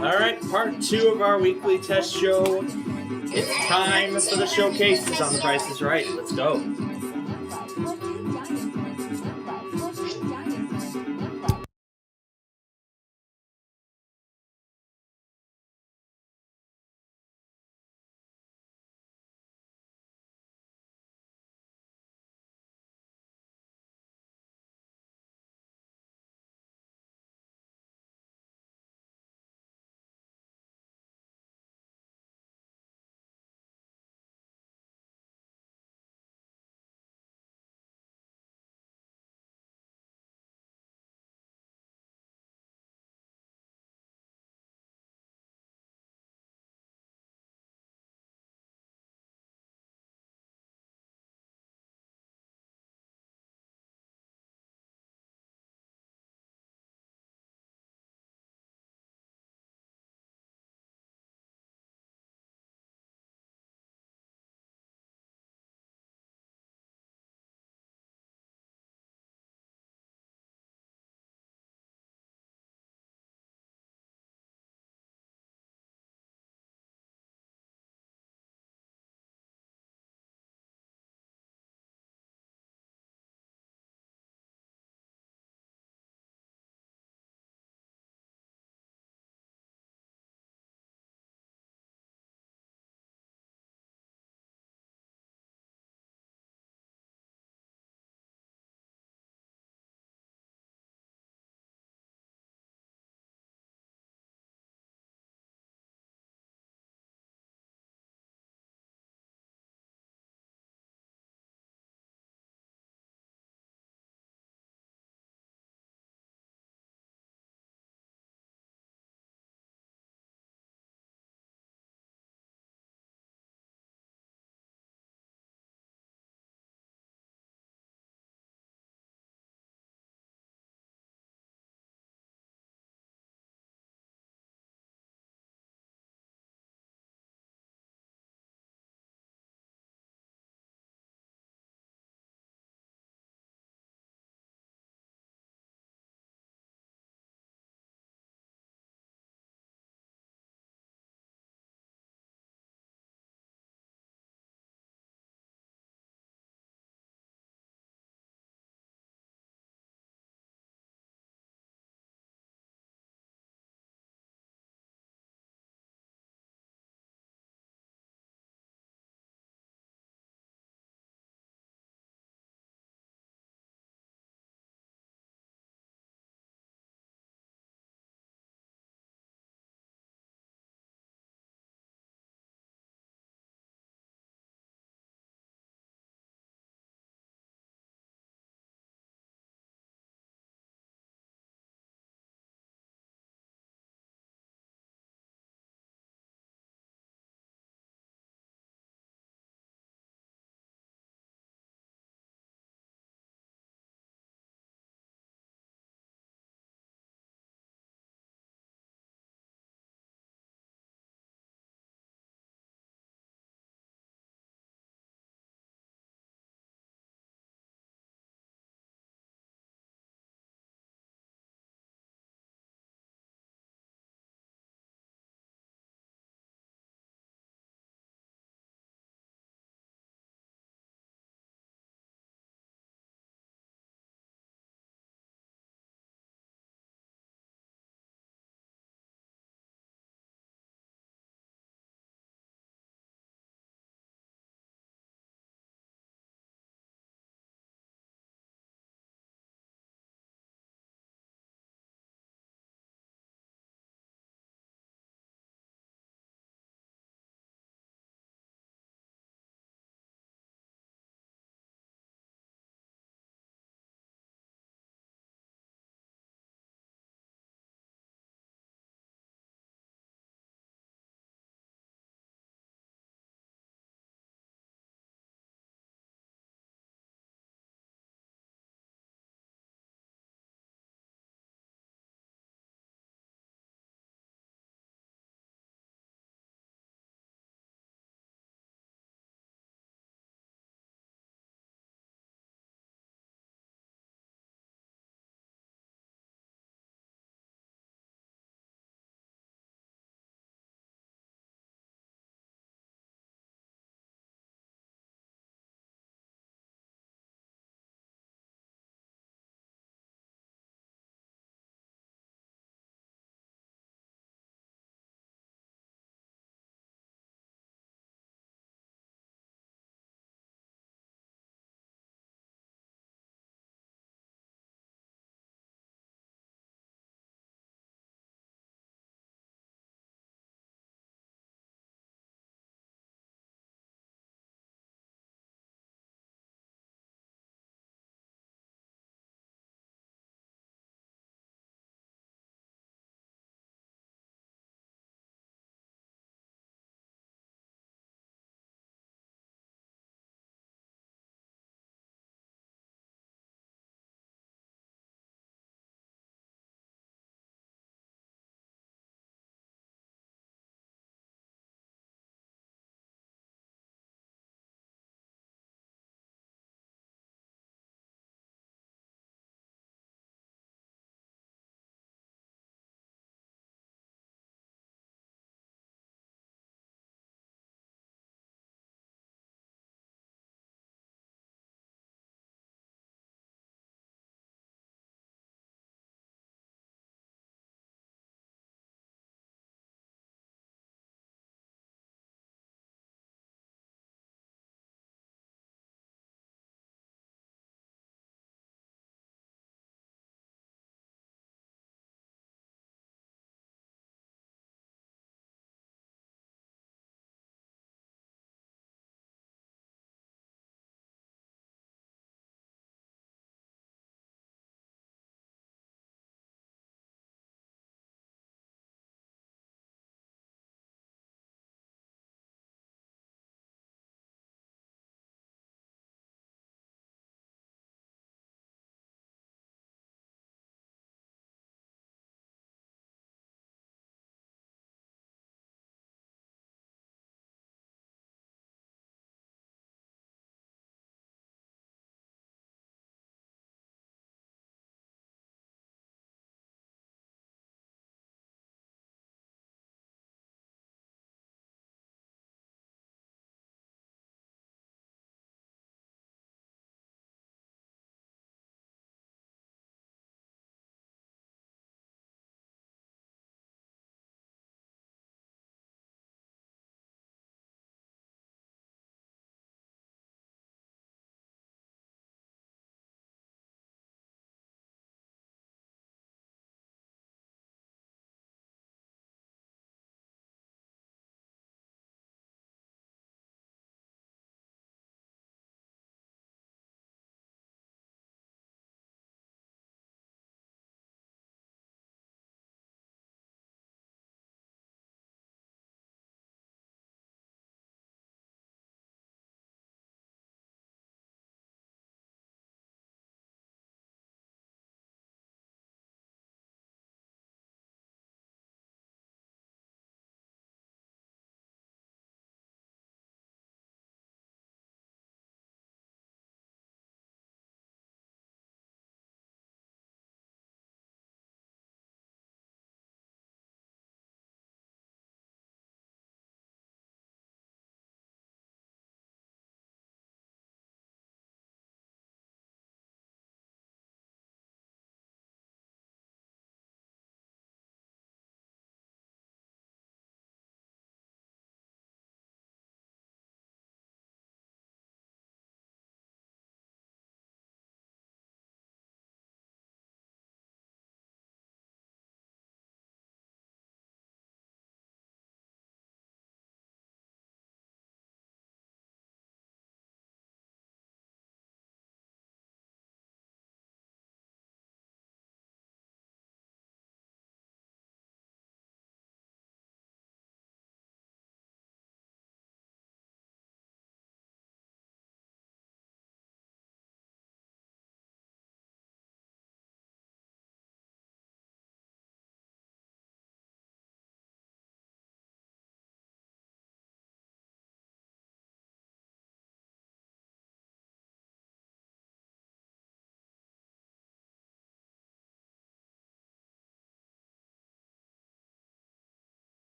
All right, part two of our weekly test show. It's time for the showcases on The Price is Right. Let's go.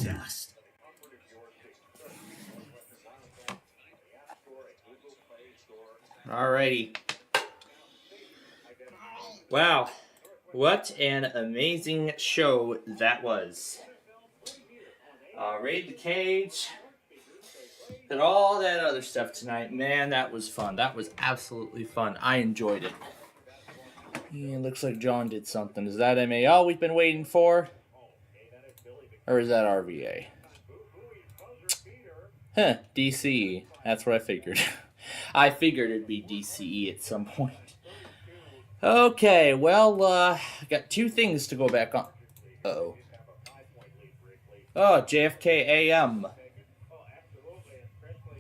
dust. Alrighty. Wow. What an amazing show that was. Raid the Cage. And all that other stuff tonight. Man, that was fun. That was absolutely fun. I enjoyed it. Yeah, looks like John did something. Is that MAL we've been waiting for? Or is that RVA? Huh, DCE. That's what I figured. I figured it'd be DCE at some point. Okay, well, got two things to go back on. Uh-oh. Oh, JFK AM.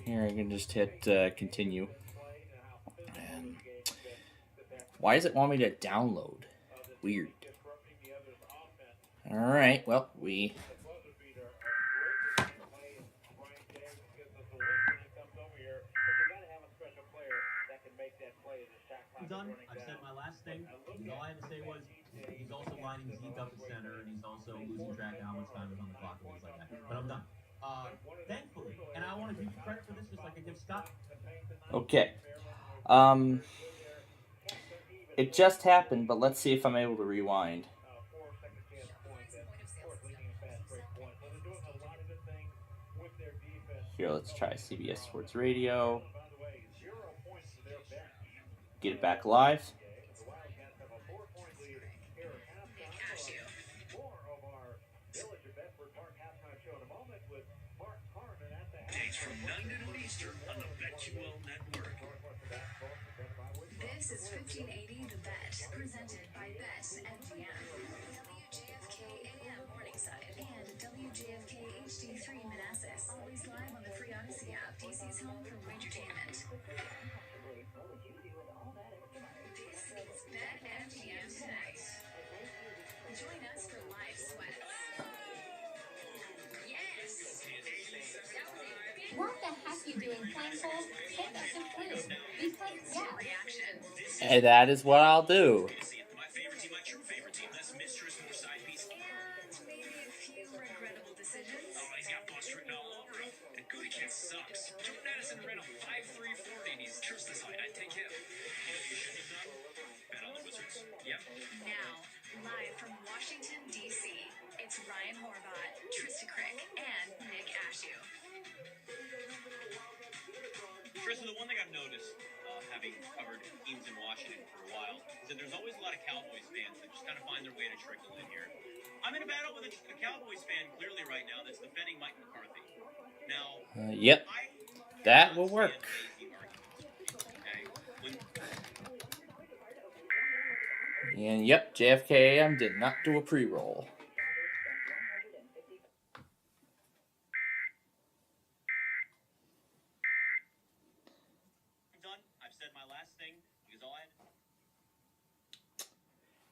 Here, I can just hit continue. Why does it want me to download? Weird. Alright, well, we... I'm done. I've said my last thing. All I had to say was he's also lining Zeke up at center, and he's also losing track of how much time is on the clock and things like that. But I'm done. Thankfully, and I want to give you credit for this, just like I give Scott. Okay. It just happened, but let's see if I'm able to rewind. Here, let's try CBS Sports Radio. Get it back live. Days from 9 to noon Eastern on the BetQL Network. This is 1580 The Bet, presented by BetMGM. WJFK AM Morningside and WJFK HD3 Manassas. Always live on the free Odyssey app, DC's home for entertainment. This is BetMGM Tonight. Join us for live sweats. Yes! What the heck you doing, Plainfield? Take us some food. Because, yeah. Reaction. And that is what I'll do. My favorite team, my true favorite team. Less mistress, more side piece. And maybe a few regrettable decisions. Oh, he's got bust written all over him. And Goody Kid sucks. Jordan Addison ran a 5.340 and he's trust this height. I'd take him. You know what you shouldn't have done? Bet on the Wizards. Yep. Now, live from Washington, D.C., it's Ryan Horvath, Trista Crick, and Nick Ashew. Tristan, the one thing I've noticed, having covered teams in Washington for a while, is that there's always a lot of Cowboys fans that just kind of find their way to trickle in here. I'm in a battle with a Cowboys fan clearly right now that's defending Mike McCarthy. Now, Yep, that will work. And yep, JFK AM did not do a pre-roll. I'm done. I've said my last thing because all I had.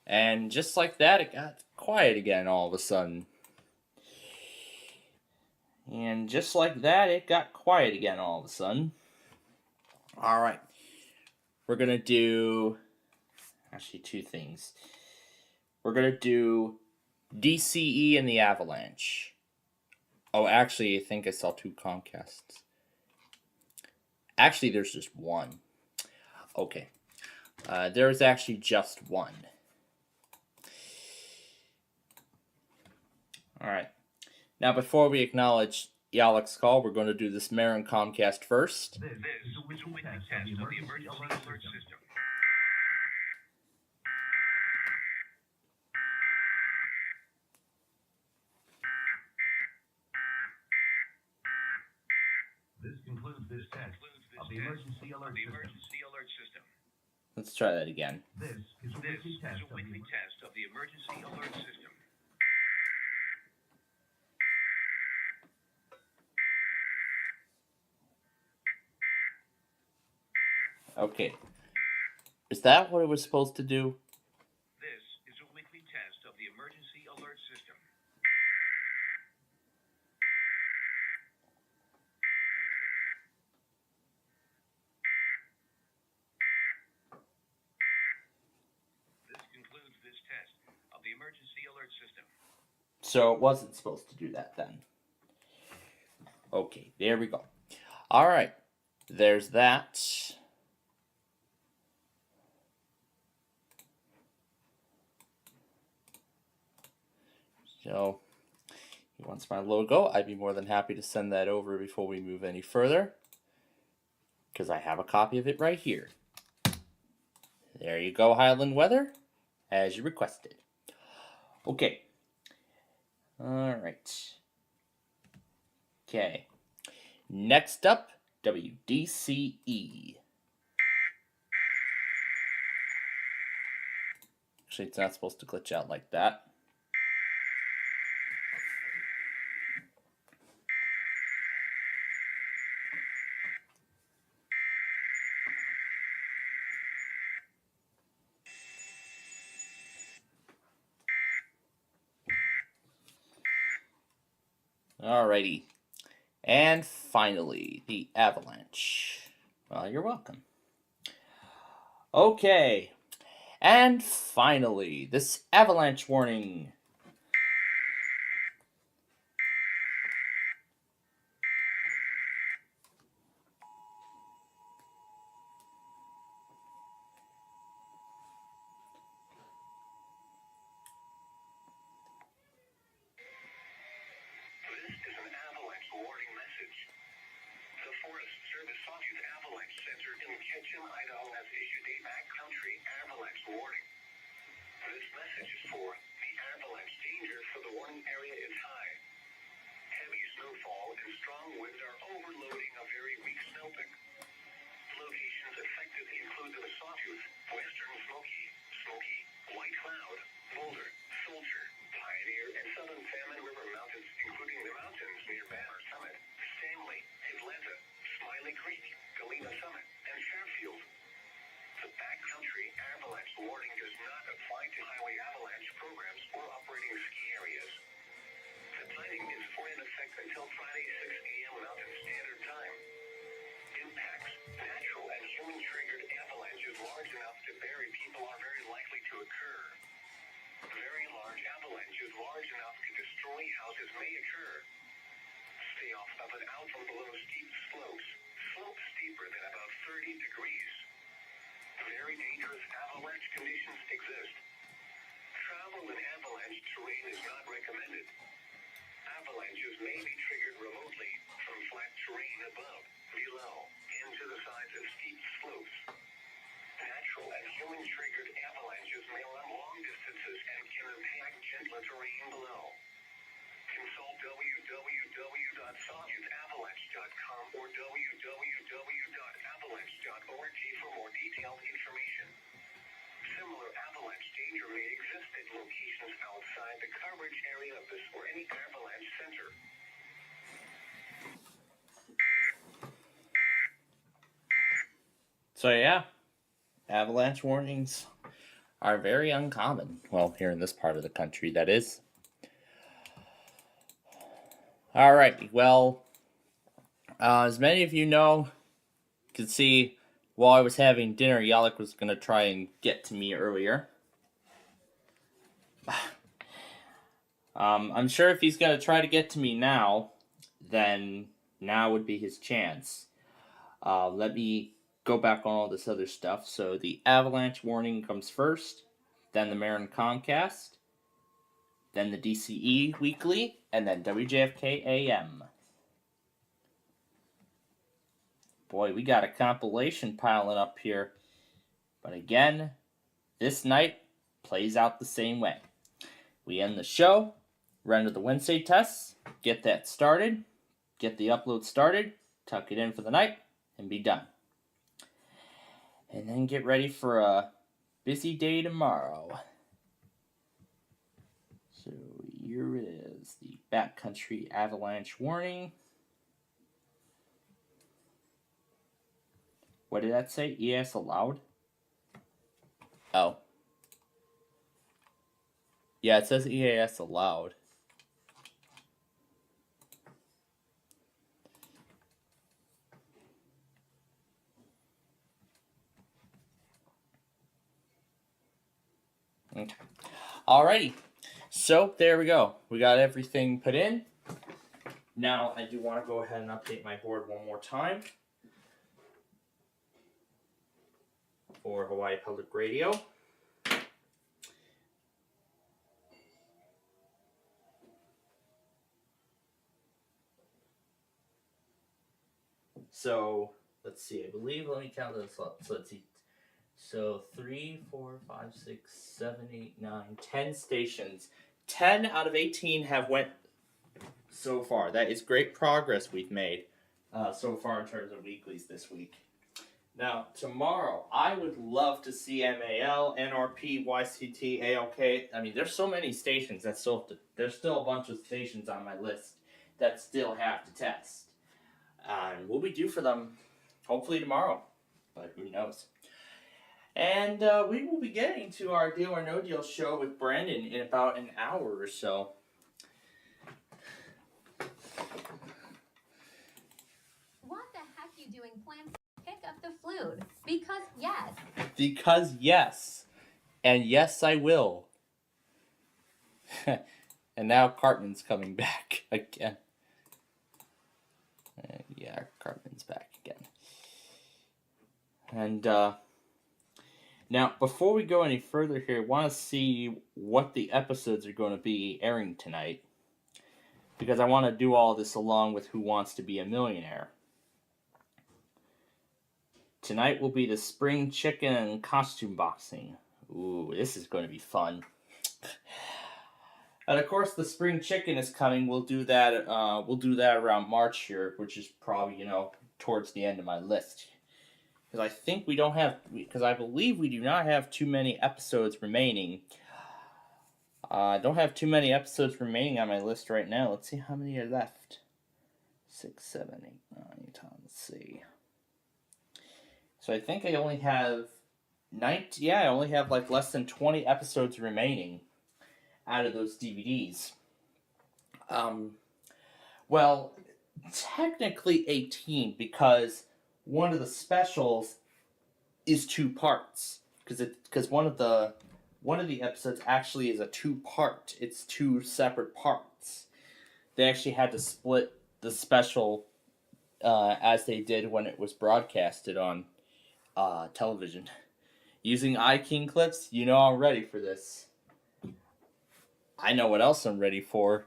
And just like that, it got quiet again all of a sudden. And just like that, it got quiet again all of a sudden. Alright. We're going to do... Actually, two things. We're going to do DCE and the Avalanche. Oh, actually, I think I saw two Comcasts. Actually, there's just one. Okay. There's actually just one. Alright. Now, before we acknowledge Yalek's call, we're going to do this Marin Comcast first. This is a weekly test of the emergency alert system. This concludes this test of the emergency alert system. Let's try that again. This is a weekly test of the emergency alert system. Okay. Is that what it was supposed to do? This is a weekly test of the emergency alert system. This concludes this test of the emergency alert system. So it wasn't supposed to do that then. Okay, there we go. All right, there's that. So, he wants my logo. I'd be more than happy to send that over before we move any further, because I have a copy of it right here. There you go, Highland Weather, as you requested. Okay. All right. Okay. Next up, WDCE. Actually, it's not supposed to glitch out like that. Alrighty. And finally, the avalanche. Well, you're welcome. Okay. And finally, this avalanche warning. This is an avalanche warning message. The Forest Service Sawtooth Avalanche Center in Ketchum, Idaho has issued a backcountry avalanche warning. This message is for the avalanche danger for the warning area is high. Heavy snowfall and strong winds are overloading a very weak snowpack. Locations affected include the Sawtooth, Western Smoky, White Cloud, Boulder, Soldier, Pioneer, and Southern Salmon River Mountains, including the mountains near Banner Summit, Stanley, Atlanta, Smiley Creek, Galena Summit, and Fairfield. The backcountry avalanche warning does not apply to highway avalanche programs or operating ski areas. The timing is in effect until Friday 6 a.m. Mountain Standard Time. Impacts, natural and human-triggered avalanches large enough to bury people are very likely to occur. Very large avalanches large enough to destroy houses may occur. Stay off of and out from below steep slopes steeper than about 30 degrees. Very dangerous avalanche conditions exist. Travel in avalanche terrain is not recommended. Avalanches may be triggered remotely from flat terrain above, below, and to the sides of steep slopes. Natural and human-triggered avalanches may run long distances and can impact gentler terrain below. Consult www.sawtoothavalanche.com or www.avalanche.org for more detailed information. Similar avalanche danger may exist at locations outside the coverage area of this or any avalanche center. So yeah, avalanche warnings are very uncommon. Well, here in this part of the country, that is. Alright, well, as many of you know, you can see while I was having dinner, Yalek was going to try and get to me earlier. I'm sure if he's going to try to get to me now, then now would be his chance. Let me go back on all this other stuff. So the avalanche warning comes first, then the Marin Comcast, then the DCE Weekly, and then WJFK AM. Boy, we got a compilation piling up here. But again, this night plays out the same way. We end the show, render the Wednesday tests, get that started, get the upload started, tuck it in for the night, and be done. And then get ready for a busy day tomorrow. So here it is, the backcountry avalanche warning. What did that say? EAS allowed? Oh. Yeah, it says EAS allowed. Okay. Alrighty. So there we go. We got everything put in. Now, I do want to go ahead and update my board one more time for Hawaii Public Radio. So, let's see, I believe, let me count this up. So, let's see. So, 3, 4, 5, 6, 7, 8, 9, 10 stations. 10 out of 18 have went so far. That is great progress we've made so far in terms of weeklies this week. Now, tomorrow, I would love to see MAL, NRP, YCT, ALK. I mean, there's so many stations that there's still a bunch of stations on my list that still have to test. And we'll be due for them hopefully tomorrow, but who knows. And we will be getting to our Deal or No Deal show with Brandon in about an hour or so. What the heck you doing playing pick up the flute? Because yes. Because yes. And yes, I will. And now Cartman's coming back again. Yeah, Cartman's back again. And now, before we go any further here, I want to see what the episodes are going to be airing tonight. Because I want to do all this along with Who Wants to Be a Millionaire. Tonight will be the spring chicken and costume boxing. Ooh, this is going to be fun. And of course, the spring chicken is coming. We'll do that. We'll do that around March here, which is probably towards the end of my list. Because I think we don't have. Because I believe we do not have too many episodes remaining. I don't have too many episodes remaining on my list right now. Let's see how many are left. 6, 7, 8, 9. Let's see. So I think I only have 19. Yeah, I only have like less than 20 episodes remaining out of those DVDs. Well, technically 18 because one of the specials is 2 parts. Because one of the episodes actually is a 2-part. It's 2 separate parts. They actually had to split the special as they did when it was broadcasted on television. Using iKing clips, I'm ready for this. I know what else I'm ready for.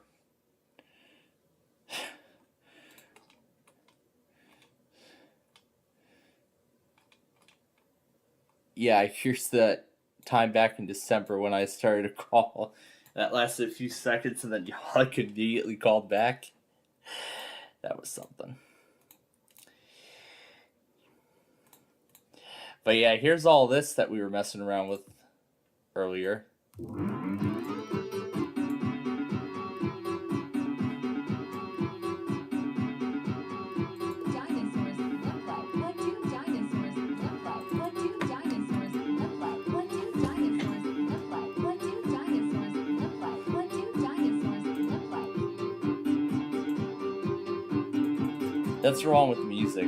Yeah, here's the time back in December when I started a call. That lasted a few seconds and then y'all immediately called back. That was something. But yeah, here's all this that we were messing around with earlier. That's wrong with music.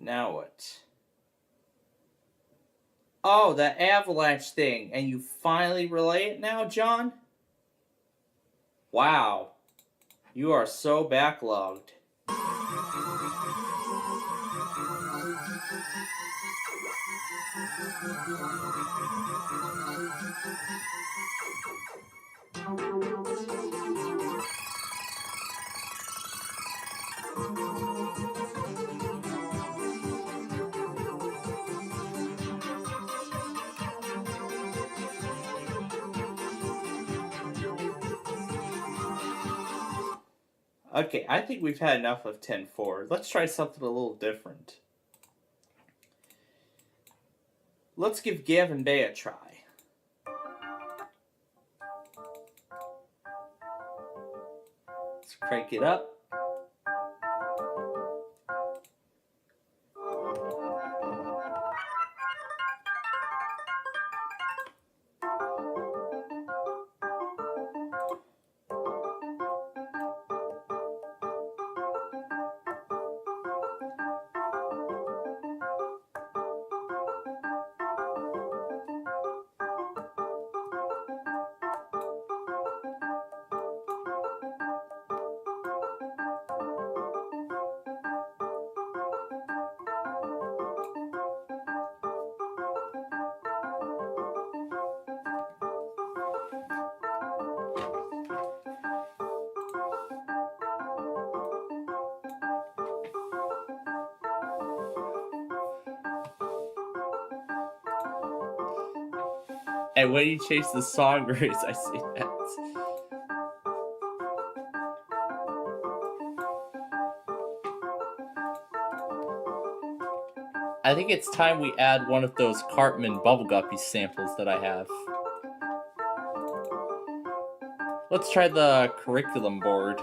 Now what? Oh, that avalanche thing. And you finally relay it now, John? Wow. You are so backlogged. Okay, I think we've had enough of 10-4. Let's try something a little different. Let's give Gavin Bay a try. Let's crank it up. And when you chase the songbirds, I say that. I think it's time we add one of those Cartman Bubbleguppy samples that I have. Let's try the curriculum board.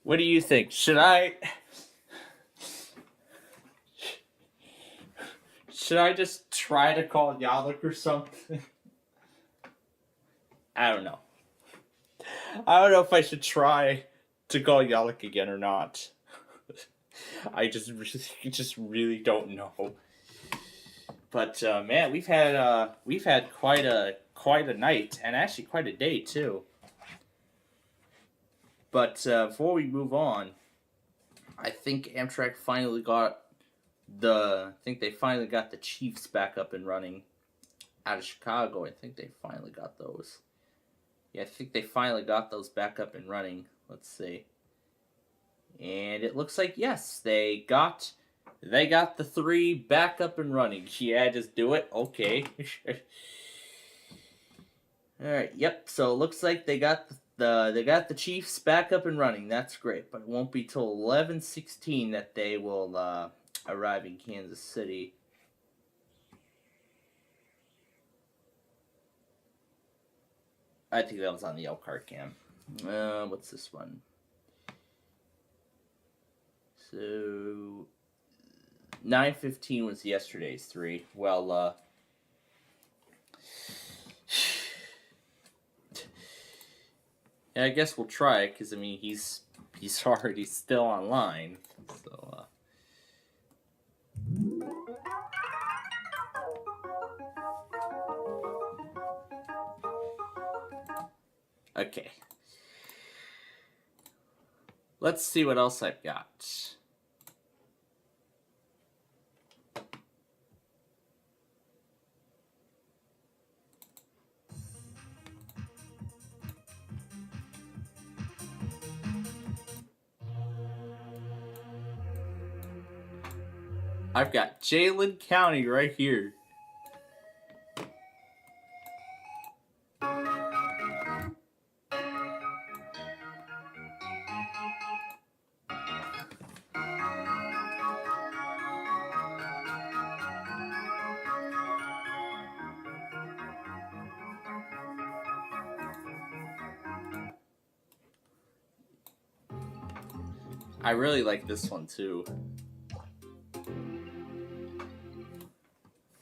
What do you think? Should I just try to call Yaluk or something? I don't know. I don't know if I should try to call Yaluk again or not. I just really don't know. But man, we've had quite a night, and actually quite a day too. But before we move on, I think Amtrak finally got the Chiefs back up and running out of Chicago. I think they finally got those. Yeah, I think they finally got those back up and running. Let's see. And it looks like yes, they got the 3 back up and running. Yeah, just do it. Okay. All right. Yep. So it looks like they got the Chiefs back up and running. That's great, but it won't be till 11:16 that they will arrive in Kansas City. I think that was on the Elkhart cam. What's this one? So 9:15 was yesterday's 3. Well, yeah, I guess we'll try it because I mean he's already still online. So okay. Let's see what else I've got. I've got Jalen County right here. I really like this one too.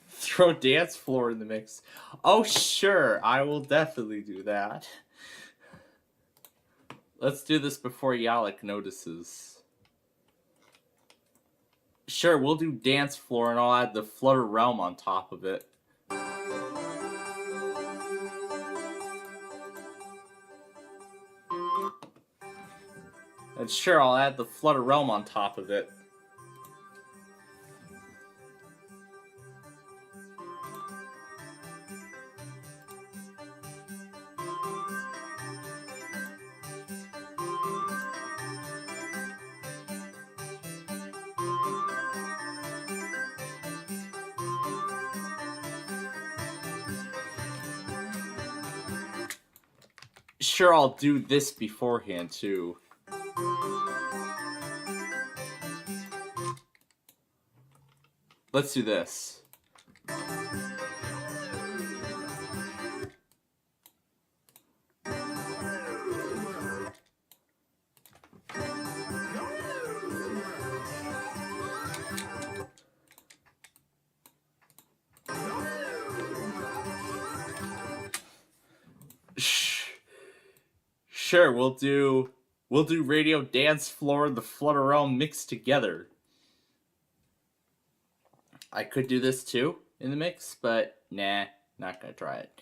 Throw dance floor in the mix. Oh, sure. I will definitely do that. Let's do this before Yalek notices. Sure, we'll do dance floor and I'll add the Flutter Realm on top of it. And sure, I'll add the Flutter Realm on top of it. Sure, I'll do this beforehand too. Let's do this. Sure, we'll do Radio Dance Floor and the Flutter Realm mixed together. I could do this too in the mix, but nah, not gonna try it.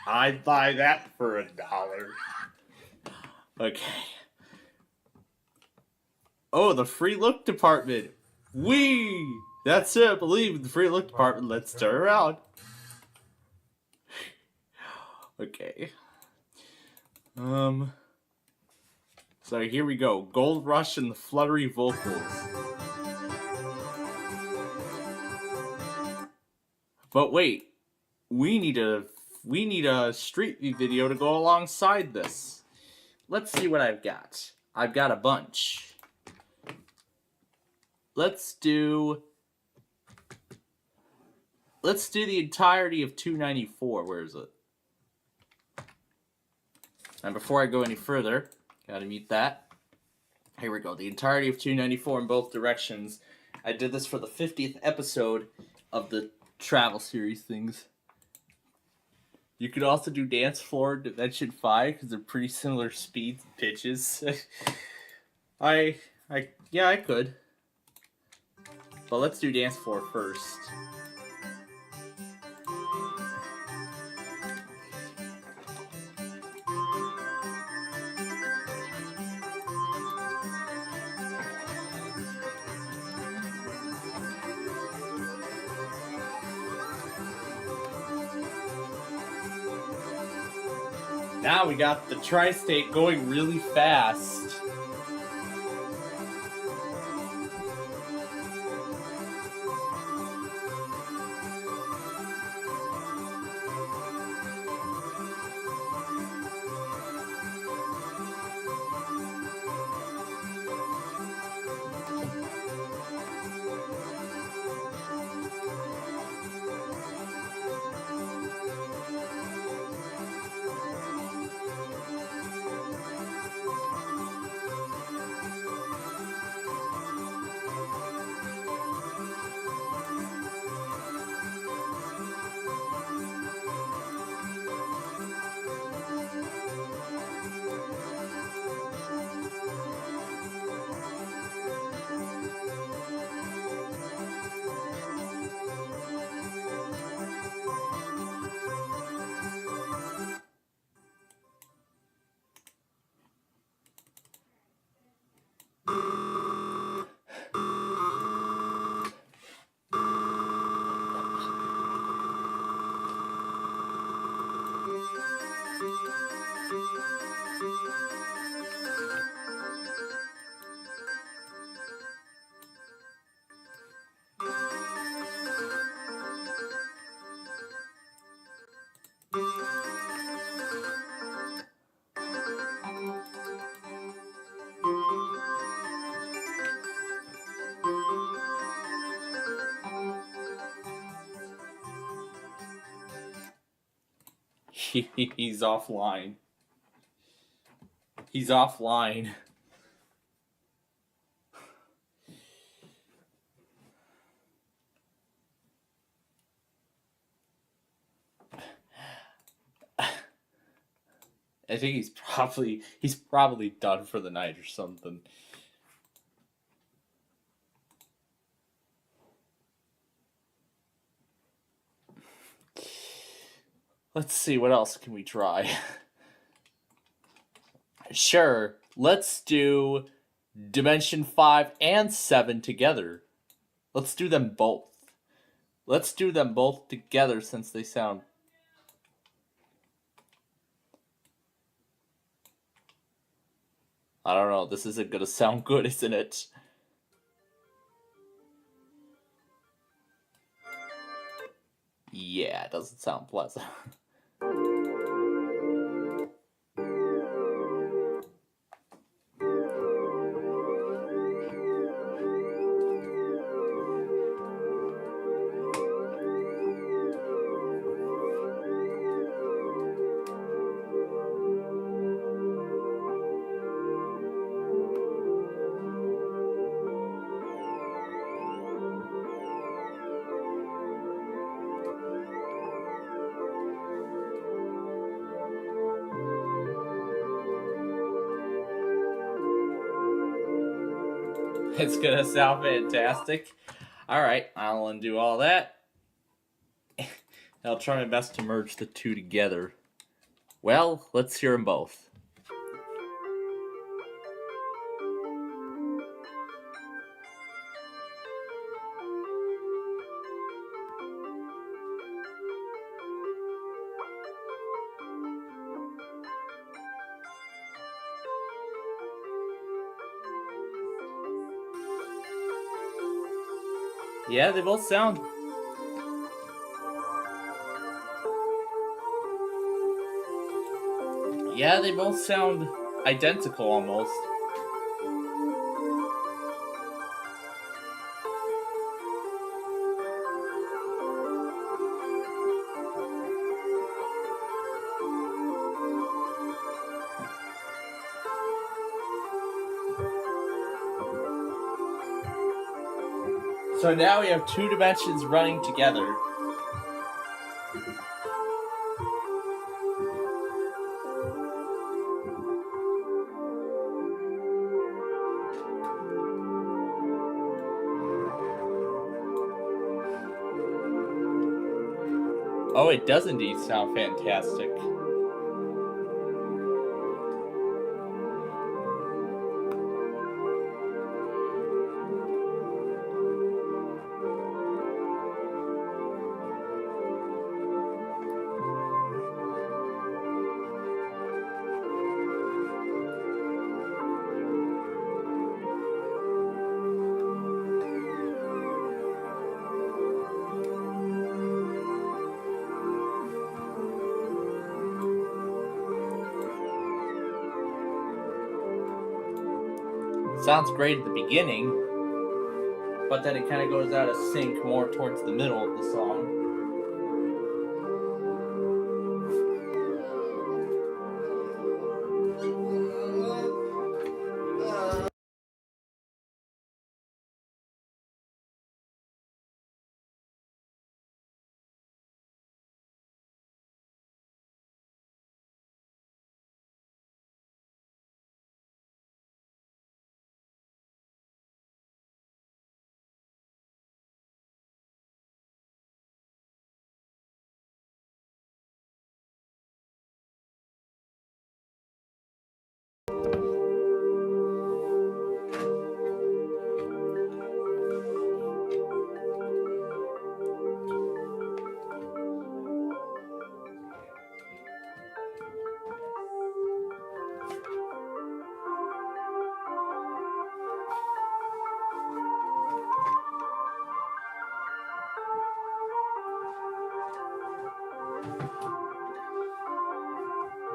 I'd buy that for $1. Okay. Oh, the free look department. Wee! That's it, I believe in the free look department. Let's turn around. Okay. So here we go. Gold Rush and the fluttery vocals. But wait, we need a Street View video to go alongside this. Let's see what I've got. I've got a bunch. Let's do the entirety of 294. Where is it? And before I go any further, gotta mute that. Here we go. The entirety of 294 in both directions. I did this for the 50th episode of the travel series things. You could also do Dance Floor Dimension 5 because they're pretty similar speeds and pitches. Yeah, I could. But let's do Dance Floor first. Now we got the tri-state going really fast. He's offline. He's offline. I think he's probably done for the night or something. Let's see, what else can we try? Sure, let's do Dimension 5 and 7 together. Let's do them both. Let's do them both together since they sound... I don't know, this isn't gonna sound good, isn't it? Yeah, it doesn't sound pleasant. It's gonna sound fantastic. Alright, I'll undo all that. I'll try my best to merge the two together. Well, let's hear them both. Yeah, they both sound... Yeah, they both sound identical almost. So now we have two dimensions running together. Oh, it does indeed sound fantastic. Sounds great at the beginning, but then it kind of goes out of sync more towards the middle of the song.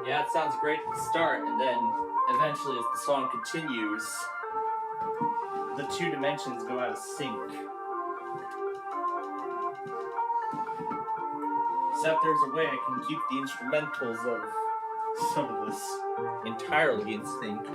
Yeah, it sounds great at the start, and then eventually as the song continues, the two dimensions go out of sync. Except there's a way I can keep the instrumentals of some of this entirely in sync.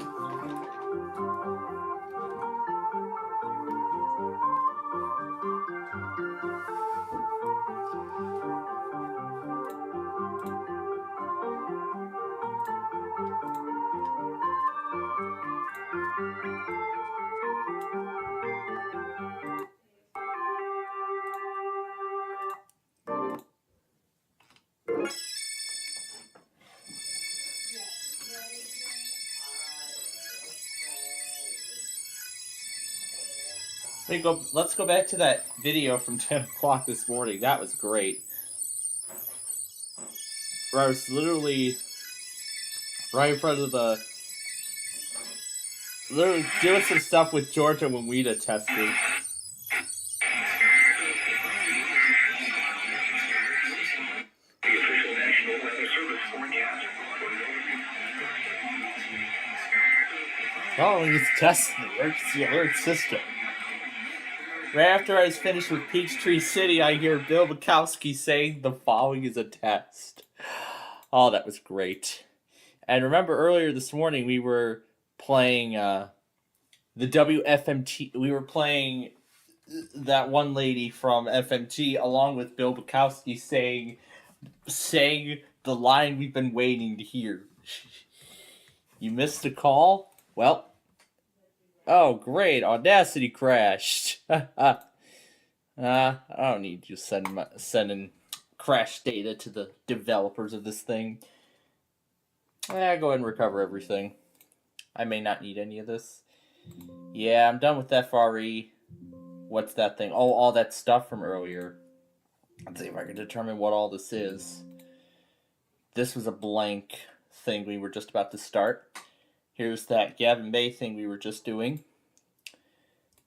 Let's go back to that video from 10 o'clock this morning. That was great. Where I was literally right in front of literally doing some stuff with Georgia when WIDA testing. Oh, he's testing the emergency alert system. Right after I was finished with Peachtree City, I hear Bill Bukowski saying the following is a test. Oh, that was great. And remember earlier this morning we were playing the WFMT. We were playing that one lady from FMT along with Bill Bukowski saying the line we've been waiting to hear. You missed a call? Well, oh great, Audacity crashed. I don't need you sending crash data to the developers of this thing. Go ahead and recover everything. I may not need any of this. Yeah, I'm done with FRE. What's that thing? Oh, all that stuff from earlier. Let's see if I can determine what all this is. This was a blank thing we were just about to start. Here's that Gavin Bay thing we were just doing.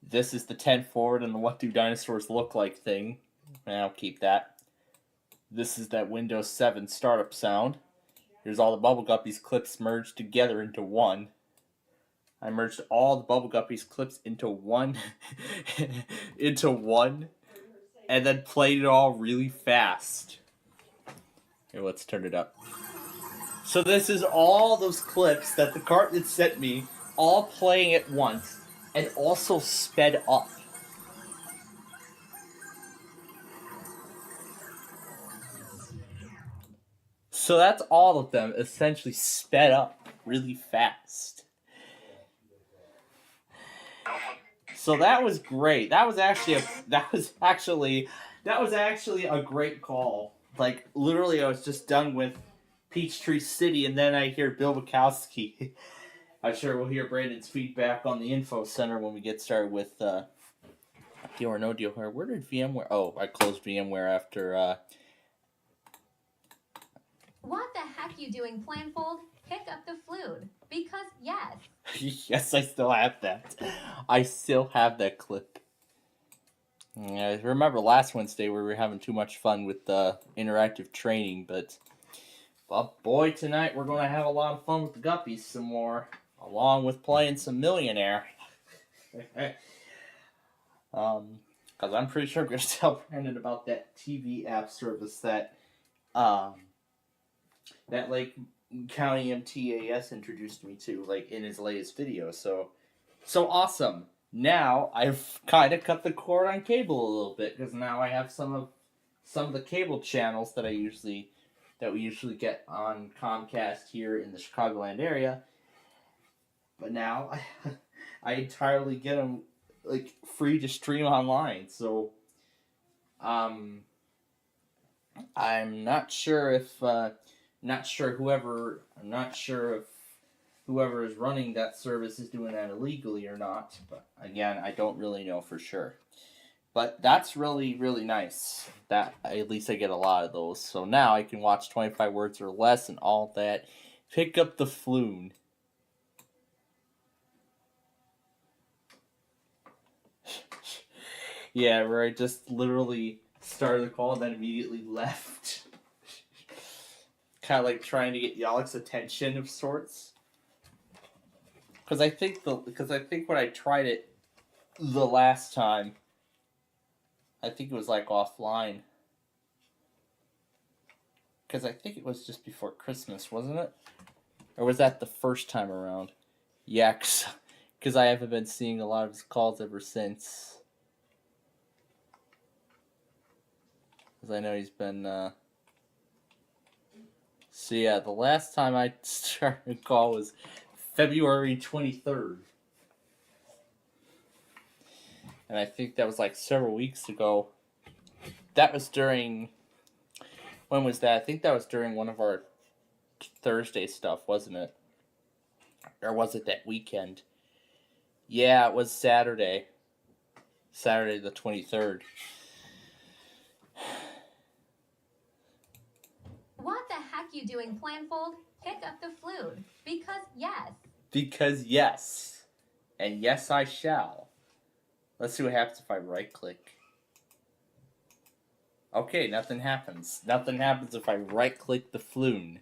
This is the 10 forward and the what do dinosaurs look like thing. I'll keep that. This is that Windows 7 startup sound. Here's all the Bubble Guppies clips merged together into one. I merged all the Bubble Guppies clips into one, and then played it all really fast. Here, let's turn it up. So this is all those clips that the carton sent me, all playing at once, and also sped up. So that's all of them essentially sped up really fast. So that was great. That was actually a great call. Like literally, I was just done with Peachtree City, and then I hear Bill Bukowski. I'm sure we'll hear Brandon's feedback on the info center when we get started with Deal or No Deal. Where did VMware? Oh, I closed VMware after. What the heck you doing, Planfold? Pick up the flute. Because yes. Yes, I still have that. I still have that clip. I remember last Wednesday we were having too much fun with interactive training, but boy, tonight we're going to have a lot of fun with the Guppies some more, along with playing some Millionaire. Because I'm pretty sure I'm going to tell Brandon about that TV app service that Lake County MTAS introduced me to, like, in his latest video. So awesome. Now I've kind of cut the cord on cable a little bit, because now I have some of the cable channels that we usually get on Comcast here in the Chicagoland area. But now I entirely get them like free to stream online. So I'm not sure if whoever is running that service is doing that illegally or not. But again, I don't really know for sure. But that's really, really nice. That at least I get a lot of those. So now I can watch 25 words or less and all that. Pick up the floon. Yeah, where I just literally started the call and then immediately left. Kind of like trying to get Yalek's attention of sorts. Because I think when I tried it the last time, I think it was like offline. Because I think it was just before Christmas, wasn't it? Or was that the first time around? Yeah, because I haven't been seeing a lot of his calls ever since. Because I know he's been... So yeah, the last time I started a call was February 23rd. And I think that was like several weeks ago. That was during... When was that? I think that was during one of our Thursday stuff, wasn't it? Or was it that weekend? Yeah, it was Saturday. Saturday the 23rd. What the heck you doing, Planfold? Pick up the flute. Because yes. Because yes. And yes, I shall. Let's see what happens if I right-click. Okay, nothing happens. Nothing happens if I right-click the floon.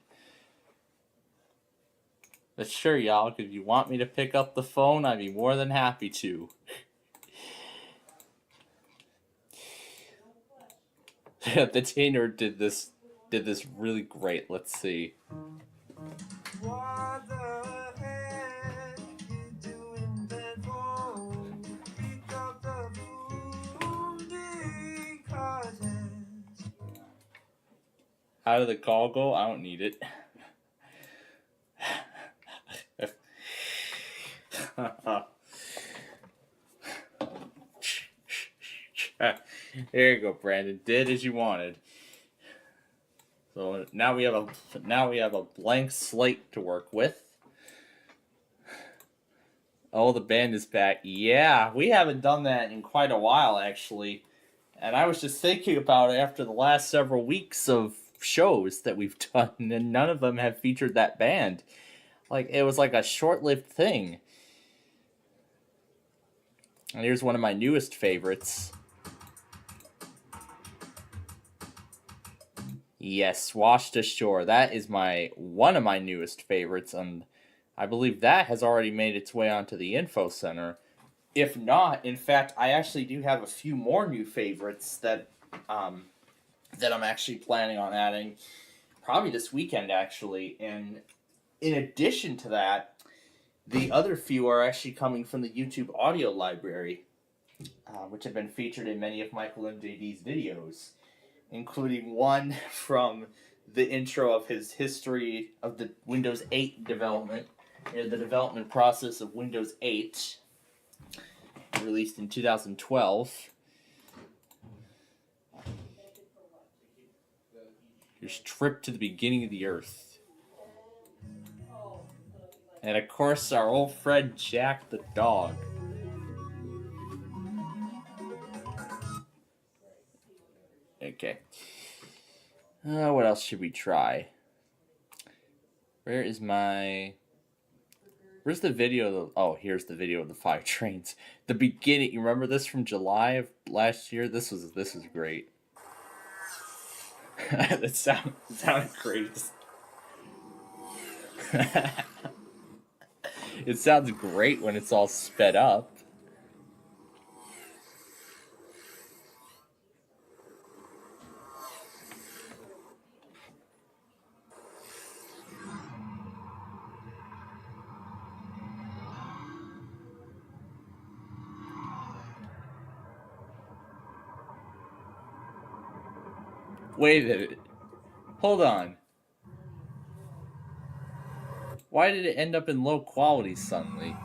But sure, y'all, if you want me to pick up the phone, I'd be more than happy to. The Tainer did this really great. Let's see. What the heck you doing that for? Pick up the phone because it's... How did the call go? I don't need it. There you go, Brandon. Did as you wanted. So now we have a blank slate to work with. Oh, the band is back. Yeah, we haven't done that in quite a while, actually. And I was just thinking about it after the last several weeks of shows that we've done, and none of them have featured that band. Like, it was like a short-lived thing. And here's one of my newest favorites. Yes, Washed Ashore. That is one of my newest favorites, and I believe that has already made its way onto the info center. If not, in fact, I actually do have a few more new favorites that I'm actually planning on adding, probably this weekend, actually. And in addition to that, the other few are actually coming from the YouTube audio library, which have been featured in many of Michael MJD's videos, including one from the intro of his history of the Windows 8 development, and the development process of Windows 8, released in 2012. Here's Trip to the Beginning of the Earth. And of course, our old friend Jack the dog. Okay. What else should we try? Where's the video? Oh, here's the video of the 5 trains. The beginning. You remember this from July of last year? This was great. That sounded great. It sounds great when it's all sped up. Wait a minute. Hold on. Why did it end up in low quality suddenly?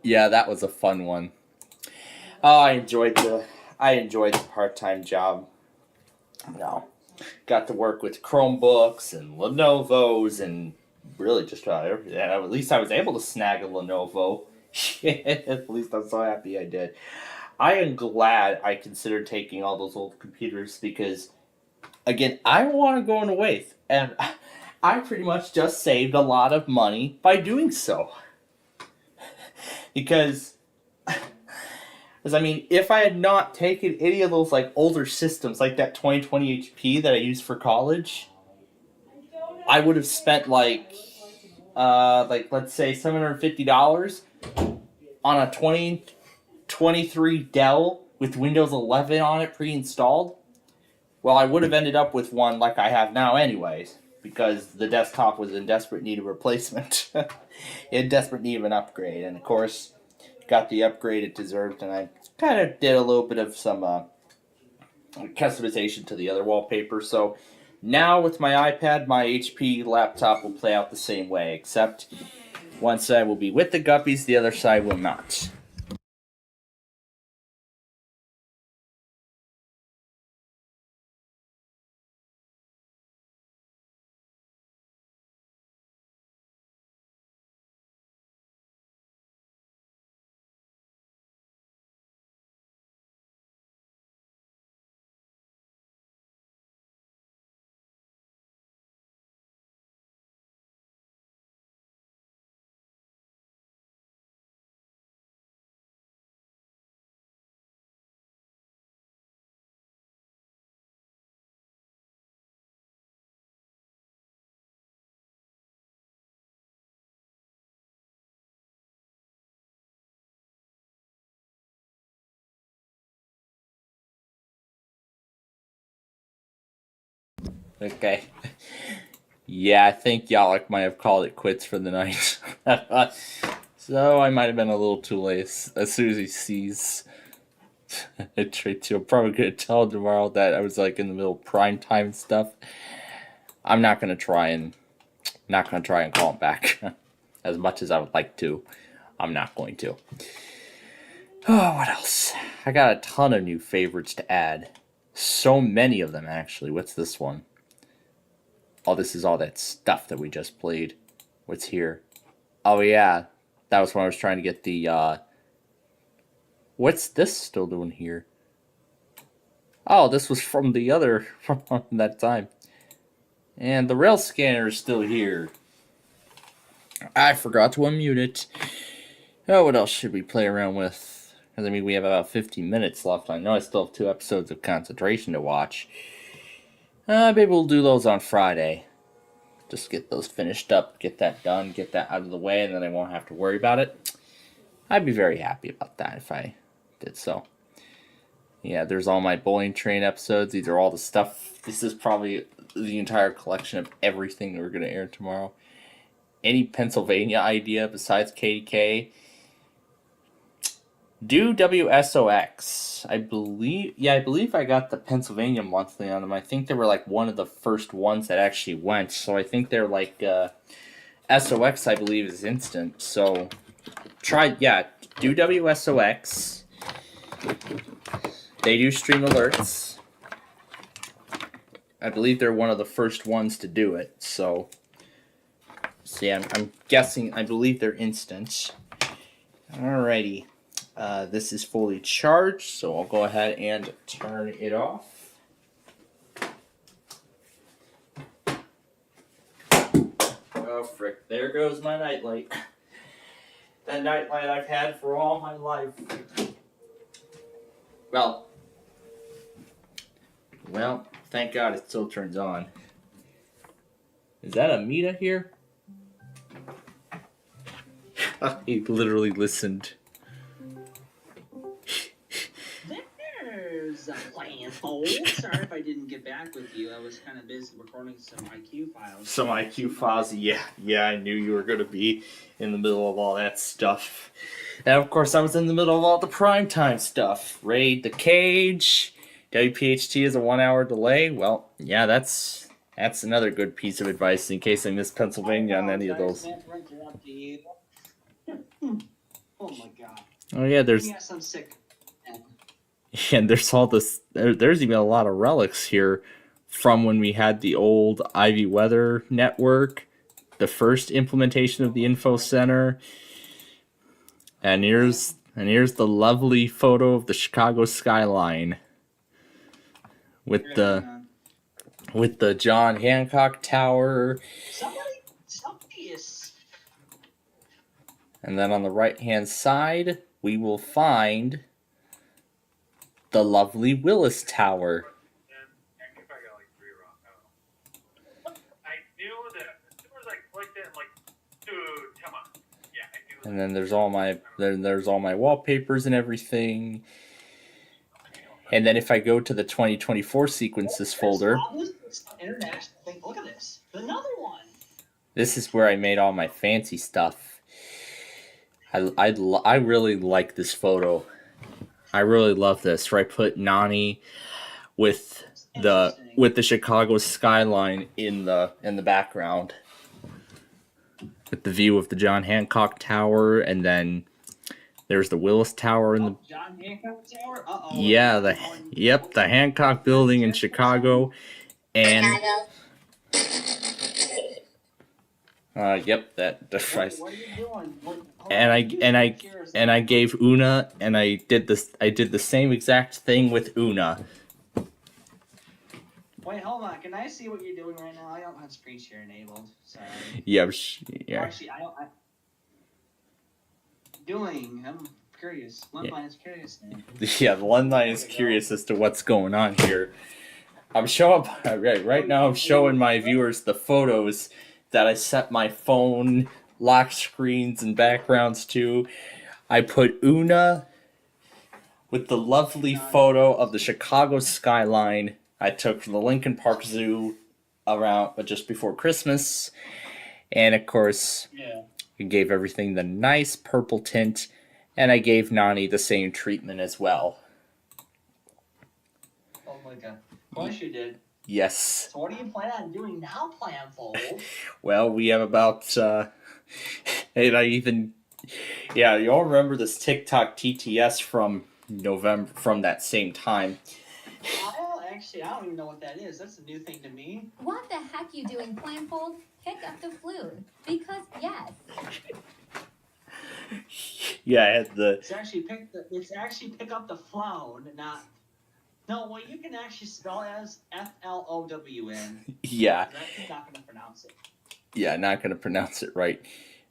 Yeah, that was a fun one. Oh, I enjoyed the part-time job. No, got to work with Chromebooks and Lenovo's and really just about everything. At least I was able to snag a Lenovo. At least I'm so happy I did. I am glad I considered taking all those old computers because, again, I don't want to go into waste, and I pretty much just saved a lot of money by doing so. Because I mean, if I had not taken any of those like older systems, like that 2020 HP that I used for college, I would have spent like let's say $750 on a 2023 Dell with Windows 11 on it pre-installed. Well, I would have ended up with one like I have now anyways, because the desktop was in desperate need of replacement. In desperate need of an upgrade, and of course, got the upgrade it deserved, and I kind of did a little bit of some customization to the other wallpaper. So now with my iPad, my HP laptop will play out the same way, except One side will be with the guppies, the other side will not. Okay. Yeah, I think Yalek might have called it quits for the night. So I might have been a little too late. As soon as he sees it, he'll probably gonna tell tomorrow that I was like in the middle of prime time stuff. I'm not gonna try and call him back. As much as I would like to, I'm not going to. Oh, what else? I got a ton of new favorites to add. So many of them, actually. What's this one? Oh, this is all that stuff that we just played. What's here? Oh, yeah. That was when I was trying to get the, What's this still doing here? Oh, this was from the other... from that time. And the rail scanner is still here. I forgot to unmute it. Oh, what else should we play around with? Because, I mean, we have about 15 minutes left. I know I still have 2 episodes of Concentration to watch. Maybe we'll do those on Friday. Just get those finished up, get that done, get that out of the way, and then I won't have to worry about it. I'd be very happy about that if I did so. Yeah, there's all my Bowling Train episodes. These are all the stuff. This is probably the entire collection of everything that we're going to air tomorrow. Any Pennsylvania idea besides KDK? Do WSOX. I believe I got the Pennsylvania monthly on them. I think they were like one of the first ones that actually went. So I think they're like SOX, I believe, is instant. So do WSOX. They do stream alerts. I believe they're one of the first ones to do it. So yeah, I'm guessing. I believe they're instant. Alrighty. This is fully charged, so I'll go ahead and turn it off. Oh, frick. There goes my nightlight. That nightlight I've had for all my life. Well, thank God it still turns on. Is that a Mita here? He literally listened. There's a plan, folks. Sorry if I didn't get back with you. I was kind of busy recording some IQ files. Some IQ files, yeah, I knew you were going to be in the middle of all that stuff. And of course, I was in the middle of all the primetime stuff. Raid the Cage, WPHT is a 1 hour delay. Well, yeah, that's another good piece of advice in case I missed Pennsylvania on any of those. Oh my God. Oh yeah, there's. Yes, I'm sick. And there's all this. There's even a lot of relics here from when we had the old Ivy Weather network, the first implementation of the info center. And here's the lovely photo of the Chicago skyline with the John Hancock Tower. Somebody is. And then on the right-hand side, we will find the lovely Willis Tower. And then there's all my wallpapers and everything. And then if I go to the 2024 sequences folder, Look at this. Another one. This is where I made all my fancy stuff. I really like this photo. I really love this. Where I put Nani with the Chicago skyline in the background. with the view of the John Hancock Tower, and then there's the Willis Tower in the John Hancock Tower? Uh-oh. yeah, the Hancock Building in Chicago, and yep, that What are you doing? and I gave Una, and I did the same exact thing with Una. Wait, hold on. Can I see what you're doing right now? I don't have screen share enabled. Sorry. Yeah, yeah. Actually, I don't. I'm curious. Lemline is curious now. Yeah, the Lemline is curious as to what's going on here. I'm showing right now. I'm showing my viewers the photos that I set my phone lock screens and backgrounds to. I put Una with the lovely photo of the Chicago skyline I took from the Lincoln Park Zoo around just before Christmas, and of course, I gave everything the nice purple tint, and I gave Nani the same treatment as well. Oh my god! Of course you did. Yes. So what do you plan on doing now, Planfold? Well, we have about and you all remember this TikTok TTS from November, from that same time. Actually, I don't even know what that is. That's a new thing to me. What the heck you doing, Planfold? Pick up the flute. Because yes. Yeah, I had the. It's actually pick up the phone, not. No, well, you can actually spell it as FLOWN. Yeah. I'm not going to pronounce it. Yeah, not going to pronounce it right.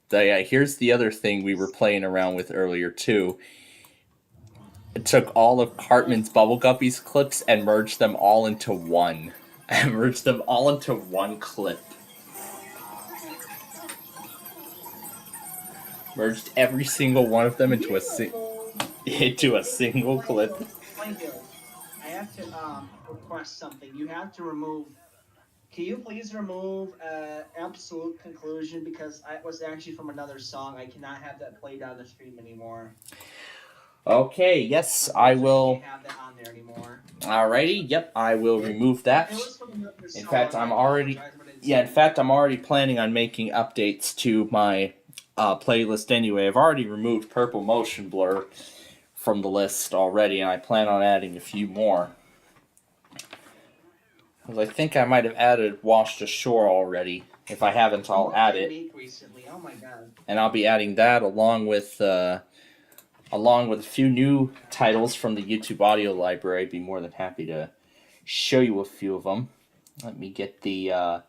Here's the other thing we were playing around with earlier, too. It took all of Cartman's Bubble Guppies clips and merged them all into one. I merged them all into one clip. Merged every single one of them into a single clip. I have to request something. You have to remove. Can you please remove Absolute Conclusion, because it was actually from another song. I cannot have that played on the stream anymore. Okay, yes, I will. I can't have that on there anymore. Alrighty, yep, I will remove that. It was from another song. In fact, I'm already planning on making updates to my playlist anyway. I've already removed Purple Motion Blur from the list already, and I plan on adding a few more. Because I think I might have added Washed Ashore already. If I haven't, I'll add it. Recently? Oh my god. And I'll be adding that along with a few new titles from the YouTube audio library. I'd be more than happy to show you a few of them. Let me get that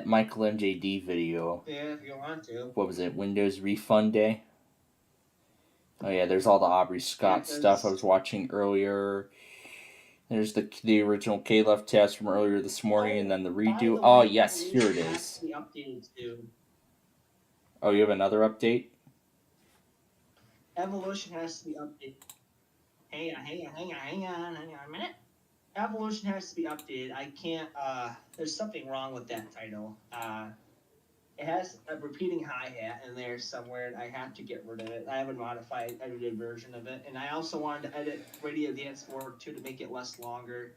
Michael MJD video. Yeah, if you want to. What was it? Windows Refund Day? Oh yeah, there's all the Aubrey Scott stuff I was watching earlier. There's the original K-Left test from earlier this morning, and then the redo. Oh yes, here it is. Oh, you have another update? Evolution has to be updated. Hang on a minute. Evolution has to be updated. I can't, there's something wrong with that title. It has a repeating hi-hat in there somewhere, and I have to get rid of it. I have a modified, edited version of it, and I also wanted to edit Radio Dance Forward too to make it less longer.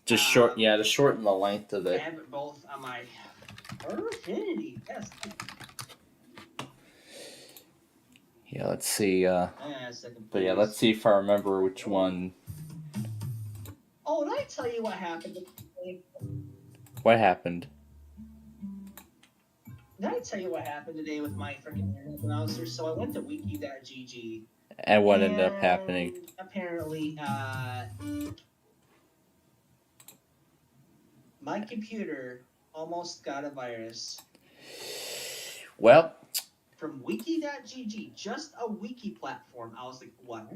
To shorten the length of it. I have it both on my Infinity, yes. Yeah, let's see. But yeah, let's see if I remember which one. Oh, did I tell you what happened? What happened? Did I tell you what happened today with my freaking internet browser? So I went to wiki.gg. And what ended up happening? Apparently, my computer almost got a virus. Well, from wiki.gg, just a wiki platform. I was like, what?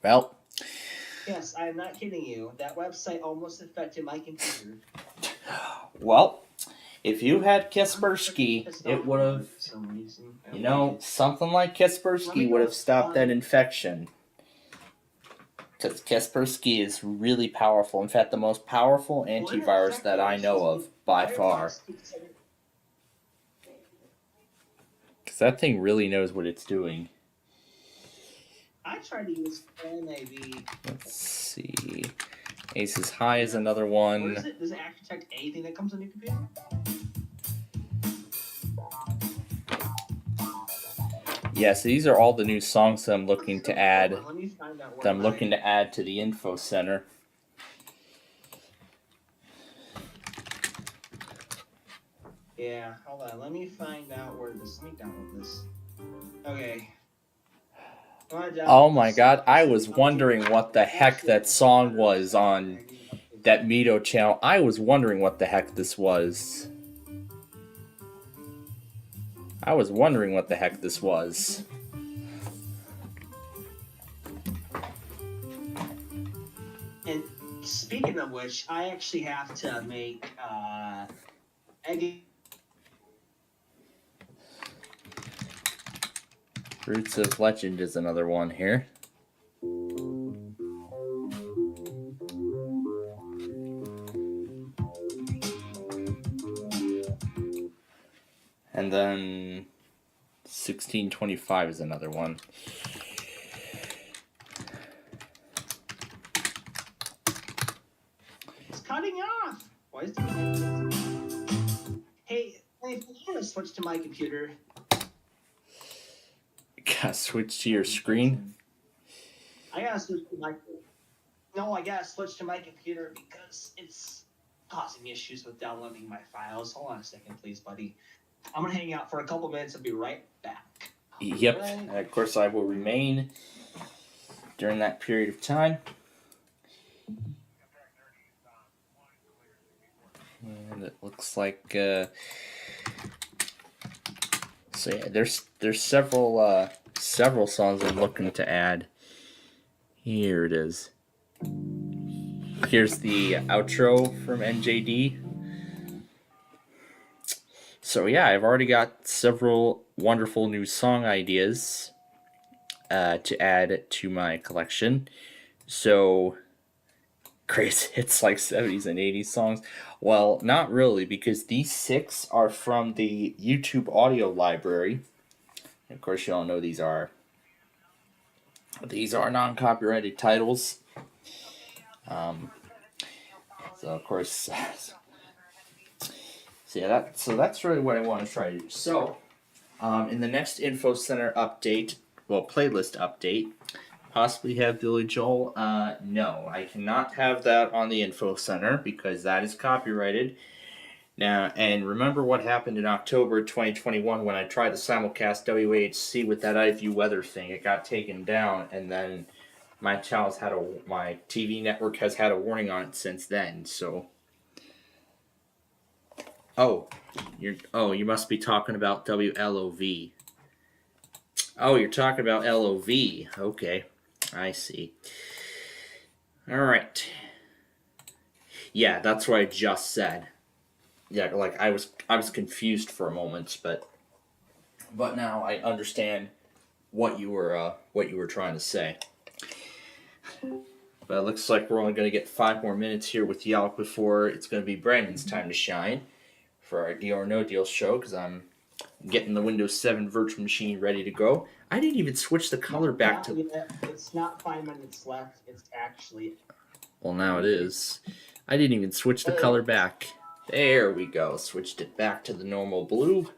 Well. Yes, I am not kidding you. That website almost infected my computer. Well, if you had Kaspersky, it would have, something like Kaspersky would have stopped that infection. Because Kaspersky is really powerful. In fact, the most powerful antivirus that I know of, by far. Because that thing really knows what it's doing. I tried to use NAV. Let's see. Aces High is another one. Does it actually detect anything that comes on your computer? Yeah, so these are all the new songs that I'm looking to add. Let me find out That where I'm looking to add to the info center. Yeah, hold on. Let me find out where this. Let me download this. Okay. Oh my god, I was wondering what the heck that song was on that Mito channel. I was wondering what the heck this was. I was wondering what the heck this was. And speaking of which, I actually have to make egg. Roots of Legend is another one here. And then 1625 is another one. It's cutting off. Why is it? Hey, if you want to switch to my computer. Gotta switch to your screen. I gotta switch to my. No, I gotta switch to my computer because it's causing issues with downloading my files. Hold on a second, please, buddy. I'm gonna hang out for a couple minutes and be right back. Yep, and of course I will remain during that period of time. And it looks like so yeah, there's several songs I'm looking to add. Here it is. Here's the outro from NJD. So yeah, I've already got several wonderful new song ideas to add to my collection. So crazy, it's like 70s and 80s songs. Well, not really, because these 6 are from the YouTube audio library. And of course, you all know these are non-copyrighted titles. So of course, so yeah, that's really what I want to try to do. So, in the next info center update, well, playlist update, possibly have Billy Joel. No, I cannot have that on the info center because that is copyrighted. Now, and remember what happened in October 2021 when I tried to simulcast WAHC with that iView weather thing. It got taken down, and then my TV network has had a warning on it since then. So, you must be talking about WLOV. Oh, you're talking about LOV. Okay, I see. All right. Yeah, that's what I just said. Yeah, like I was confused for a moment, but now I understand what you were trying to say. But it looks like we're only going to get 5 more minutes here with Yalk before it's going to be Brandon's time to shine for our Deal or No Deal show, because I'm getting the Windows 7 virtual machine ready to go. I didn't even switch the color back to... It's not 5 minutes left. It's actually... Well, now it is. I didn't even switch the color back. There we go. Switched it back to the normal blue.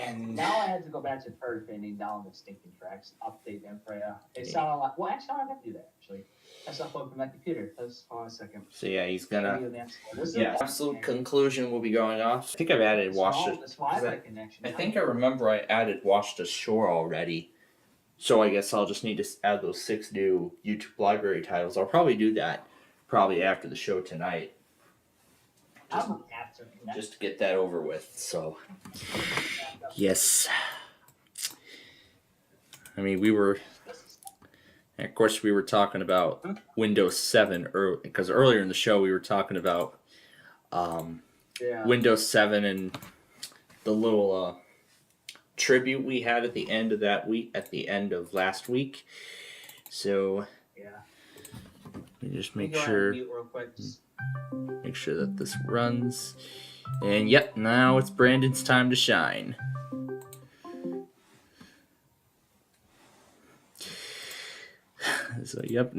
And now I had to go back to third finding down the stinking tracks, update them for you. It sounded like, well, actually, I don't have to do that, actually. That's not from my computer. Hold on a second. So yeah, he's gonna... Yeah, absolute conclusion will be going off. I think I've added Wash the... I think I remember I added Wash the Shore already. So I guess I'll just need to add those 6 new YouTube library titles. I'll probably do that probably after the show tonight. Just to get that over with, so... Yes. I mean, of course, we were talking about Windows 7 because earlier in the show we were talking about Windows 7 and the little tribute we had at the end of that week, at the end of last week. So let me just make sure that this runs. And yep, now it's Brandon's time to shine. So yep,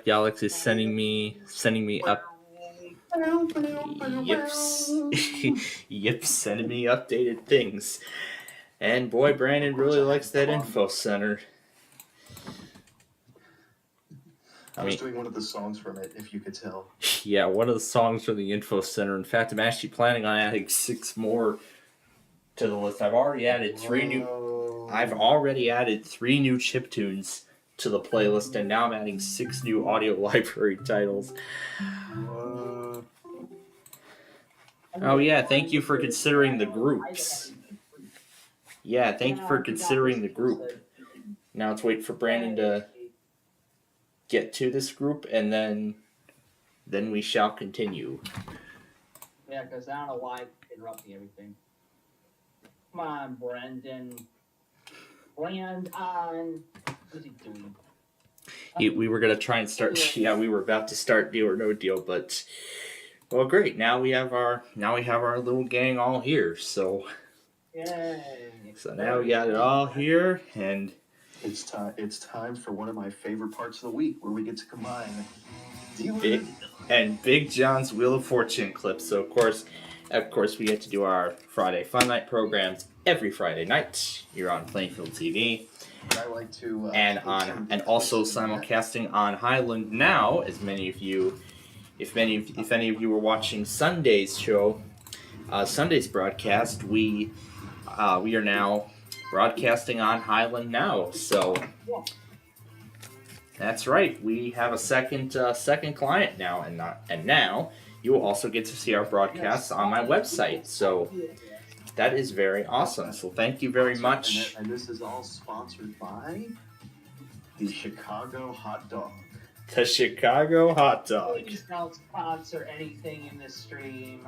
Alex is sending me up. Yips. Yips, sending me updated things. And boy, Brandon really likes that info center. I was doing one of the songs from it, if you could tell. Yeah, one of the songs from the info center. In fact, I'm actually planning on adding 6 more to the list. I've already added 3 new. I've already added 3 new chiptunes to the playlist, and now I'm adding 6 new audio library titles. Oh yeah, thank you for considering the groups. Yeah, thank you for considering the group. Now let's wait for Brandon to get to this group, and then we shall continue. Yeah, because I don't know why it's interrupting everything. Come on, Brendan. Brandon. What is he doing? We were gonna try and start. Yeah, we were about to start Deal or No Deal, but well, great. Now we have our little gang all here. So now we got it all here, and it's time for one of my favorite parts of the week, where we get to combine Big John's Wheel of Fortune clips. So of course, we get to do our Friday Fun Night programs every Friday night here on Plainfield TV. I like to and also simulcasting on Highland Now. As many of you, if any of you were watching Sunday's show, Sunday's broadcast, we are now broadcasting on Highland Now. So that's right, we have a second client now, and now you will also get to see our broadcasts on my website. So that is very awesome. So thank you very much. And this is all sponsored by the Chicago Hot Dog. The Chicago Hot Dog. Please don't sponsor anything in this stream.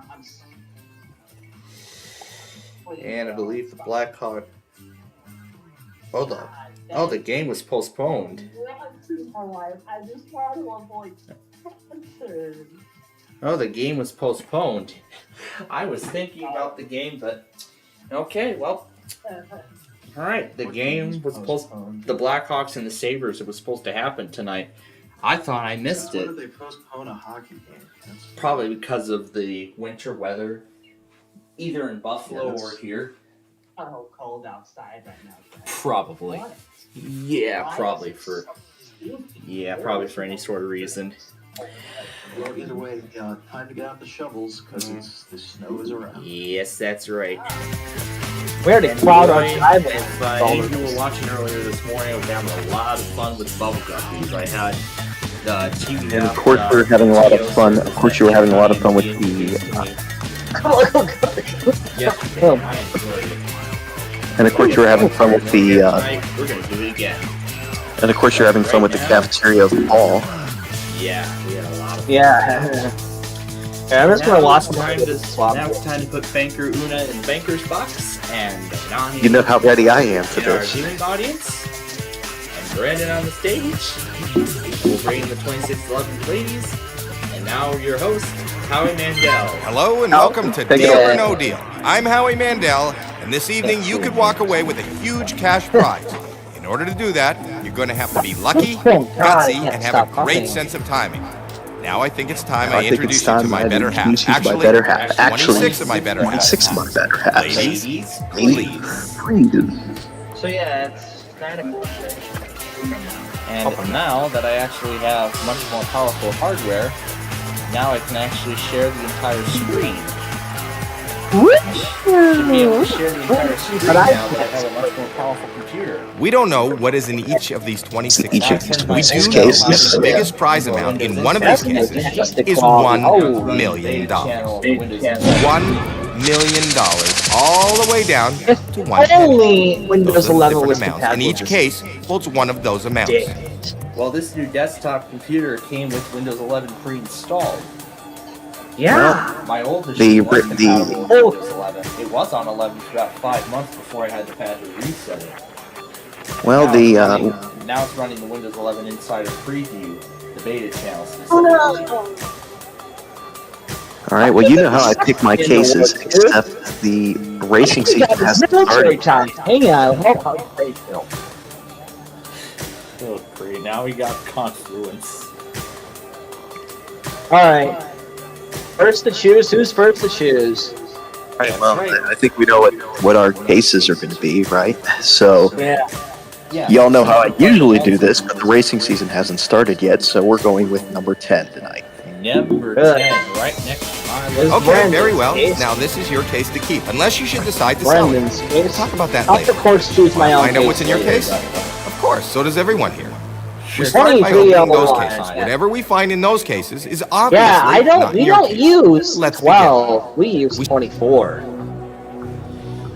And I believe the Blackhawk. Hold on. Oh, the game was postponed. I just want to avoid sponsors. Oh, the game was postponed. I was thinking about the game, but okay, well. All right, the game was postponed. The Blackhawks and the Sabres, it was supposed to happen tonight. I thought I missed it. Why did they postpone a hockey game? Probably because of the winter weather, either in Buffalo or here. Oh, cold outside right now. Probably. Yeah, probably for for any sort of reason. Well, either way, time to get out the shovels, because the snow is around. Yes, that's right. Where the crowd are driving. If any of you were watching earlier this morning, I was having a lot of fun with bubble guppies. I had the TV. And of course, we were having a lot of fun. Of course, you were having a lot of fun with the. And of course, you were having fun with the. We're gonna do it again. And of course, you're having fun with the cafeteria ball. Yeah, we had a lot of fun. Yeah, that's where I lost my swap. Now it's time to put Banker Una in Banker's box, and Donnie. You know how ready I am for in our this. viewing audience, and Brandon on the stage. We'll bring in the 2611 ladies, and now your host, Howie Mandel. Hello and welcome to Deal or No Deal. I'm Howie Mandel, and this evening you could walk away with a huge cash prize. In order to do that, you're going to have to be lucky, gutsy, and have a great sense of timing. Now I think it's time I introduce you to my better half. Actually, 26 of my better half. 26 of my better half. Ladies, please. So yeah, it's 9 o'clock. And now that I actually have much more powerful hardware, now I can actually share the entire screen. Should be able to share the entire screen now that I have a much more powerful computer. We don't know what is in each of these 26 cases. We do know cases. that the biggest prize amount in one of these cases is $1 million. $1 million, all the way down to one Only penny. Windows Those are the 11 different was amounts, and each case holds one of those amounts. Well, this new desktop computer came with Windows 11 pre-installed. Yeah. My old machine wasn't compatible with Oh. Windows 11. It was on 11 for about 5 months before I had the patch to reset it. Well, Now it's running the Windows 11 Insider Preview, the beta channel specifically. all right. Well, you know how I pick my cases, except the racing season hasn't started. Hang on, Oh, great. Now we got Confluence. Alright. First to choose. Who's first to choose? Right, well, I think we know what our cases are going to be, right? So, Yeah. y'all know how I usually do this, but the racing season hasn't started yet, so we're going with number 10 tonight. Number 10, right next to mine. Okay, very well. Now this is your case to keep, unless you should decide to sell it. Brendan's case. We'll talk about that I'll later. of course choose my own. Find out what's in your later, case? but- Of course, so does everyone here. We Sure. start by 23 opening those online. cases. Whatever we find in those cases is obviously Yeah, I not don't. We in your don't case. use Let's begin. 12. We use 24.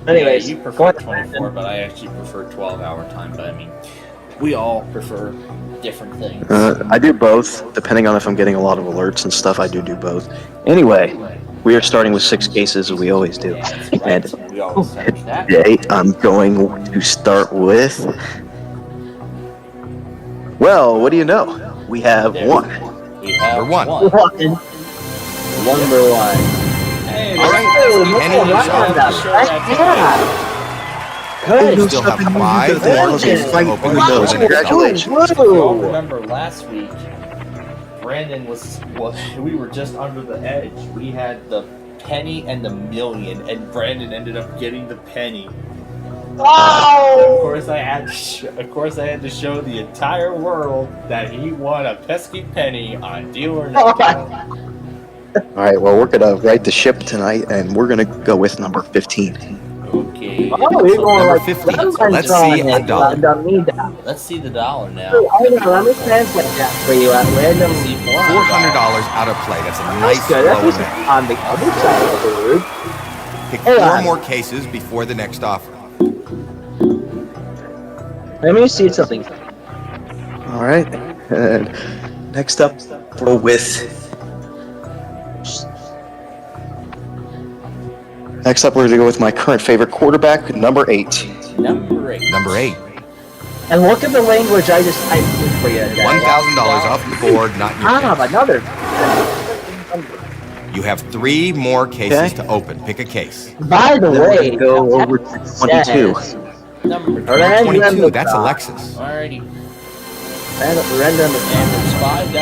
Anyways, Yeah, you prefer 24, but I actually prefer 12-hour time. But I mean, we all prefer different things. I do both, depending on if I'm getting a lot of alerts and stuff. I do both. Anyway, we are starting with 6 cases, as we always do. And We always finish that. today, I'm going to start with. Well, what do you know? We have one. We have Number one. Number one. Hey, All right, Penny, Penny, Yeah. Good. You still have 5 more Congratulations. cases to open before the next Congratulations. If you all remember last week, Brandon we were just under the edge. We had the penny and the million, and Brandon ended up getting the penny. Of course, I had to show the entire world that he won a pesky penny on Deal or No Deal. All right, well, we're going to write the ship tonight, and we're going to go with number 15. Okay. Oh, you're going Number like 15. So let's see a dollar. Let's see the dollar now. Hold on, let me translate that for you at random. Let's see $400 out of play. That's a nice That's good. low That's amount. on the other side of the road. Pick Hold 4 on. more cases before the next offer. Let me see something. All right. And next up, we'll go with. Next up, we're going to go with my current favorite quarterback, number 8. Number 8. Number 8. And look at the language I just typed in for you. $1,000 off the board, not in your case. Another. You have 3 more cases to open. Pick a case. By the Then we're way, gonna go over to 22. Number Random 22, that's draw. Alexis. Alrighty. Random. And there's $5. $5.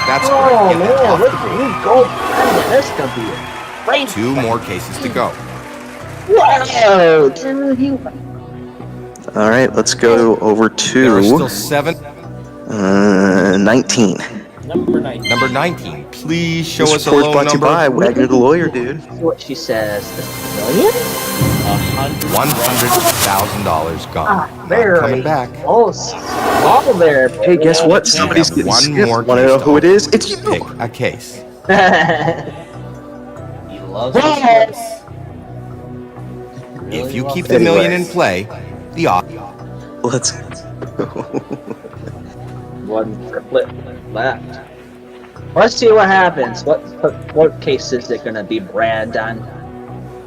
That's Oh correct. Get that man, off look the at board. you go. Brandon, this could be great. 2 more cases to go. Whoa, dude, you. All right, let's go over There are still to 7. 19. Number 19. Number 19. Please show This us a report's low brought to you number. by Wagner the lawyer, dude. See what she says. $1 million? $100,000 gone. Ah, Not very coming back. close. All there. Hey, guess what? You Somebody's have getting one skipped. more Want to know case who to it is? It's you. Pick a case. He loves his voice. If you keep the million in play, the offer. Let's go. One triplet left. Let's see what happens. What case is it gonna be, Brandon?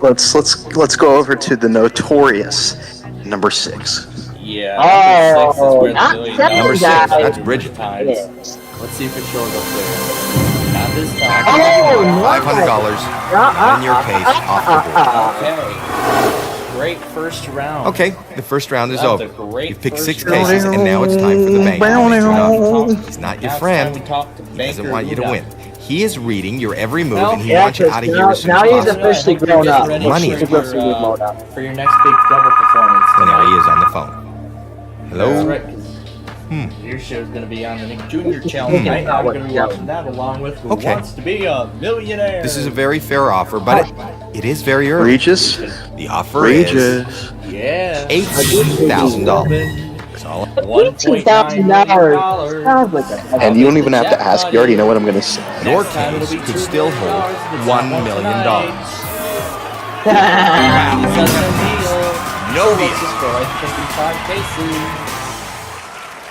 Let's go over to the notorious number 6. Yeah. Number 6 is where the not $1 that million Number 6, guy. that's Bridget. times. Yes. Let's see if it shows up there. Not this time. Actually, Oh, you no. want $500 in your case off the board. Okay. Great first round. Okay, the first round is That was over. a great You've picked 6 first round. cases, and now it's time for the bank. Now it's time to talk- He's not your now it's friend. time to talk to He Banker doesn't want you to Luda. win. He is reading your every move, Well, and he Yeah, wants you out of here as soon now as he's possible. officially You're grown getting up. ready Money. for He's officially your, grown up. for your next big double performance. And now he tonight. is on the phone. That's Hello? right, 'cause your show's going to be on the Nick Jr. channel tonight. I'm going to be watching that along with Who Okay. Wants to Be a Millionaire. This is a very fair offer, but it is very early. Regis. The offer is Regis. Yeah. $18,000. That's all. $18,000 sounds like a. And you don't even have to ask. You already know what I'm going to say. Your Next time it'll case be could $2 still million. hold It's $1 not million. tonight. Wow. It's a deal. No So deal. let's just go right to 55 cases.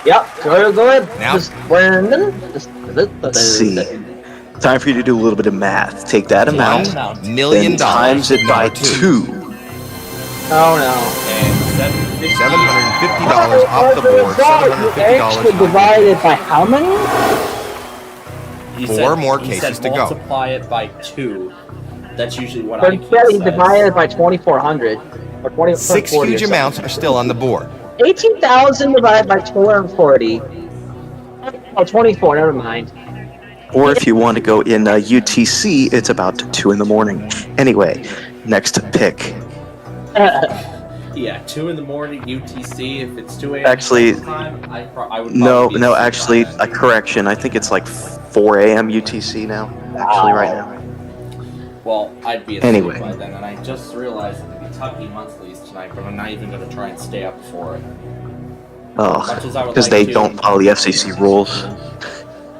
Yep, go ahead. Now- Just Brandon. Let's see. Time for you to do a little bit of math. Take that amount, Amount. $1 million. then times it by Number 2. 2. Oh no. And $750. $750 off the board. $750 Actually on divided by how many? He 4 more he cases said to go. multiply it by 2. That's usually what But I he said he divided by 2,400 or 20. 6 huge amounts are still on the board. 18,000 divided by 240. Oh, 24. Never mind. Or if you want to go in UTC, it's about 2 in the morning. Anyway, next pick. Yeah, 2 in the morning UTC. If it's 2 a.m. Actually, time, I would no, probably be no. asleep Actually, by a then. correction. I think it's like 4 a.m. UTC now. Actually, right now. Well, I'd be asleep Anyway. by then, and I just realized that the Kentucky Monthly's tonight, but I'm not even going to try and stay up for it. Oh, Much as I would because like they to- don't follow the FCC rules.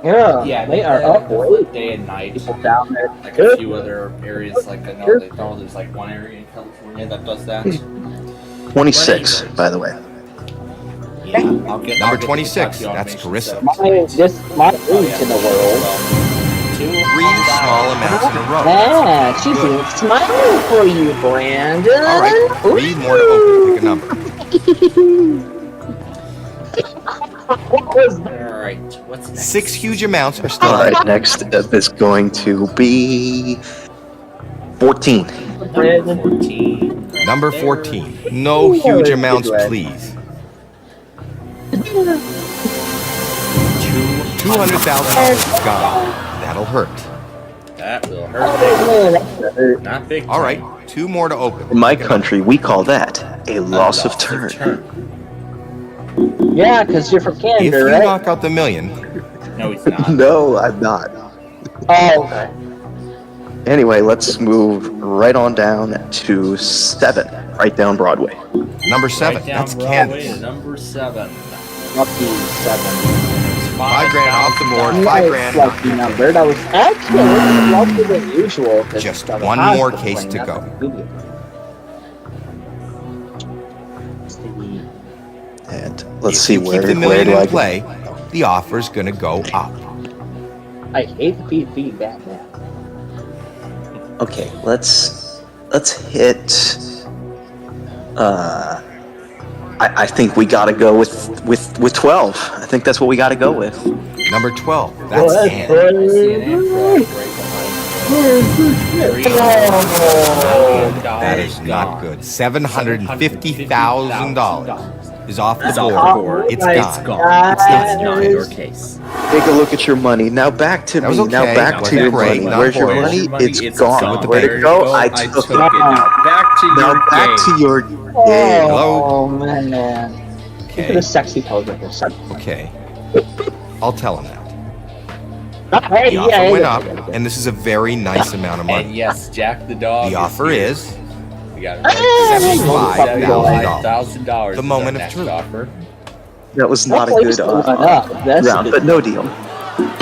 Yeah, they are up late. Day and night. People down there. Like a few other areas, like I know there's like one area in California that does that. 26, by the way. Yeah, I'll get Number I'll get 26, the that's automation Carissa. set. My age in the world. 3 small amounts in a row. Yeah, she's Good. smiling for you, Brandon. All right, 3 more to open. Pick a number. What was that? Alright, what's next? 6 huge amounts are still All left. right, next up is going to be 14. Number 14. Number 14. No huge amounts, please. $200,000 gone. That'll hurt. That will hurt. Not big. All right, 2 more to open. In my country, we call that a loss of turn. Yeah, because you're from If Canada, you right? knock out the million, No, he's not. No, I'm not. Oh, okay. Anyway, let's move right on down to 7, right down Broadway. number 7, Right down that's Broadway to Candace. number 7. Lucky 7. $5 grand off the board, $5 Nice grand. lucky number. That was actually a little luckier than usual. 'cause Just the one odds more were case playing to up go. immediately. Let's see. And let's If see you where, keep the where million do I in go? play, the offer's gonna go up. I hate the feedback now. Okay, let's hit. I think we gotta go with 12. I think that's what we gotta go with. Number 12, that's Well, Ann. I see an Amtrak right behind That is not good. $750,000 is off the It's off the board. board. It's my gone. gone. It's God. not your case. Take a look at your money. Now back to That was me. Now okay. back That to your wasn't great. money. Not Where's your horrible. money? It's gone. the Where'd bank. it go? I took it. Now back to Now your back game. to your game. Hello? Oh, man. Look at the Okay, sexy pose right there. okay. I'll tell him that. Hey, The offer went up, and this is a very nice amount of And money. yes, Jack the dog. The offer here. is We got $75,000. $75,000. The moment of truth. Offer. That was not a Hopefully good it's still going up. That's round, but no deal.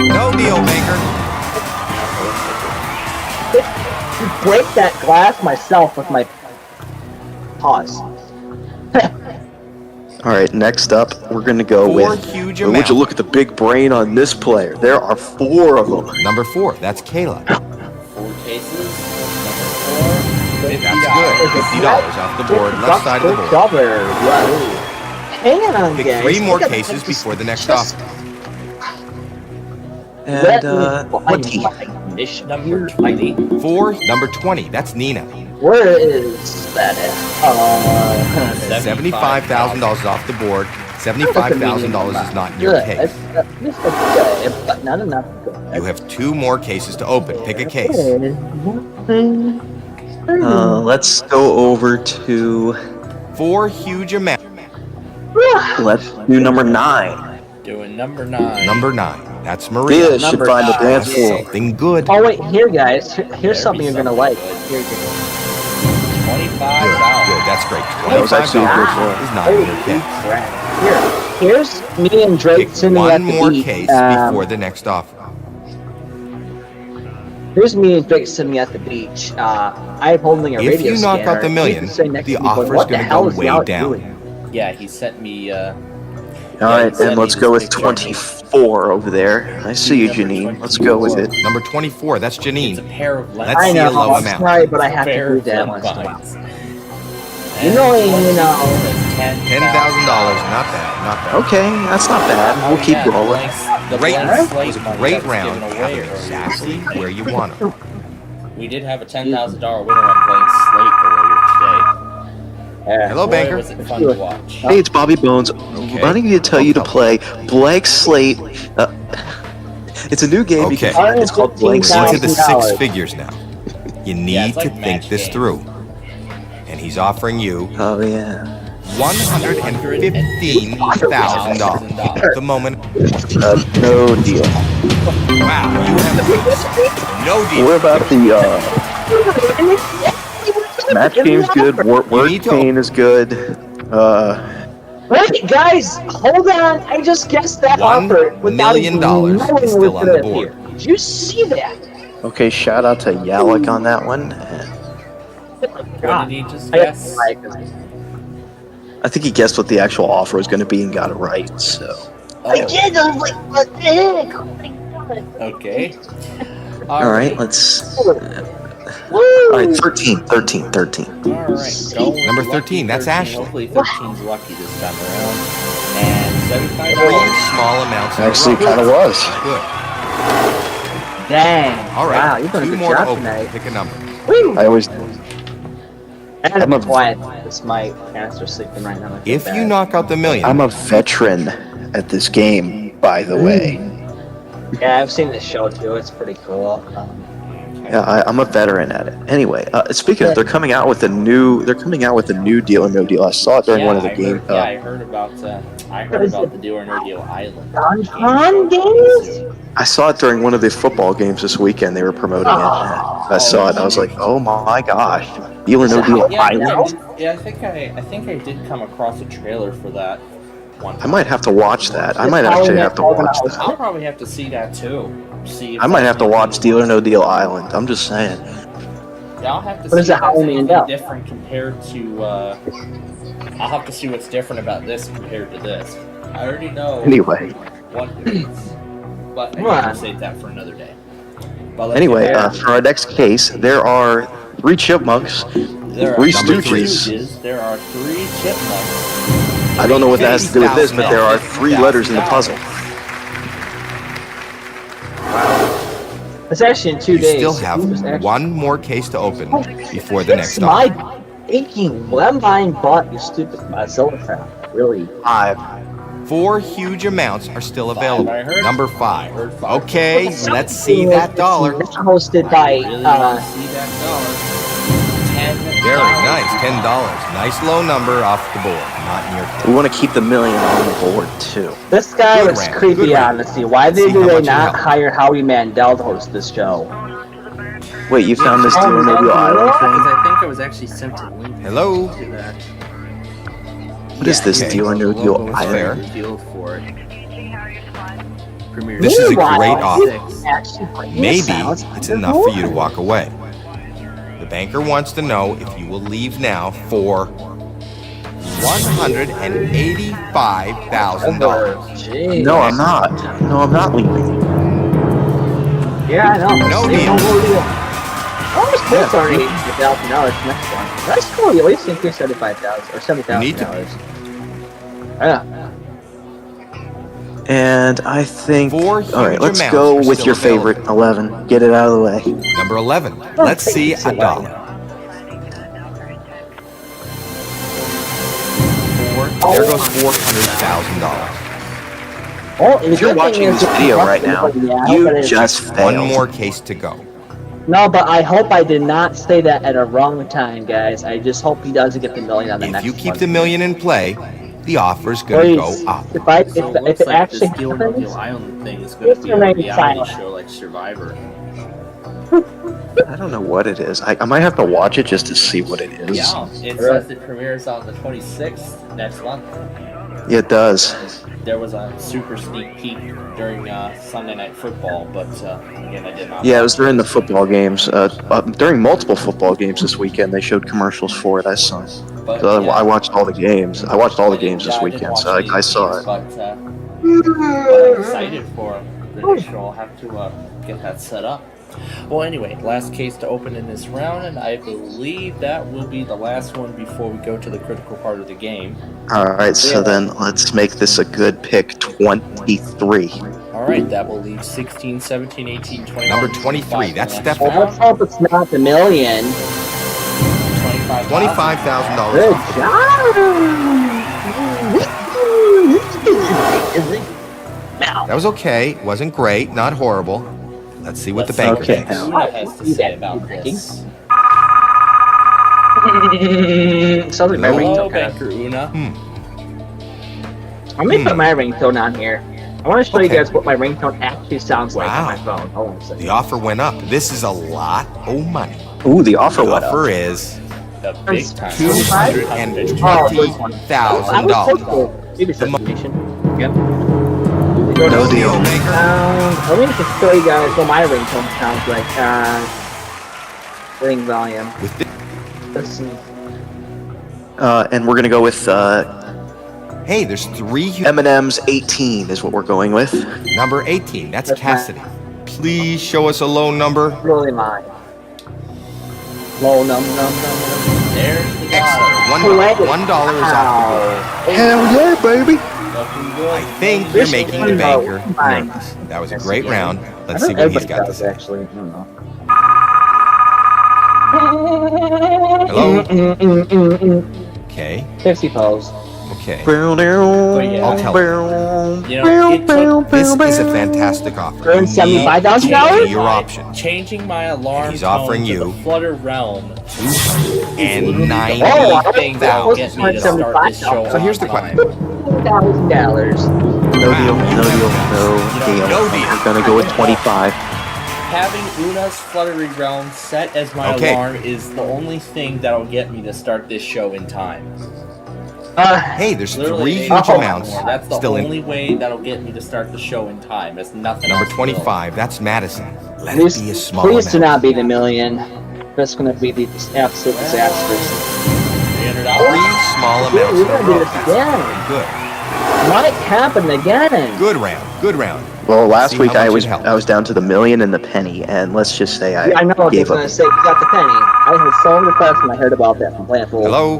no deal maker. break that glass myself with my paws. All right, next up, we're gonna go 4 with. huge Would you amounts. look at the big brain on this player? There are 4 of them. Number 4, that's Kayla. 4 cases. Number 4. That's good. $50 off the board, left side of the board. Cover. Hang on, Pick guys. 3 more Look at cases this. before the next Just offer. And let me 20. find this Number here. 20. 4, number 20, that's Nina. Where is that at? $75,000 off the board. $75,000 is not in your Good. case. This is good, but not enough good. You have 2 more cases to open. Pick a case. Let's go over to. 4 huge amounts. Let's do number 9. Doing number 9. Number 9, that's Maria. This should Number find the 9. dance floor. Something good. Oh wait, here guys. Here's Better something be you're gonna something like. good. Here you go. Good, $25. good, that's great. That was actually a good $25 one. is not in your case. Here's me and Drake Pick sitting at 1 the more beach. case before the next offer. Here's me and Drake sitting at the beach. I'm holding a If radio you knock scanner. out the million, He's sitting next the to me going, offer's "What the gonna hell go is the way out down. doing?" Yeah, he sent me. All right, he sent and me let's this go with picture. 24 over there. I see you, Janine. Let's go with it. Number 24, that's It's a Janine. pair of lenses. Let's I see a know, low I'm amount. sorry, but I have to Pair do of that once in a while. lenses. You know, $10,000, not bad, not bad. Okay, that's not bad. We'll keep rolling. The Great, blank it slate was a money great that was round. given Have away it earlier. exactly where you want it. We did have a $10,000 winner on blank slate earlier today. Hello, Boy, banker. was it fun to watch. Hey, it's Bobby Bones. Okay. Wanting me to tell you to play Blank Slate. It's a new game Okay. because it's called Blank We're into the Slate. six figures now. You need it's like to think match this games. through. And he's offering you Oh yeah. $115,000 at the moment. No deal. Wow, you have lose. No deal. What about the match game's good, word need to chain is good. Wait, guys, hold on. I just guessed that $1 offer without million even knowing is it was still on the gonna board. appear. Did you see that? Okay, shout out to Yalek on that one. What did he just I got guess? I think he guessed what the actual offer was going to be and got it right. So I did. I was like, what the heck? Oh my god. Okay. all right, let's. All right, 13. All right. Go with Number lucky 13, that's 13. Ashley. Hopefully 13's lucky this time around. And $75. Small amounts in a Actually, row. kind of was. Good. Dang. All right. Wow, you're doing a 2 good more to job open. tonight. Pick a number. Woo. I always. And I'm a- it's quiet. It's my parents are sleeping right now. I feel If you bad. knock out the million, I'm a veteran at this game, by the way. Yeah, I've seen this show too. It's pretty cool. Yeah, I'm a veteran at it. Anyway, speaking of, they're coming out with a new Deal or No Deal. I saw it during one of the games. I heard about the Deal or No Deal Island. On games? I saw it during one of the football games this weekend. They were promoting it. I saw it. I was like, oh my gosh, Deal or No Deal Island. I think I did come across a trailer for that one. I might have to watch that. I might actually have to watch that. I'll probably have to see that too. See. If I might have to that's watch Deal or No Deal Island. I'm just saying. Yeah, I'll have to What is see it, if that's Halloween anything Dell? different compared to. I'll have to see what's different about this compared to this. I already know Anyway, what it is, but I can save that for another day. But let's anyway, get back. for our next case, there are 3 chipmunks, There are 3 number Stooges. There are 3 chipmunks. I don't know what that has to do with this, but there are 3 letters in the puzzle. It's actually in 2 you days. still have It's actually- one more case to open before the next It's my offer. thinking. When buying bought you stupid Mozilla crap. Really. 5. 4 huge amounts are still available. I heard. Number I 5. heard 5. Okay, let's see that dollar. It's hosted by Really want to see that dollar. $10. Very nice, $10. Nice low number off the board. Not near We want to keep the million on the board too. this guy Good looks rant, creepy, good rant. honestly. Why See do how they much it not helps. hire Howie Mandel to host this show? Wait, you found this Deal or No Deal Island thing? Because I think I was actually sent a link Hello? to that. What is this okay. Deal or No The Deal logo was Island? revealed for it. Premiere This is a Meanwhile, great offer. he's actually playing Maybe sounds it's like enough a for you to movie. walk away. The banker wants to know if you will leave now for $185,000. Jeez. No, I'm not. No, I'm not leaving. Yeah, I know. No Same deal. whole deal. Almost close already. $1,000 next one. That's cool. You at least increase $75,000 or $70,000. Yeah. And I think. 4 All right, huge let's amounts go are with still your available. favorite 11. Get it out of the way. Number 11. Let's see a dollar. There goes $400,000. Oh, If you're watching this video right now, you just One failed. more case to go. No, but I hope I did not say that at a wrong time, guys. I just hope he doesn't get the million on the If next you keep one. the million in play, the offer's gonna Please. go up. If I if, So it if looks it like actually this Deal or No happens, Deal Island thing is going to Please be a remain reality silent. show like Survivor. I don't know what it is. I might have to watch it just to see what it is. Yeah, it says it premieres on the 26th next month. Yeah, it does. There was a super sneak peek during Sunday Night Football, but again, I did not. Yeah, it was during the football games. During multiple football games this weekend, they showed commercials for it. I saw. But, So yeah, I watched all the games. I watched all the I didn't- games this I didn't weekend, watch so any of I the saw games, it. But I'm excited for the show. I'll have to get that set up. Well, anyway, last case to open in this round, and I believe that will be the last one before we go to the critical part of the game. All right, so then let's make this a good pick. 23. All right, that will leave 16, 17, 18, 21. Number 23, that's next Stephanie. well, let's hope it's not the million. 25,000. Good $25,000. job. now. That was okay. Wasn't great. Not horrible. Let's see what the banker Okay. thinks. Una has to say about this. Sounds like my Hello, ringtone. Banker Una. I'm gonna put my ringtone on here. I want to show you Okay. guys what my ringtone actually sounds like on Wow. my phone. Hold on a second. The offer went up. This is a lot of money. Ooh, the offer The went up. offer is The big time. $220,000. Maybe substation. Yep. No deal. I'm gonna just show you guys what my ringtone sounds like. Ring volume. With the, Let's see. And we're gonna go with hey, there's 3 huge... M&M's 18 is what we're going with. Number 18. That's Cassidy. Please show us a low number. Really mine. Low num. There's the Excellent. dollar. $1 is off Hell yeah, baby! Looking the board. good. I think you're making the banker nervous. That was a great round. Let's see what he's got to say. Actually, I don't know. Hello? Okay. 50 pose. Okay. But yeah, I'll tell you know, it took This is a fantastic offer. Earn You need $75,000? to weigh your options. changing my alarm He's offering tone to you the Flutter realm. And Thing that will get me to start this show So here's on the question. $1,000. No deal, no deal, no deal. No deal. We're gonna go with 25. Having Una's Fluttery Realm set as my Okay. alarm is the only thing that'll get me to start this show in time. Hey, there's Literally 3 ain't huge no amounts more. That's the still only in. way that'll get me to start the show in time. It's nothing Number else 25, that's Madison. Let it Please, be a small please do amount. not be the million. That's gonna be the absolute disaster. $300. 3 small amounts We're in a gonna do row. this That's again. good. Might happen again. Good round. Good round. Well, last See week how I much was it helped. down to the million and the penny, and let's just say Yeah, I know what gave you're up. gonna say. You got the penny. I was so impressed when I heard about that from Plainfield. Hello?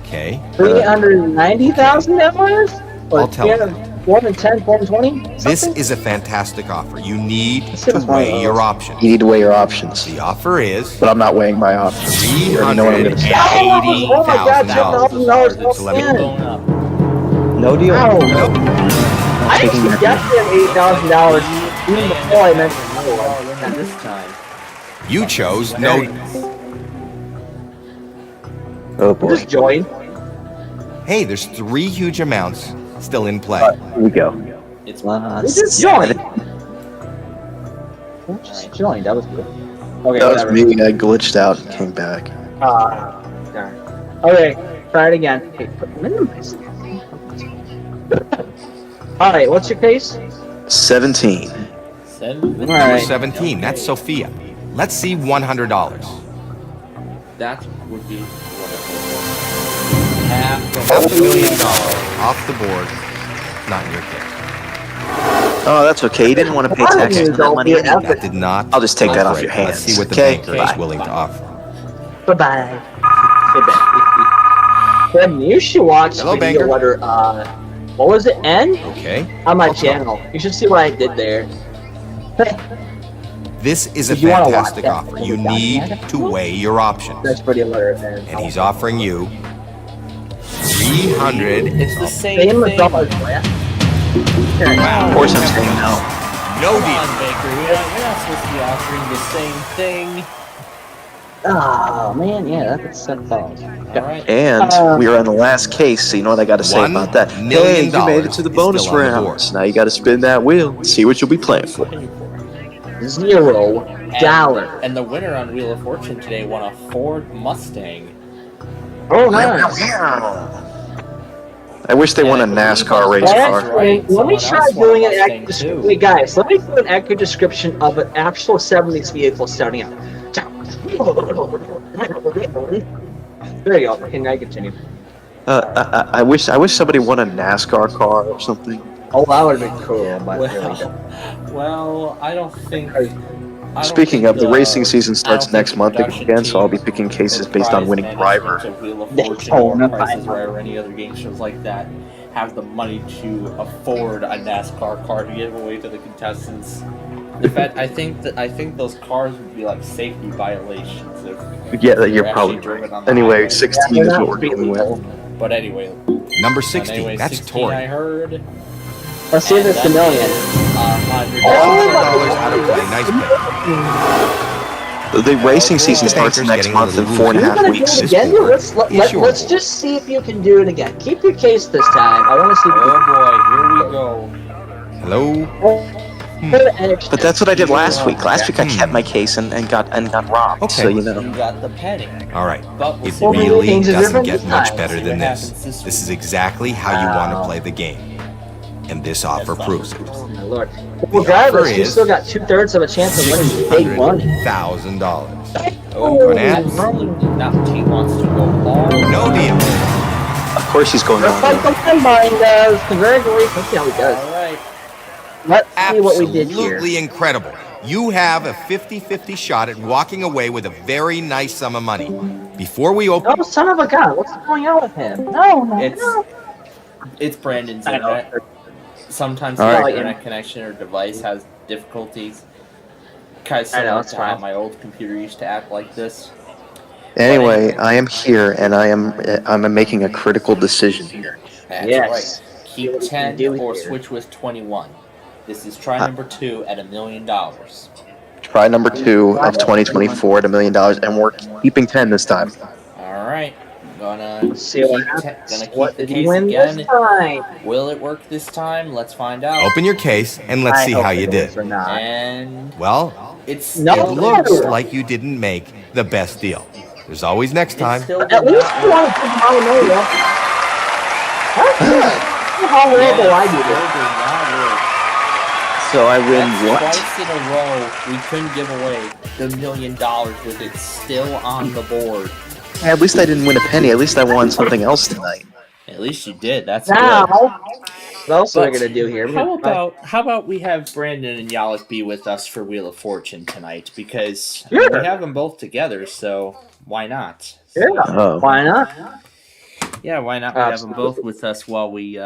Okay. $390,000? I'll tell you. 410, 420? This is a fantastic offer. You need Let's to give us one of weigh those. your options. You need to weigh your options, The offer is but I'm not weighing my options. You already know what I'm gonna say. Oh my God, $10,000 It's So let me- in. going up. No deal. Ow. No. I actually got that $8,000 even before I mentioned another one. Winner this time. You chose no. Oh boy. Just join. Hey, there's 3 huge amounts still in play. Here we go. It's Just join. Just join. That was good. Okay, That was whatever. me. I glitched out and came back. Darn. Okay, try it again. Hey, minimize it. Alright, what's your case? 17. $7. Number Alright. 17, that's Sophia. Let's see $100. That would be wonderful. Half $500,000 off the board. Not in your case. Oh, that's okay. You didn't want to pay taxes on that money anyway. That did not. I'll just take that off operate. your hands. Let's see what the Okay? banker Bye. is willing to offer. Bye-bye. Then you should watch Hello, the video banker. letter, what was it, N? Okay. On my I'll tell. channel. You should see what I did there. This is a If you wanna watch fantastic that, offer. then You we got need that. to weigh your options. That's pretty letter, man. And he's offering you 300. It's the same Same thing. with dollars, man. Wow. Of course I'm saying no. No Come deal. on, Baker. You're not supposed to be offering the same thing. Oh, man, yeah, that's balls. Alright. And we are on the last case, so you know what I got to say $1 about that. million Hey, you made it to the is bonus still on the board. rounds. Now you got to spin that wheel. See what you'll be playing for. $0. And the winner on Wheel of Fortune today won a Ford Mustang. Oh, nice. I wish they won a NASCAR race That's car. right. Let me Someone try else won doing a an Mustang, accurate description. too. Wait, guys, let me do an accurate description of an actual 70s vehicle starting out. There you go. Can I continue? I wish somebody won a NASCAR car or something. Oh, that would have been cool, but really Well, don't. well, I don't think. Speaking of, the racing season I starts don't next think month production again, so I'll be teams picking cases or based on prize winning driver. management of Wheel of They Fortune own or a Prices final. Right or any other game shows like that have the money to afford a NASCAR car to give away to the contestants. In fact, I think those cars would be like safety violations if Yeah, they're you're actually probably driven right. on the Anyway, highway. 16 is what we're going with. But anyway, Number 16, anyway, that's 16 I Tori. heard. Let's see if it's the million. $100 out of play. Nice play. The racing season starts next month in 4.5 weeks. Again, let's just see if you can do it again. Keep your case this time. I want to see. Oh boy, here we go. Hello? But that's what I did last week. Last week I kept my case and got robbed. Okay. So you know. You got the penny. All right. But we'll It see what really things are doesn't different get this much time. better See than what this. happens this This is exactly how you want to play the game. And this offer proves it. Oh my lord. Regardless, you still got 2/3 of a chance of winning big money. $600,000. Oh, Going at? absolutely not. He wants to go all. No deal. Of course he's going Just like on. the mine does. Congratulations. Let's see how he does. All right. Let's see what we did here. Absolutely incredible. You have a 50-50 shot at walking away with a very nice sum of money. Before we open... Oh, son of a gun. What's going on with him? No. It's Brandon's I know. internet. Sometimes All the right. internet connection or device has difficulties. Kind of I know, similar it's to how fine. my old computer used to act like this. Anyway, I am here and I'm making a critical decision here. That's Yes. right. Keep what we 10 can do or here. switch with 21. This is try number 2 at $1 million. Try number 2 of 2024 at $1 million, and we're keeping 10 this time. All right. Gonna Let's see what keep happens. gonna keep What the did he case win again. this time? Will it work this time? Let's find out. Open your case and let's see I how hope you it did. is or not. And Well, it's No. it looks like you didn't make the best deal. There's always next time. Still At least you want to give him all the money, though. That's good. How horrible I do this. So I win what? Twice in a row, we couldn't give away the $1 million with it still on the board. At least I didn't win a penny. At least I won something else tonight. At least you did. That's Now, good. what else are we But gonna do here? How about we have Brandon and Yalik be with us for Wheel of Fortune tonight? Because Sure. we have them both together, so why not? Yeah. Oh. Why not? Yeah, why not? We have them both with us while we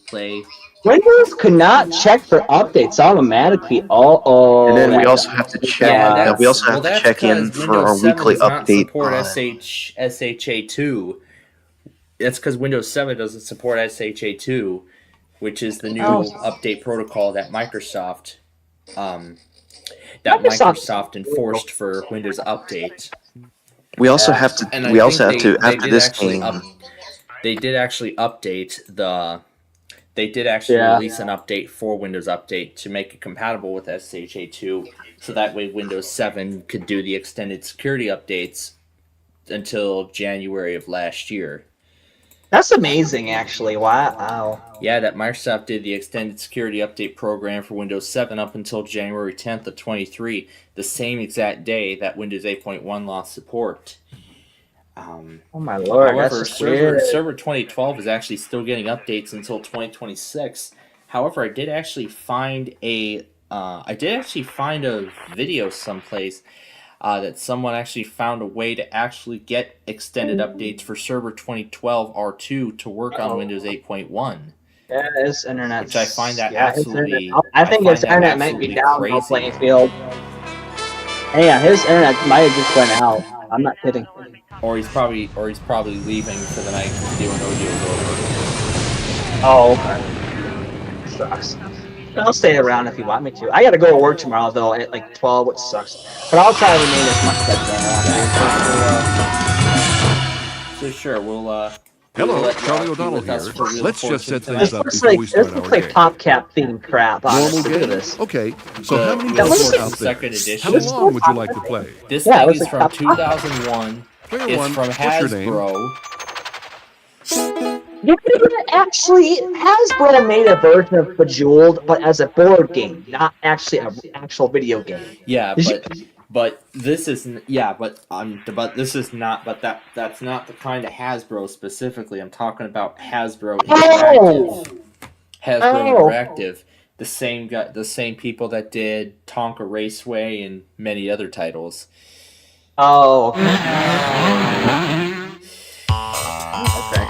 play. Windows could not check for updates automatically. And then we also have to check. Yeah, we also have to that's check in 'cause for our Windows 7 weekly does not update. support SHA2. That's because Windows 7 doesn't support SHA2, which is the new update protocol that Microsoft enforced for Windows Update. We also have to. And I We also have think to they after did this actually game. They did actually update the. They did actually release an update for Windows Update to make it compatible with SHA2, so that way Windows 7 could do the extended security updates until January of last year. That's amazing, actually. Wow. Yeah, that Microsoft did the extended security update program for Windows 7 up until January 10th of 23, the same exact day that Windows 8.1 lost support. Oh my lord. However, That's weird. Server 2012 is actually still getting updates until 2026. However, I did actually find a video someplace that someone actually found a way to actually get extended updates for Server 2012 R2 to work on Windows 8.1. Yeah, his internet. Which I find that his absolutely. internet- I think his internet might be down on Plainfield. Hey, yeah, his internet might have just went out. I'm not kidding. Or he's probably leaving for the night because the audio's over. Oh, okay. Sucks. I'll stay around if you want me to. I gotta go to work tomorrow though at like 12, which sucks. But I'll try to remain as much as I can. So sure, we'll Hello, Charlie O'Donnell here. Let's just set things up before we start our This looks like game. PopCap themed crap. Normal Honestly, look at game? this. Okay, so how many the doors second out there? edition. How long would you like to play? This Yeah, it thing was is like from top- 2001. Player It's one, from what's your name? Hasbro. You could actually, Hasbro made a version of Bejeweled, but as a board game, not actually an actual video game. Yeah, Did but this isn't. Yeah, but this is not. But that's not the kind of Hasbro specifically. I'm talking about Hasbro Interactive. Hasbro Interactive, the same people that did Tonka Raceway and many other titles. Oh. Okay.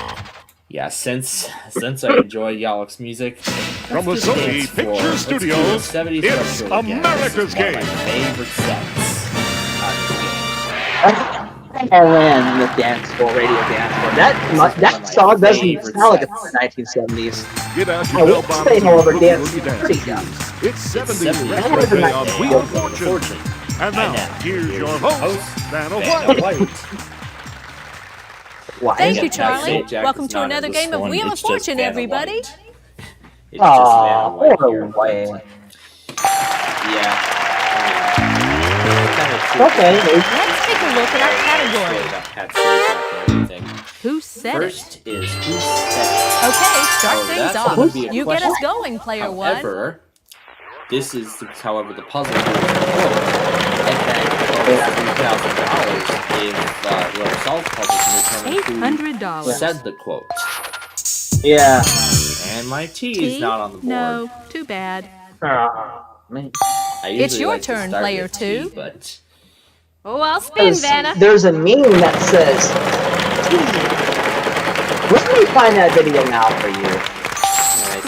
Yeah, since I enjoy Yalik's music, From the let's do Sony Dance Floor. Picture Let's do the Studios, 70s it's retro again. America's This is one of game. my favorite sets on this game. I ran the dance floor, radio dance floor. That song doesn't sound like it's from the 1970s. Get out Oh, your we bell can bottoms stay and over put dance. your Pretty dancing young. shoes. It's 70s 70s retro retro day day on on Wheel Wheel of of Fortune. Fortune. And now, here's your host, Vanna White. Why? Thank you, Jack Charlie. Jack Welcome is to not in another this game of one, Wheel of it's just Fortune, Vanna everybody. White. It's just Vanna White poor here. White. But, yeah. Kind of Okay. Let's take a look at our category. about Pat Sajak and everything. Who said First it? is who said it. Okay, start Oh, things that's gonna off. be a You get question. us going, player one. However, this is, however, the puzzle is quote, and then $3,000 if whoever solves the puzzle can determine who $800. said the quote. Yeah. And my T is not on the board. No, too bad. Man. I usually It's your like to turn, start player with two. T, but Oh, I'll spin, Vanna. There's a meme that says, where can we find that video now for you?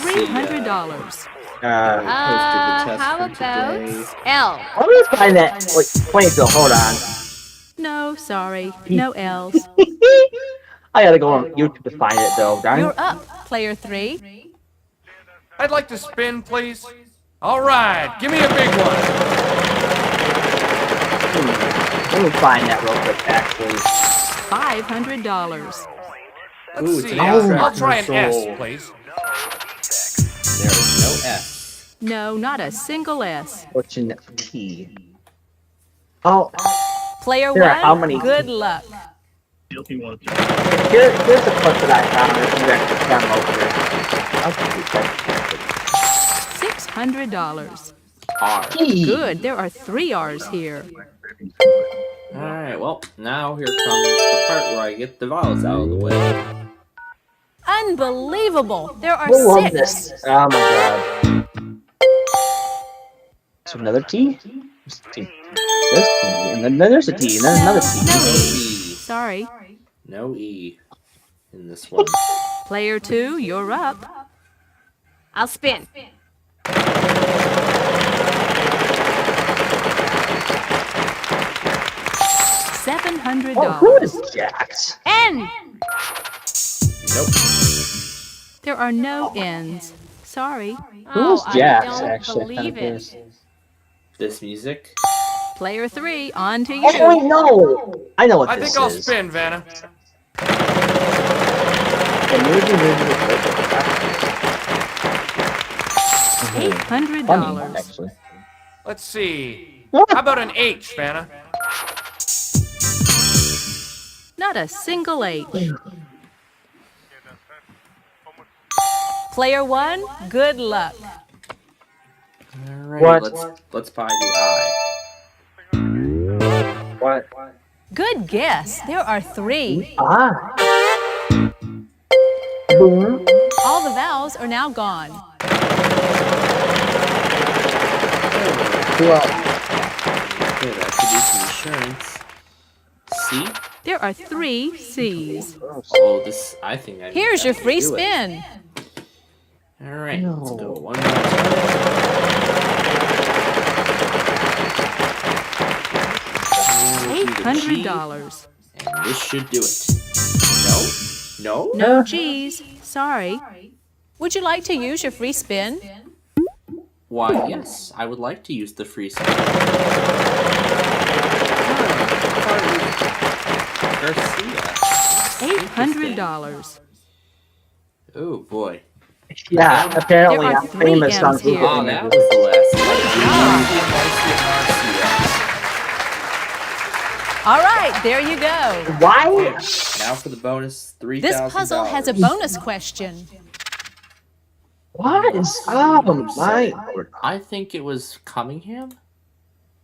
$300. how about L? Where do we find that? Wait, Plainfield, hold on. No, sorry. No L's. I gotta go on YouTube to find it though, darn You're it. up, player three. I'd like to spin, please. All right, give me a big one. Let me find that real quick, actually. $500. Let's Ooh, it's see. an abstract I'll try an commercial. S, please. there is no F. No, not a single S. Fortune T. Oh, Player There are one, how many? good luck. here's a clip that I found. If you actually come over. $600. R. Good, there are 3 R's here. Alright, well, now here comes the part where I get the vowels out of the way. Unbelievable! There are Who won 6. this? Oh my god. So another T? There's a T. There's a T. And then there's a T. And then another T. No E. E. Sorry. No E in this one. Player two, you're up. I'll spin. $700. Oh, who is Jax? N. Nope. There are no N's. Sorry. Who is Oh, Jax, I don't actually? believe it. This music? Player three, on to you. Oh, wait, no! I know what I this think I'll is. spin, Vanna. The movie $800. funny, actually. Let's see. How about an H, Vanna? Not a single H. Player one, good luck. Alright, let's buy the I. What? Good guess. There are 3. Ah. Boom. All the vowels are now gone. Who else? Okay, that could be some insurance. C? There are 3 C's. Oh, this, I think I need Here's that your to free do it. spin. Alright, let's go one more time. $800. And this should do it. No? No? No G's. Sorry. Would you like to use your free spin? Why, yes, I would like to use the free spin. Garcia. $800. Oh boy. Yeah, apparently There are I'm 3 famous on M's here. Google Oh, that Images. was the last one. All right, there you go. Why? Now for the bonus $3,000. This puzzle has a bonus question. What is up? My I think it was Cunningham.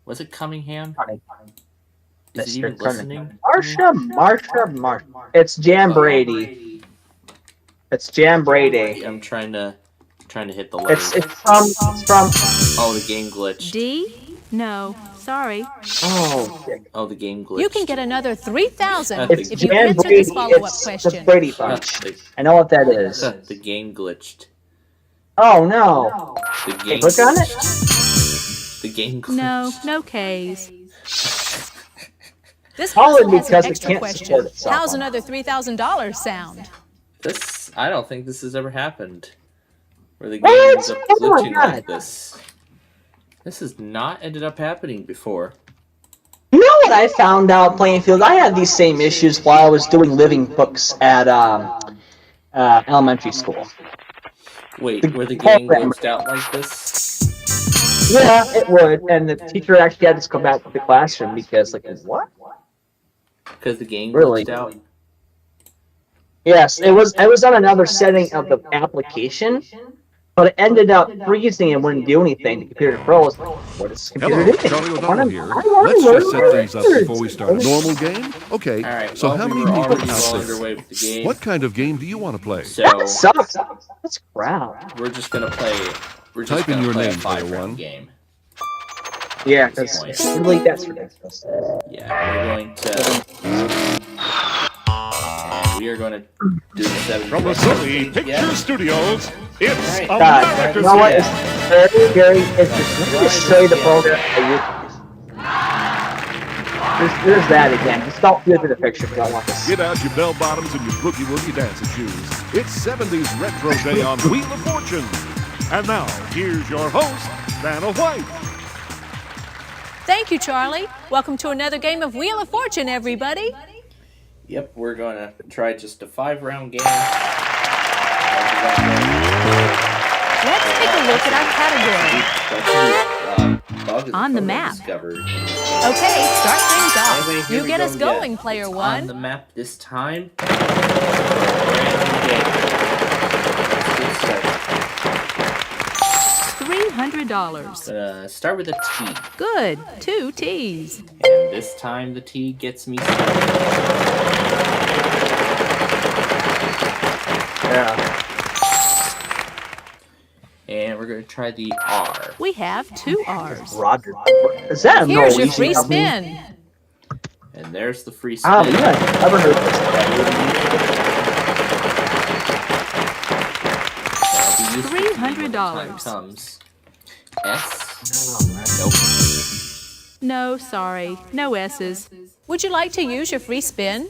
Was it Cunningham? Is it even listening? Marsha. It's Jam Brady. It's Jam Brady. I'm trying to hit the letters. It's from. Oh, the game glitched. D? No, sorry. Oh, Oh, the game glitched. You can get another 3,000 it's if you Jam answer Brady. this follow-up It's the question. Brady Bunch. I know what that is. The game glitched. Oh no! The Hey, game click on it. glitched. The game glitched. No K's. This Probably puzzle has because an it extra can't question. support itself. How's another $3,000 sound? This, I don't think this has ever happened. where the game What? ends up Oh my glitching God. like this. This has not ended up happening before. You know what I found out, Plainfield? I had these same issues while I was doing living books at elementary school. Wait, where the game glitched out like this? Yeah, it would, and the teacher actually had to come back to the classroom because, like, what? Because the game Really? glitched out? Yes, it was. I was on another setting of the application, but it ended up freezing and wouldn't do anything. The computer froze. What is this computer Hello, doing? Charlie I O'Donnell wanna- here. I wanna Let's just set learn things up words. before we start. Normal game? Okay. All right. So well, how we many were people already out well there? underway with the game. What kind of game do you want to play? So That sucks. That's crap. we're just gonna play. We're just Type in gonna your play name, a player 5-round one. game. Yeah, because really, that's ridiculous. Yeah, we're going to. And we are going to do the 7. From the Sony Picture Studios, it's Right. God, America's you know what? Game. It's very. It's just let me just show you the program. There's that again. Just don't look at the picture if you don't want this. Get out your bell bottoms and your boogie woogie dancing shoes. It's 70s Retro Day on Wheel of Fortune. And now, here's your host, Vanna White. Thank you, Charlie. Welcome to another game of Wheel of Fortune, everybody. Yep, we're going to try just a 5-round game. Let's take a look at our category. On the map. Discovered. Okay, start things off. Anyway, here You we get go us again. going, player On one. the map this time. Brand new game. Let's get started. $300. Start with a T. Good. 2 T's. And this time the T gets me started. Yeah. And we're going to try the R. We have 2 R's. Roger. Is that a Here's your Norwegian free company? spin. And there's the free spin. Oh, yeah. I've never heard this. $300. Comes S. Nope. No, sorry. No S's. Would you like to use your free spin?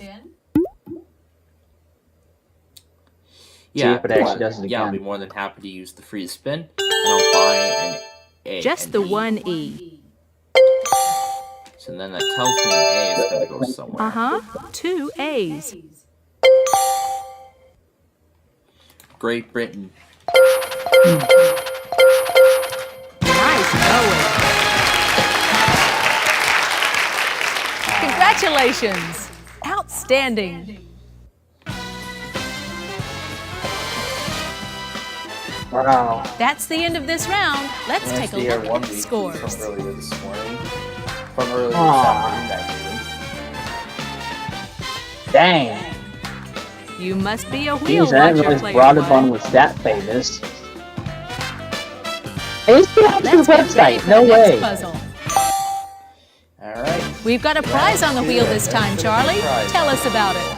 Yeah, if it actually does it yeah, I'll again. be more than happy to use the free spin. And I'll buy an A. Just and the E. 1 E. So then that tells me an A is going to go somewhere. Uh-huh. 2 A's. Great Britain. Nice going. Congratulations. Outstanding. Wow. That's the end of this round. Let's take a look at the scores. From earlier this morning. From earlier this Aw. afternoon, Dang. You must be a wheel Jeez, I didn't watcher, realize player Broadband one. was that famous. It's the Let's get ready website. for No the next way. puzzle. All right. We've got a prize on the wheel this time, Charlie. Tell us about it.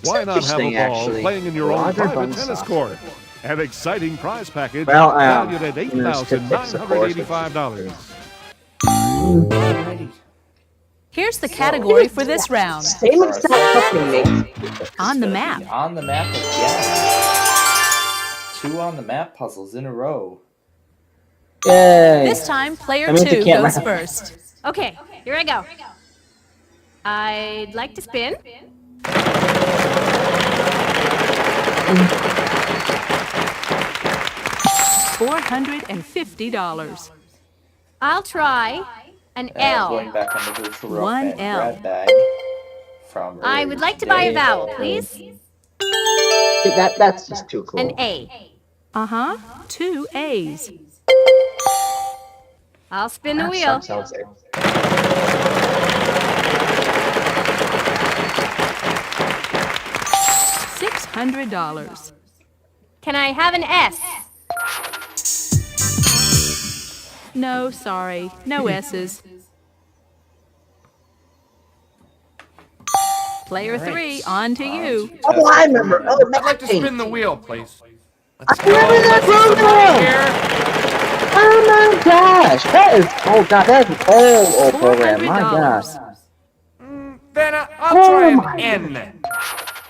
Why not have a Interesting, ball actually. playing in your own Roger private tennis Bunsoft. court? An exciting prize package Well, valued at there's tidbits, of course. $8,985. Alrighty. Here's the category for this round. Same exact fucking name. On the map. On the map again. 2 on the map puzzles in a row. Yay. This time, player That means you 2 can't goes map. first. Okay, here I go. I'd like to spin. $450. I'll try an Going L. back on the virtual rock One band L. grab bag from I earlier would like to buy a today. vowel, please. That's just too cool. An A. Uh-huh. 2 A's. I'll spin the That wheel. sucks, I would say. $600. Can I have an S? No, sorry. No S's. Player 3, on to you. Oh, I remember. Oh, I'd like to spin the wheel, please. I remember that program. Oh my gosh, that is. Oh god, that is an old program. My gosh. Then I'll Oh try my an N then.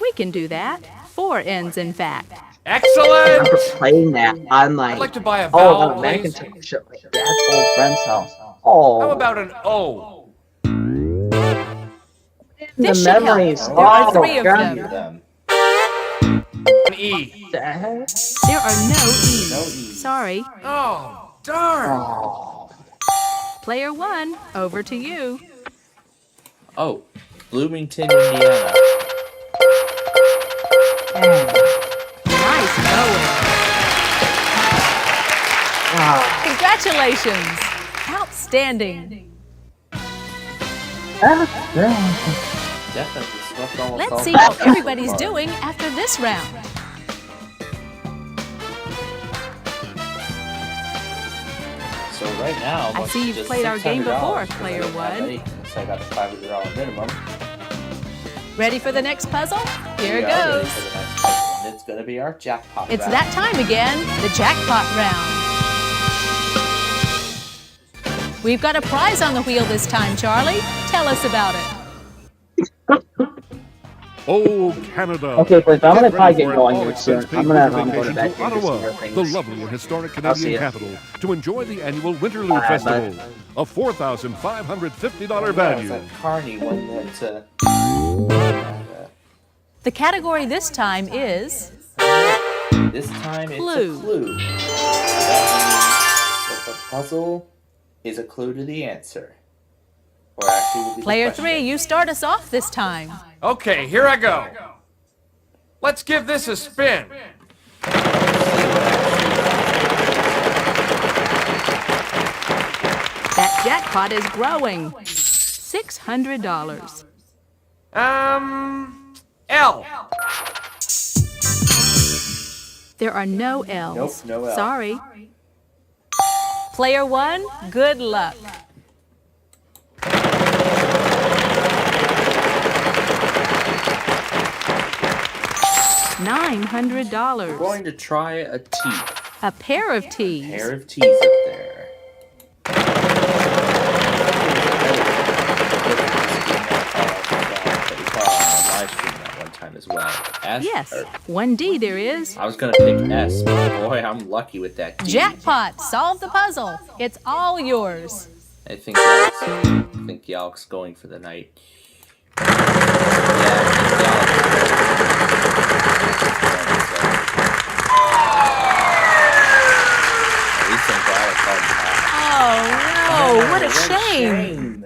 We can do that. 4 N's, in fact. I Excellent! remember playing that on I'd like to buy a oh, vowel, on a please. Macintosh at my dad's old friend's house. Oh, How about an O? the This should help. memories. There are Oh, 3 of God. them. An E. Dad? There are no E's. Sorry. Oh, darn! Oh. Player 1, over to you. Oh, Bloomington, Indiana. Nice going. Congratulations. Outstanding. Definitely swept almost Let's all see the how puzzles so everybody's far. doing after this round. So right now, I see you've just played our game $600 before, because I player didn't have 1. anything, so I got the $500 minimum. Ready for the next puzzle? Here We it are ready goes. for the next puzzle, and it's going to be our jackpot It's round. that time again, the jackpot round. We've got a prize on the wheel this time, Charlie. Tell us about it. Oh, Canada. Okay, please, I'm gonna Get probably ready get for going an here soon. all-expense-paid I'm gonna have winter to go to vacation bed to and do some Ottawa, other things. the lovely and historic I'll see Canadian ya. capital, to enjoy the annual Winterlude Bye, Festival, bud. a $4,550 It's value. that Carney one that's The category this time is this time it's Clue. a clue. That means that the puzzle is a clue to the answer. Or actually would be the Player question. 3, you start us off this time. Okay, here I go. Let's give this a spin. That jackpot is growing. $600. L. There are no L's. Nope, no L. Sorry. Player 1, good luck. $900. We're going to try a T. A pair of T's. Pair of T's up there. Live stream that one time as well. S, Yes, or- 1D there is. I was gonna pick S, but boy, I'm lucky with that D. Jackpot, solve the puzzle. It's all yours. I think Yalk's going for the night. Yeah, I think Yalk's going. Oh no, what a shame.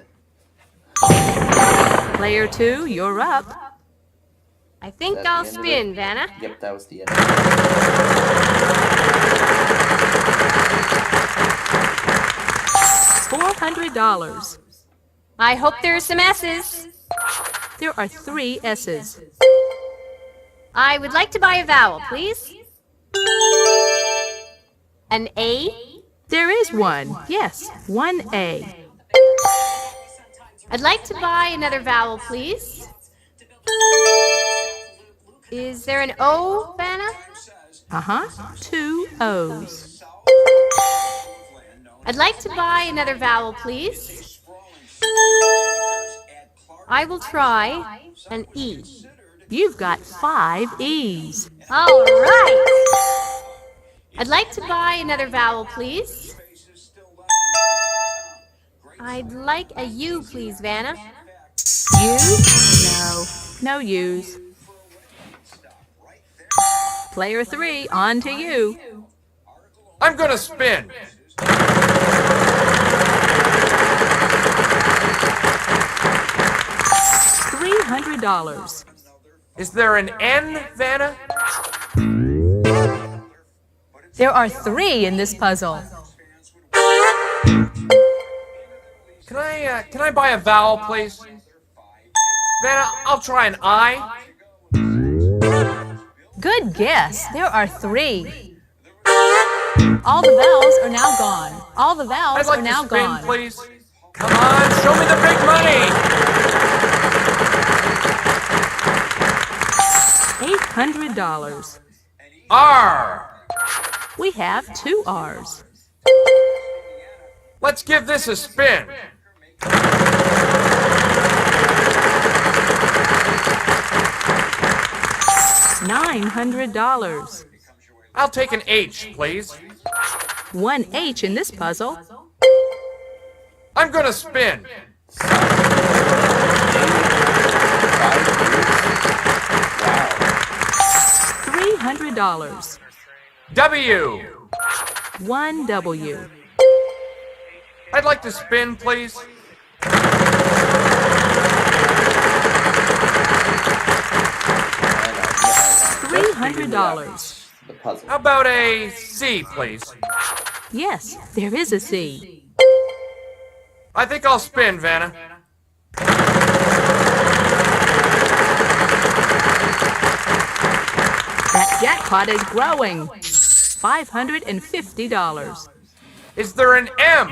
Player 2, you're up. I think Is that I'll the end of spin, it? Vanna. Yep, that was the end. $400. I hope there's some S's. There are 3 S's. I would like to buy a vowel, please. An A. There is one. Yes, 1A. I'd like to buy another vowel, please. Is there an O, Vanna? Uh-huh, 2 O's. I'd like to buy another vowel, please. I will try an E. You've got 5 E's. All right. I'd like to buy another vowel, please. I'd like a U, please, Vanna. U? No, no U's. Player 3, on to you. I'm gonna spin. $300. Is there an N, Vanna? There are 3 in this puzzle. Can I buy a vowel, please? Vanna, I'll try an I. Good guess. There are 3. All the vowels are now gone. All the I'd vowels like are now to spin, gone. please. Come on, show me the big money. $800. R. We have 2 R's. Let's give this a spin. $900. I'll take an H, please. One H in this puzzle. I'm gonna spin. $300. W. One W. I'd like to spin, please. $300. The puzzle. How about a C, please? Yes, there is a C. I think I'll spin, Vanna. That jackpot is growing. $550. Is there an M?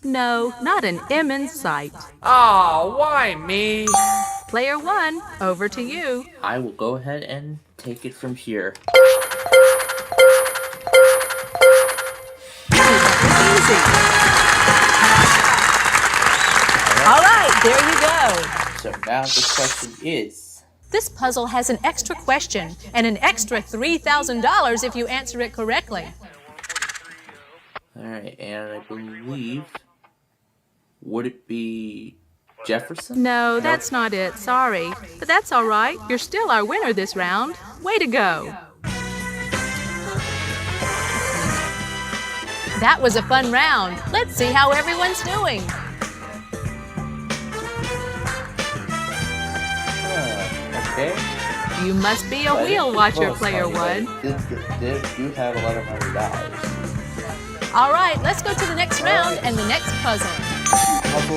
No, not an M in sight. Oh, why me? Player 1, over to you. I will go ahead and take it from here. Easy. All right, there you go. So now the question is... This puzzle has an extra question and an extra $3,000 if you answer it correctly. Alright, and I believe... Would it be Jefferson? No, that's not it. Sorry. But that's all right. You're still our winner this round. Way to go. That was a fun round. Let's see how everyone's doing. Okay. You must be a wheel watcher, Player 1. This do have $1,100. All right, let's go to the next round and the next puzzle.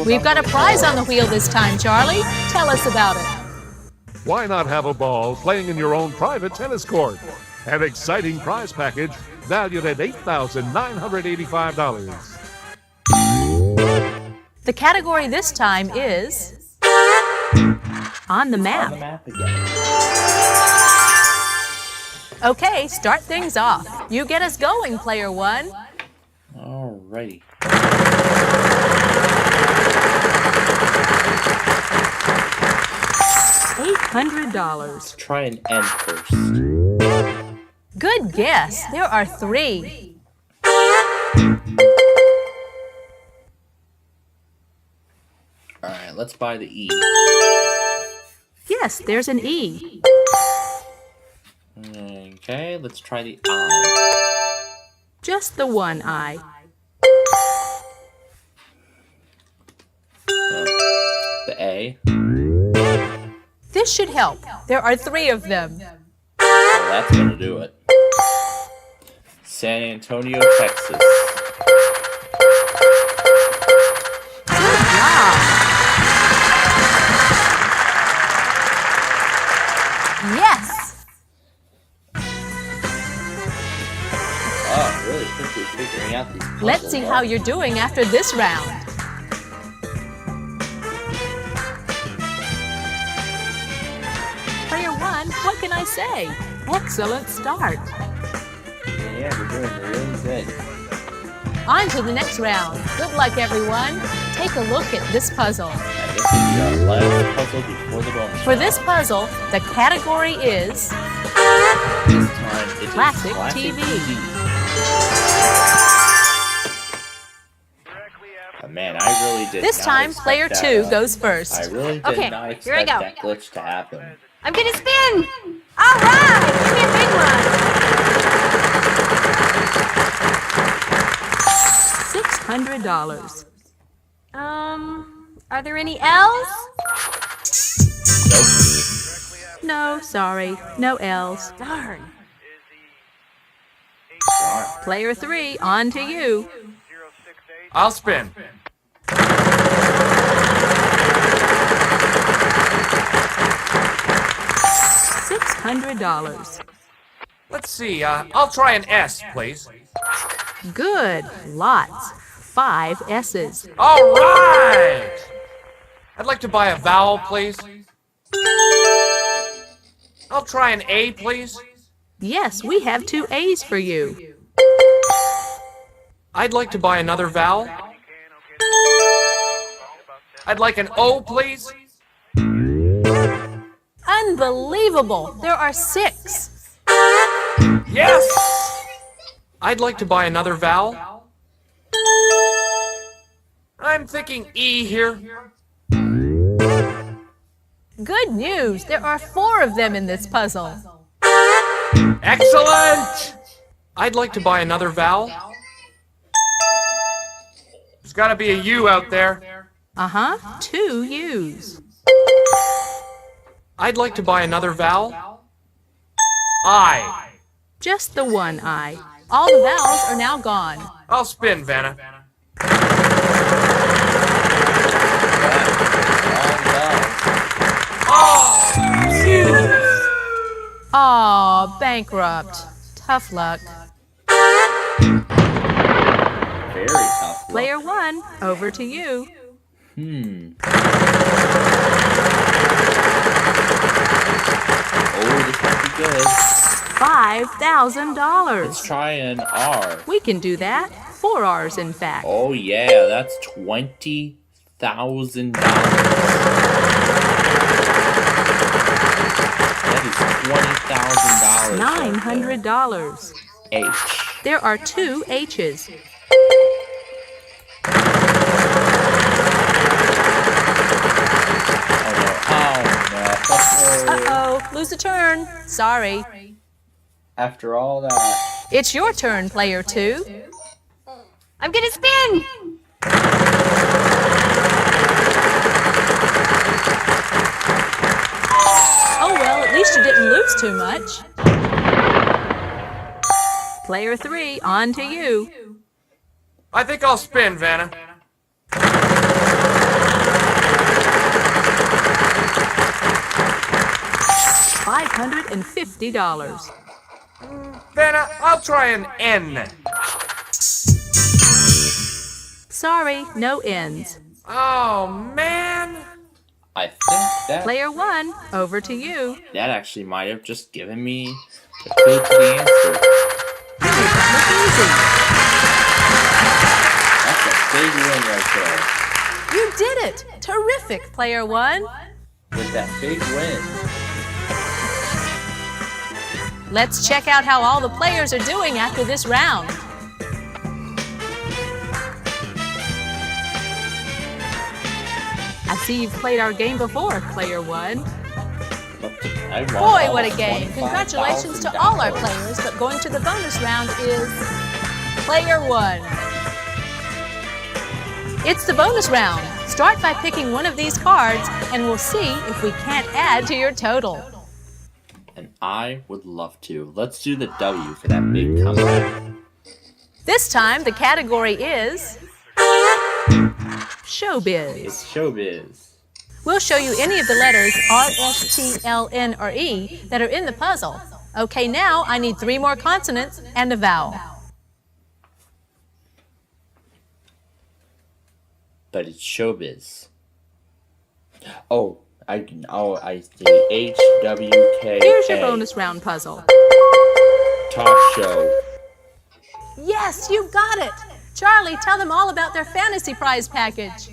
We've got a prize on the wheel this time, Charlie. Tell us about it. Why not have a ball playing in your own private tennis court? An exciting prize package valued at $8,985. The category this time is on the map. On the map again. Okay, start things off. You get us going, Player 1. Alrighty. $800. Let's try an N first. Good guess. There are 3. Alright, let's buy the E. Yes, there's an E. Okay, let's try the I. Just the one I. The A. This should help. There are 3 of them. Well, that's gonna do it. San Antonio, Texas. Good job. Yes. Oh, really quickly figuring out these puzzles. Let's see how you're doing after this round. Player 1, what can I say? Excellent start. Yeah, we're doing really good. On to the next round. Good luck, everyone. Take a look at this puzzle. I guess it's our last puzzle before the bonus. For this puzzle, the category is This time it's Classic Classic TV. Oh, man, I really did This not time, expect player that, 2 goes first. I really did Okay, not here I expect go. that glitch to happen. I'm gonna spin! Alright! Give me a big one! $600. Are there any L's? No, sorry. No L's. Darn. Player 3, on to you. I'll spin. $600. Let's see, I'll try an S, please. Good. Lots. 5 S's. All right! I'd like to buy a vowel, please. I'll try an A, please. Yes, we have 2 A's for you. I'd like to buy another vowel. I'd like an O, please. Unbelievable! There are 6. Yes! I'd like to buy another vowel. I'm thinking E here. Good news! There are 4 of them in this puzzle. Excellent! I'd like to buy another vowel. There's gotta be a U out there. 2 U's. I'd like to buy another vowel. I. Just the one I. All the vowels are now gone. I'll spin, Vanna. Aw, bankrupt. Tough luck. Very tough luck. Player 1, over to you. Oh, this might be good. $5,000. Let's try an R. We can do that. 4 R's, in fact. Oh yeah, that's $20,000. That is $20,000. $900. H. There are 2 H's. Uh-oh, lose a turn. Sorry. After all that. It's your turn, player 2. I'm gonna spin! Oh well, at least you didn't lose too much. Player 3, on to you. I think I'll spin, Vanna. $550. Vanna, I'll try an N. Sorry, no ends. Oh, man. I think that... Player 1, over to you. That actually might have just given me the clue to the answer. Look easy. That's a big win right there. You did it! Terrific, player 1. With that big win. Let's check out how all the players are doing after this round. I see you've played our game before, player 1. Boy, what a game! Congratulations to all our players, but going to the bonus round is player 1. It's the bonus round. Start by picking one of these cards, and we'll see if we can't add to your total. And I would love to. Let's do the W for that big comeback. This time, the category is showbiz. It's showbiz. We'll show you any of the letters R, S, T, L, N, or E that are in the puzzle. Okay, now I need 3 more consonants and a vowel. But it's showbiz. Oh, I see. H, W, K, Here's your A. bonus round puzzle. Talk show. Yes, you got it! Charlie, tell them all about their fantasy prize package.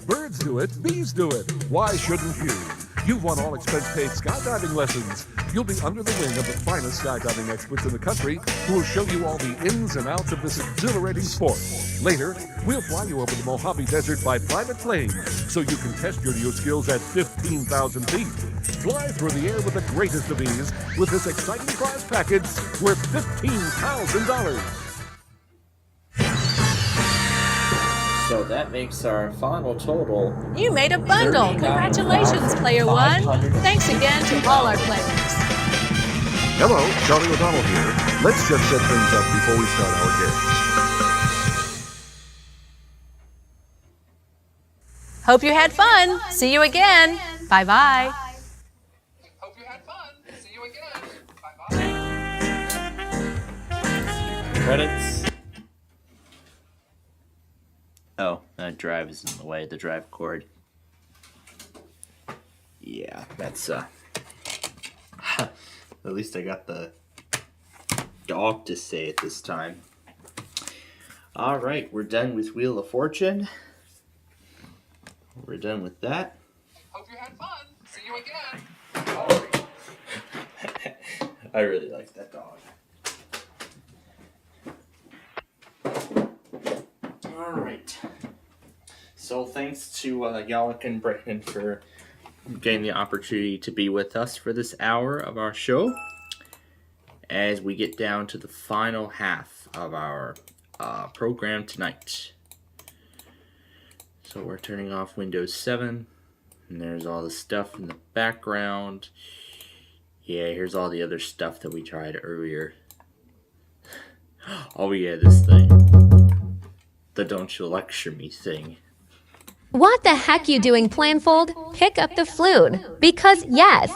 Birds do it, bees do it. Why shouldn't you? You've won all expense-paid skydiving lessons. You'll be under the wing of the finest skydiving experts in the country who will show you all the ins and outs of this exhilarating sport. Later, we'll fly you over the Mojave Desert by private plane so you can test your new skills at 15,000 feet. Fly through the air with the greatest of ease with this exciting prize package worth $15,000. So that makes our final total. You made a bundle. Congratulations, player 1. Thanks again to all our players. Hello, Charlie O'Donnell here. Let's just set things up before we start our game. Hope you had fun. See you again. Bye-bye. Hope you had fun. See you again. Bye-bye. Credits. Oh, that drive is in the way, the drive cord. Yeah, that's, at least I got the dog to say it this time. Alright, we're done with Wheel of Fortune. we're done with that. Hope you had fun. See you again. I really like that dog. Alright. So thanks to Yalak and Brandon for getting the opportunity to be with us for this hour of our show as we get down to the final half of our program tonight. So we're turning off Windows 7, and there's all the stuff in the background. Yeah, here's all the other stuff that we tried earlier. Oh yeah, this thing. The don't you lecture me thing. What the heck you doing, Plainfield? Pick up the flute. Because yes.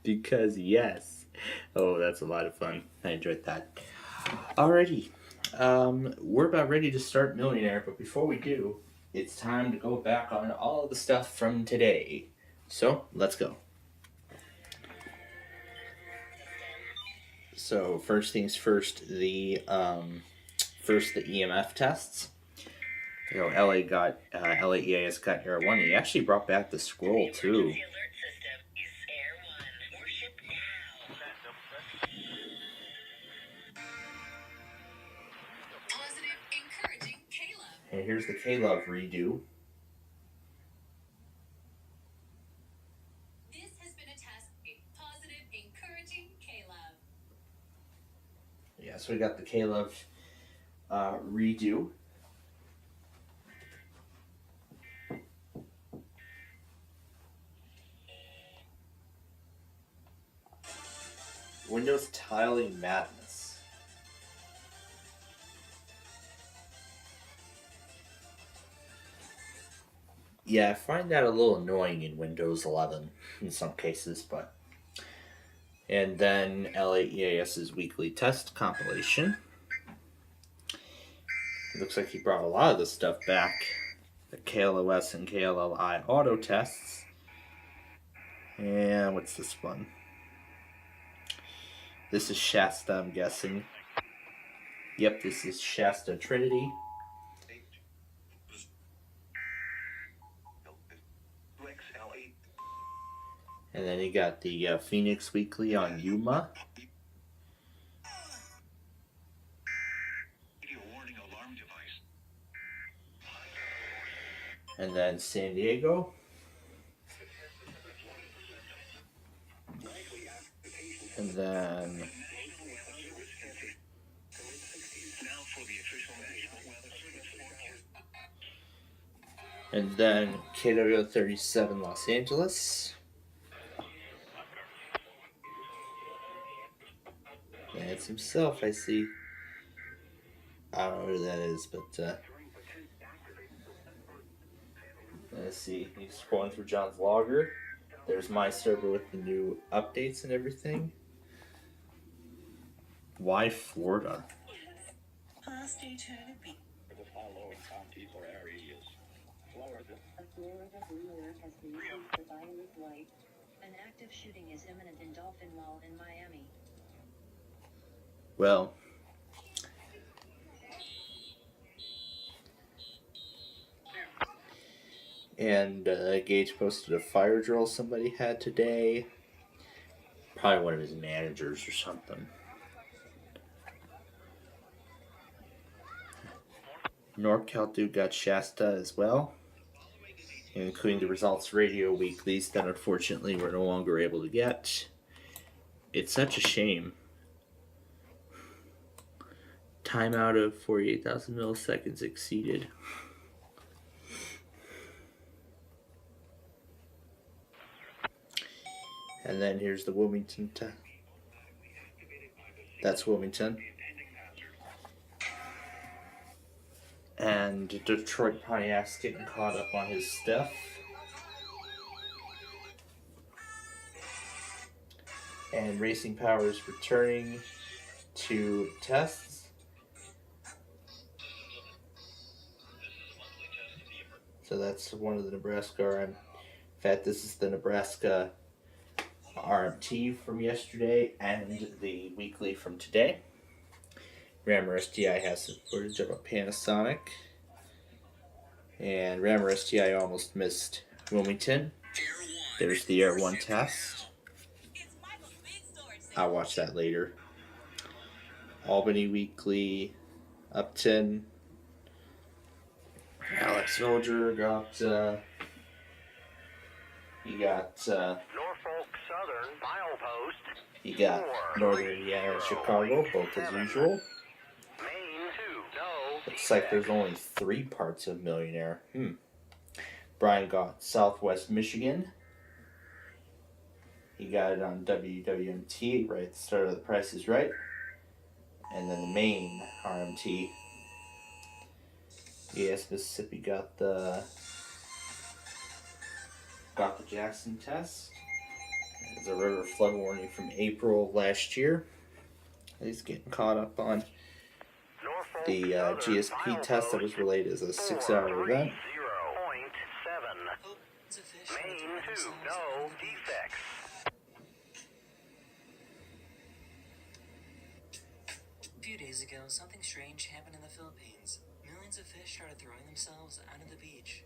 Because yes. Oh, that's a lot of fun. I enjoyed that. Alrighty. We're about ready to start Millionaire, but before we do, it's time to go back on all of the stuff from today. So, let's go. So, first things first, the EMF tests. You know, LAEAS got Air 1. He actually brought back the scroll, too. And here's the K-Love redo. This has been a test. Positive, encouraging K-Love. Yeah, so we got the K-Love redo. Windows tiling madness. Yeah, I find that a little annoying in Windows 11 in some cases, but... And then LAEAS's weekly test compilation. It looks like he brought a lot of this stuff back. The KLOS and KLLI auto tests. And what's this one? This is Shasta, I'm guessing. Yep, this is Shasta Trinity. And then you got the Phoenix Weekly on Yuma. And then San Diego. And then... And then KW37 Los Angeles. And it's himself, I see. I don't know who that is, but let's see. He's scrolling through John's logger. There's my server with the new updates and everything. Why Florida? Past eternity. The following county or areas. Florida. A Florida blue alert has been issued for violent light. An active shooting is imminent in Dolphin Mall in Miami. Well, and Gage posted a fire drill somebody had today. Probably one of his managers or something. NorCal dude got Shasta as well, including the results radio weeklies that unfortunately we're no longer able to get. It's such a shame. Timeout of 48,000 milliseconds exceeded. And then here's the Wilmington. That's Wilmington. And Detroit Pontiac's getting caught up on his stuff. And Racing Power is returning to tests. So that's one of the Nebraska RM. In fact, this is the Nebraska RMT from yesterday and the weekly from today. Rammer STI has some footage of a Panasonic. And Rammer STI almost missed Wilmington. There's the Air 1 test. I'll watch that later. Albany Weekly, Upton. Alex Soldier got, he got, Norfolk Southern milepost. he got Northern Indiana and Chicago, both as usual. Maine 2, no. Looks like there's only 3 parts of Millionaire. Brian got Southwest Michigan. He got it on WWMT right at the start of The Price is Right. And then the main RMT. ES Mississippi got the Jackson test. There's a river flood warning from April of last year. He's getting caught up on the GSP test that was relayed as a 6-hour event. 0.7. Maine 2, no defects. A few days ago, something strange happened in the Philippines. Millions of fish started throwing themselves onto the beach.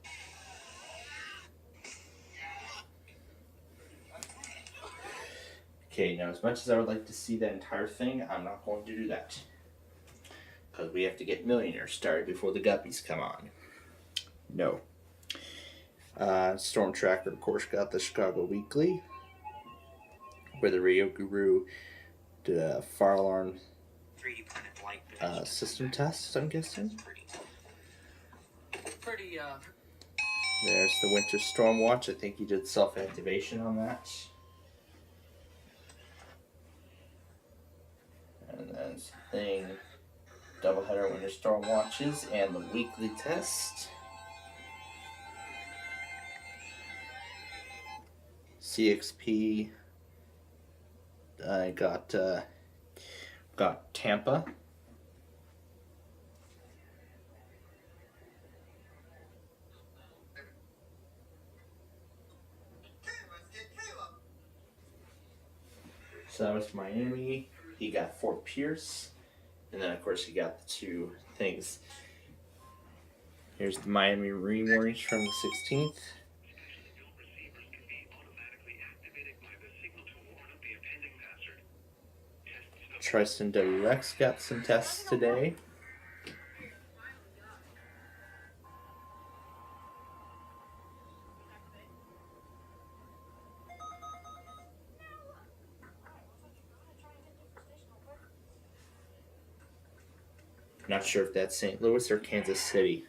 Okay, now as much as I would like to see that entire thing, I'm not going to do that. Because we have to get Millionaire started before the guppies come on. No. Storm Tracker, of course, got the Chicago Weekly, where the Radio Guru did a fire alarm system test, I'm guessing. There's the Winter Storm Watch. I think he did self-activation on that. And then something, doubleheader Winter Storm Watches and the weekly test. CXP got Tampa. So that was Miami. He got Fort Pierce. And then, of course, he got the 2 things. Here's the Miami Marine warnings from the 16th. Tristan WX got some tests today. Not sure if that's St. Louis or Kansas City.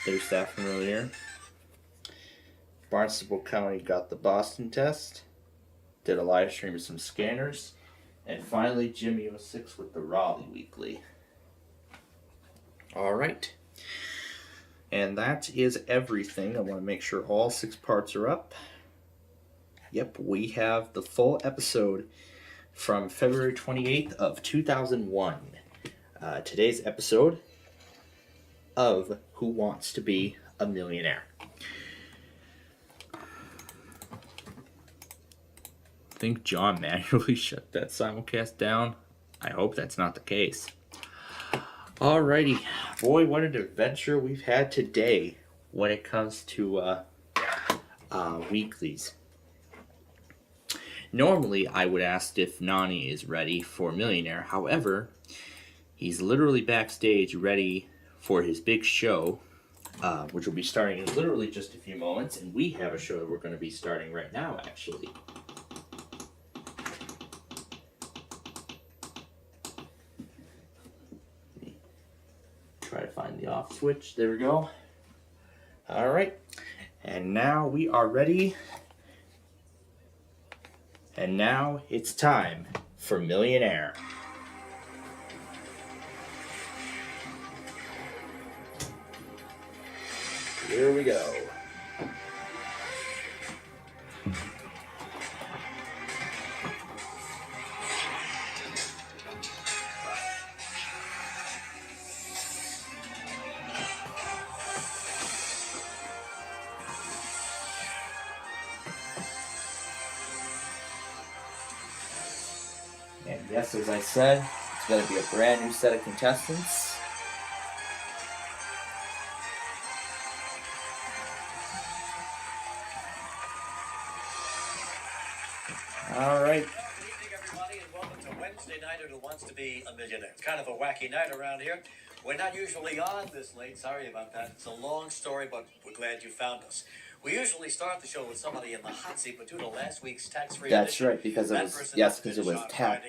There's that familiar. Barnstable County got the Boston test. Did a live stream of some scanners. And finally, Jimmy 06 with the Raleigh Weekly. Alright. And that is everything. I want to make sure all 6 parts are up. Yep, we have the full episode from February 28th of 2001. Today's episode of Who Wants to Be a Millionaire. I think John manually shut that simulcast down. I hope that's not the case. Alrighty. Boy, what an adventure we've had today when it comes to weeklies. Normally, I would ask if Nani is ready for Millionaire. However, he's literally backstage ready for his big show, which will be starting in literally just a few moments. And we have a show that we're going to be starting right now, actually. Try to find the off switch. There we go. All right. And now we are ready. And now it's time for Millionaire. Here we go. And yes, as I said, it's going to be a brand new set of contestants. All right. Good evening, everybody, and welcome to Wednesday Night Who Wants to Be a Millionaire. It's kind of a wacky night around here. We're not usually on this late. Sorry about that. It's a long story, but we're glad you found us. We usually start the show with somebody in the hot seat, but due to last week's tax-free That's edition, right, because it was because it was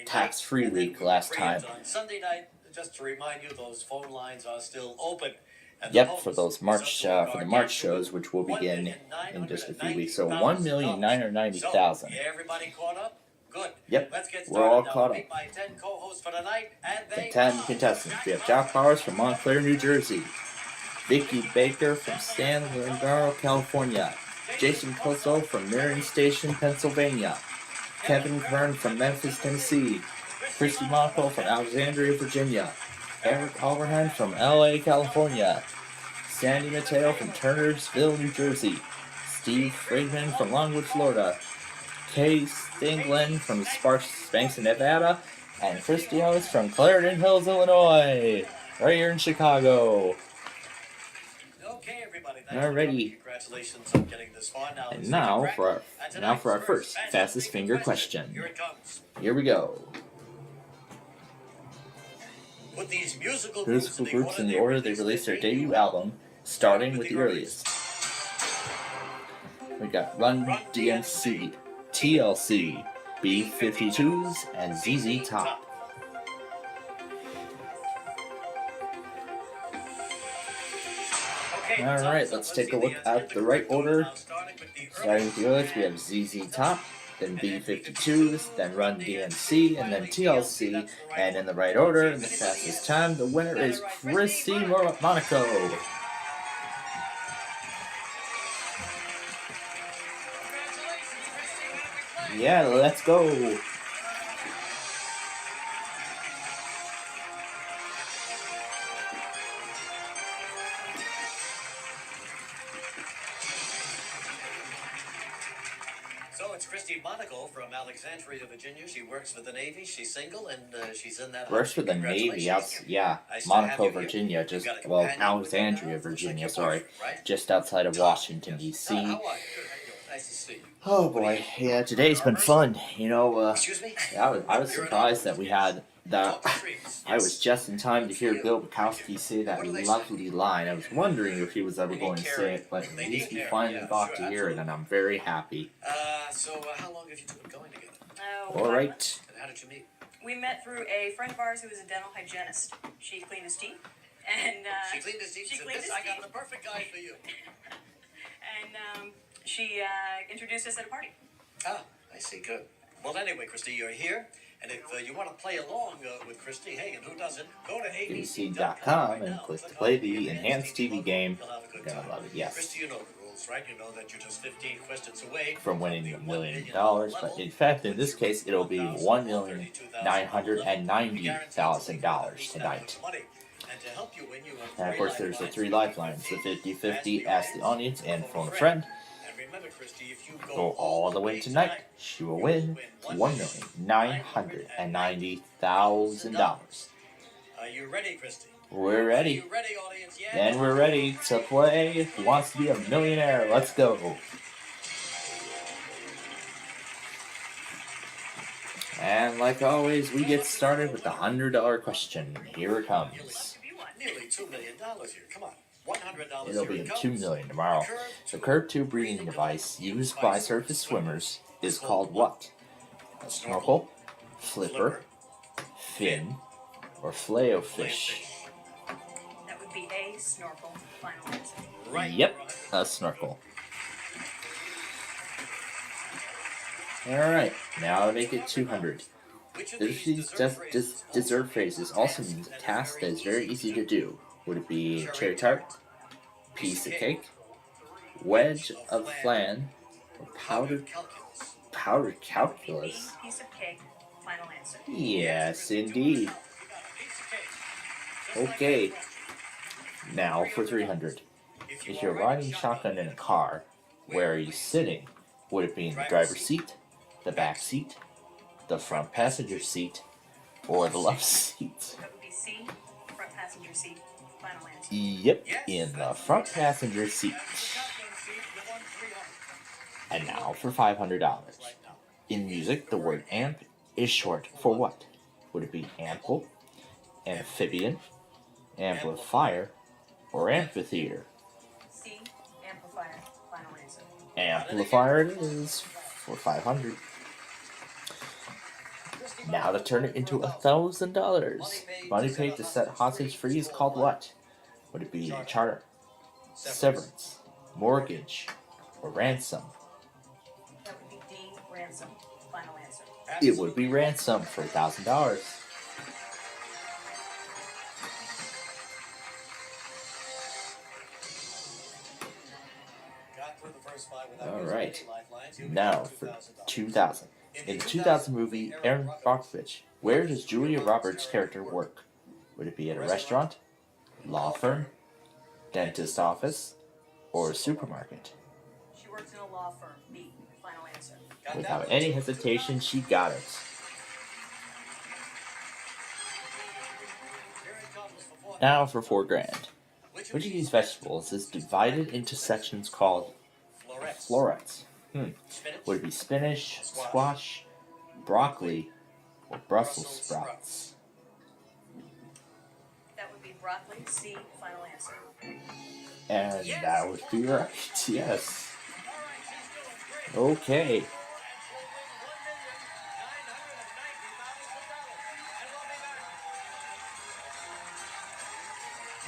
tax-free week last time. on Sunday night, just to remind you, those phone lines are still open. And Yep, for those March for the March shows, which will begin in just a few weeks. So 1,990,000. Yeah, everybody caught up? Good. Yep, Let's get we're all started now. caught Meet up. my 10 co-hosts for tonight, and they The 10 contestants. We have Jack Powers from Montclair, New Jersey. Vicky Baker from San Leandro, California. Jason Koso from Marion Station, Pennsylvania. Kevin Kern from Memphis, Tennessee. Christy Monaco from Alexandria, Virginia. Eric Overhand from LA, California. Sandy Mateo from Turnersville, New Jersey. Steve Friedman from Longwood, Florida. Kay Stingland from Sparks, Nevada. And Christy Ellis from Clarendon Hills, Illinois. Right here in Chicago. Okay, everybody. Alrighty. Congratulations on getting this far. And now for our first fastest finger question. Here it comes. Here we go. Put these musical Musical groups in the order they released their debut album, starting with the earliest. We got Run DMC, TLC, B-52s, and ZZ Top. Alright, let's take a look at the right order. Starting with the earliest, we have ZZ Top, then B-52s, then Run DMC, and then TLC. And in the right order, in the fastest time, the winner is Christy Monaco. Yeah, let's go. So it's Christy Monaco from Alexandria, Virginia. She works for the Navy. She's single, and she's in that. Works for the Navy, yeah. Monaco, Virginia, Alexandria, Virginia, sorry. Just outside of Washington, D.C. Nice to see you. Oh boy, yeah, today's been fun. You know, I was surprised that we had that. I was just in time to hear Bill Bukowski say that lovely line. I was wondering if he was ever going to say it, but at least we finally got to hear it, and I'm very happy. So how long have you two been going together? All right. And how did you meet? We met through a friend of ours who was a dental hygienist. She cleaned his teeth, and She cleaned his teeth. she Said, cleaned "This, his I got teeth. the perfect guy for you." And she introduced us at a party. Ah, I see. Good. Well, anyway, Christy, you're here, and if you want to play along with Christy, hey, and who doesn't, go to ABC.com and click to play the enhanced TV game. You're gonna love it, yes. Christy, you know the rules, right? You know that you're just 15 questions away From winning $1 million, but in fact, in this case, it'll be $1,990,000 tonight. And to help you win, you have And of course, there's the 3 lifelines: the 50-50, ask the audience, and phone a friend. And remember, Christy, if you Go all the way tonight, she will win $1,990,000. Are you ready, Christy? We're ready. Are you ready, audience? Yeah. And we're ready to play Who Wants to Be a Millionaire. Let's go. And like always, we get started with the $100 question. Here it comes. Nearly $2 million here. Come on. $100. It'll be $2 million tomorrow. The curved tube breathing device used by surface swimmers is called what? A snorkel, flipper, fin, or flail fish? That would be a snorkel. Final answer. Yep, a snorkel. Alright, now to make it 200. These dessert phrases also means a task that is very easy to do. Would it be cherry tart, piece of cake, wedge of flan, or powdered calculus? Piece of cake. Final answer. Yes, indeed. Okay, now for 300. If you're riding shotgun in a car, where are you sitting? Would it be in the driver's seat, the back seat, the front passenger seat, or the left seat? That would be C. Front passenger seat. Final answer. Yep, in the front passenger seat. And now for $500. In music, the word amp is short for what? Would it be ample, amphibian, amplifier, or amphitheater? C. Amplifier. Final answer. Amplifier it is for 500. Now to turn it into $1,000. Money paid to set hostage free is called what? Would it be charter, severance, mortgage, or ransom? That would be D. Ransom. Final answer. It would be ransom for $1,000. All right. Now for 2000. In the 2000 movie Aaron Brockovich, where does Julia Roberts' character work? Would it be at a restaurant, law firm, dentist office, or a supermarket? She works in a law firm. B. Final answer. Without any hesitation, she got it. Now for $4,000. Which of these vegetables is divided into sections called florets? Would it be spinach, squash, broccoli, or Brussels sprouts? That would be broccoli. C. Final answer. And that would be right. Yes. Okay.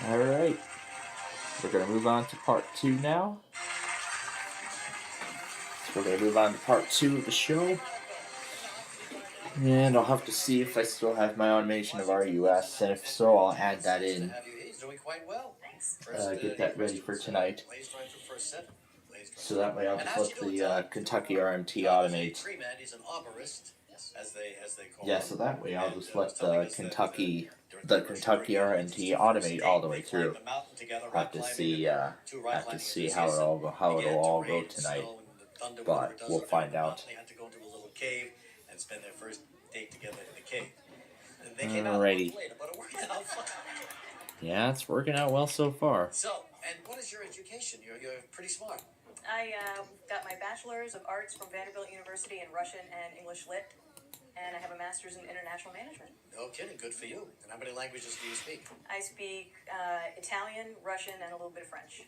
All right. We're going to move on to part 2 now. So we're going to move on to part 2 of the show. And I'll have to see if I still have my automation of RUS, and if so, I'll add that in. Get that ready for tonight. So that way I'll just let the Kentucky RMT automate. Yeah, so that way I'll just let the Kentucky RMT automate all the way through. Have to see how it'll all go tonight. But we'll find out. Alrighty. Yeah, it's working out well so far. So, and what is your education? You're pretty smart. I got my Bachelor's of Arts from Vanderbilt University in Russian and English Lit, and I have a Master's in International Management. No kidding, good for you. And how many languages do you speak? I speak Italian, Russian, and a little bit of French.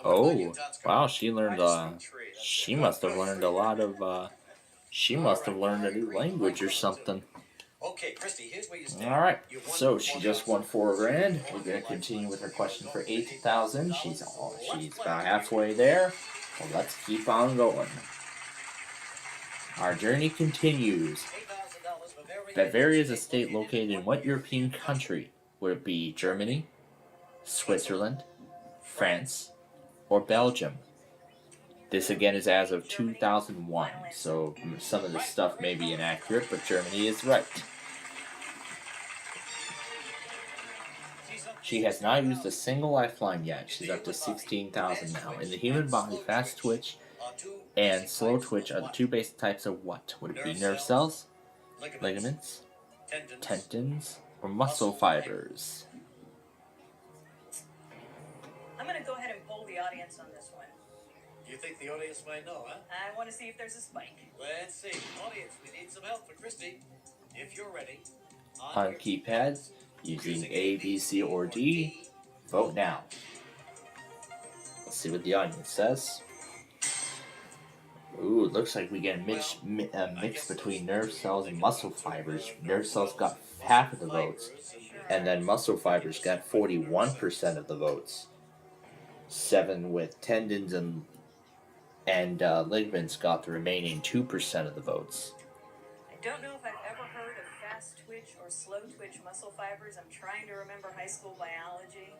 Oh, wow! She learned. She must have learned a lot of. She must have learned a new language or something. Okay, Christy, here's where you stand. All right, so she just won $4,000. We're gonna continue with her question for 8,000. She's about halfway there. So let's keep on going. Our journey continues. Bavaria is a state located in what European country? Would it be Germany, Switzerland, France, or Belgium? This again is as of 2001, so some of this stuff may be inaccurate, but Germany is right. She has not used a single lifeline yet. She's up to 16,000 now. In the human body, fast twitch and slow twitch are the two basic types of what? Would it be nerve cells, ligaments, tendons, or muscle fibers? I'm going to go ahead and poll the audience on this one. You think the audience might know, huh? I want to see if there's a spike. Let's see. Audience, we need some help for Christy. If you're ready. On keypads, using A, B, C, or D, vote now. Let's see what the audience says. Ooh, it looks like we get a mix between nerve cells and muscle fibers. Nerve cells got half of the votes, and then muscle fibers got 41% of the votes. 7 with tendons and ligaments got the remaining 2% of the votes. I don't know if I've ever heard of fast twitch or slow twitch muscle fibers. I'm trying to remember high school biology.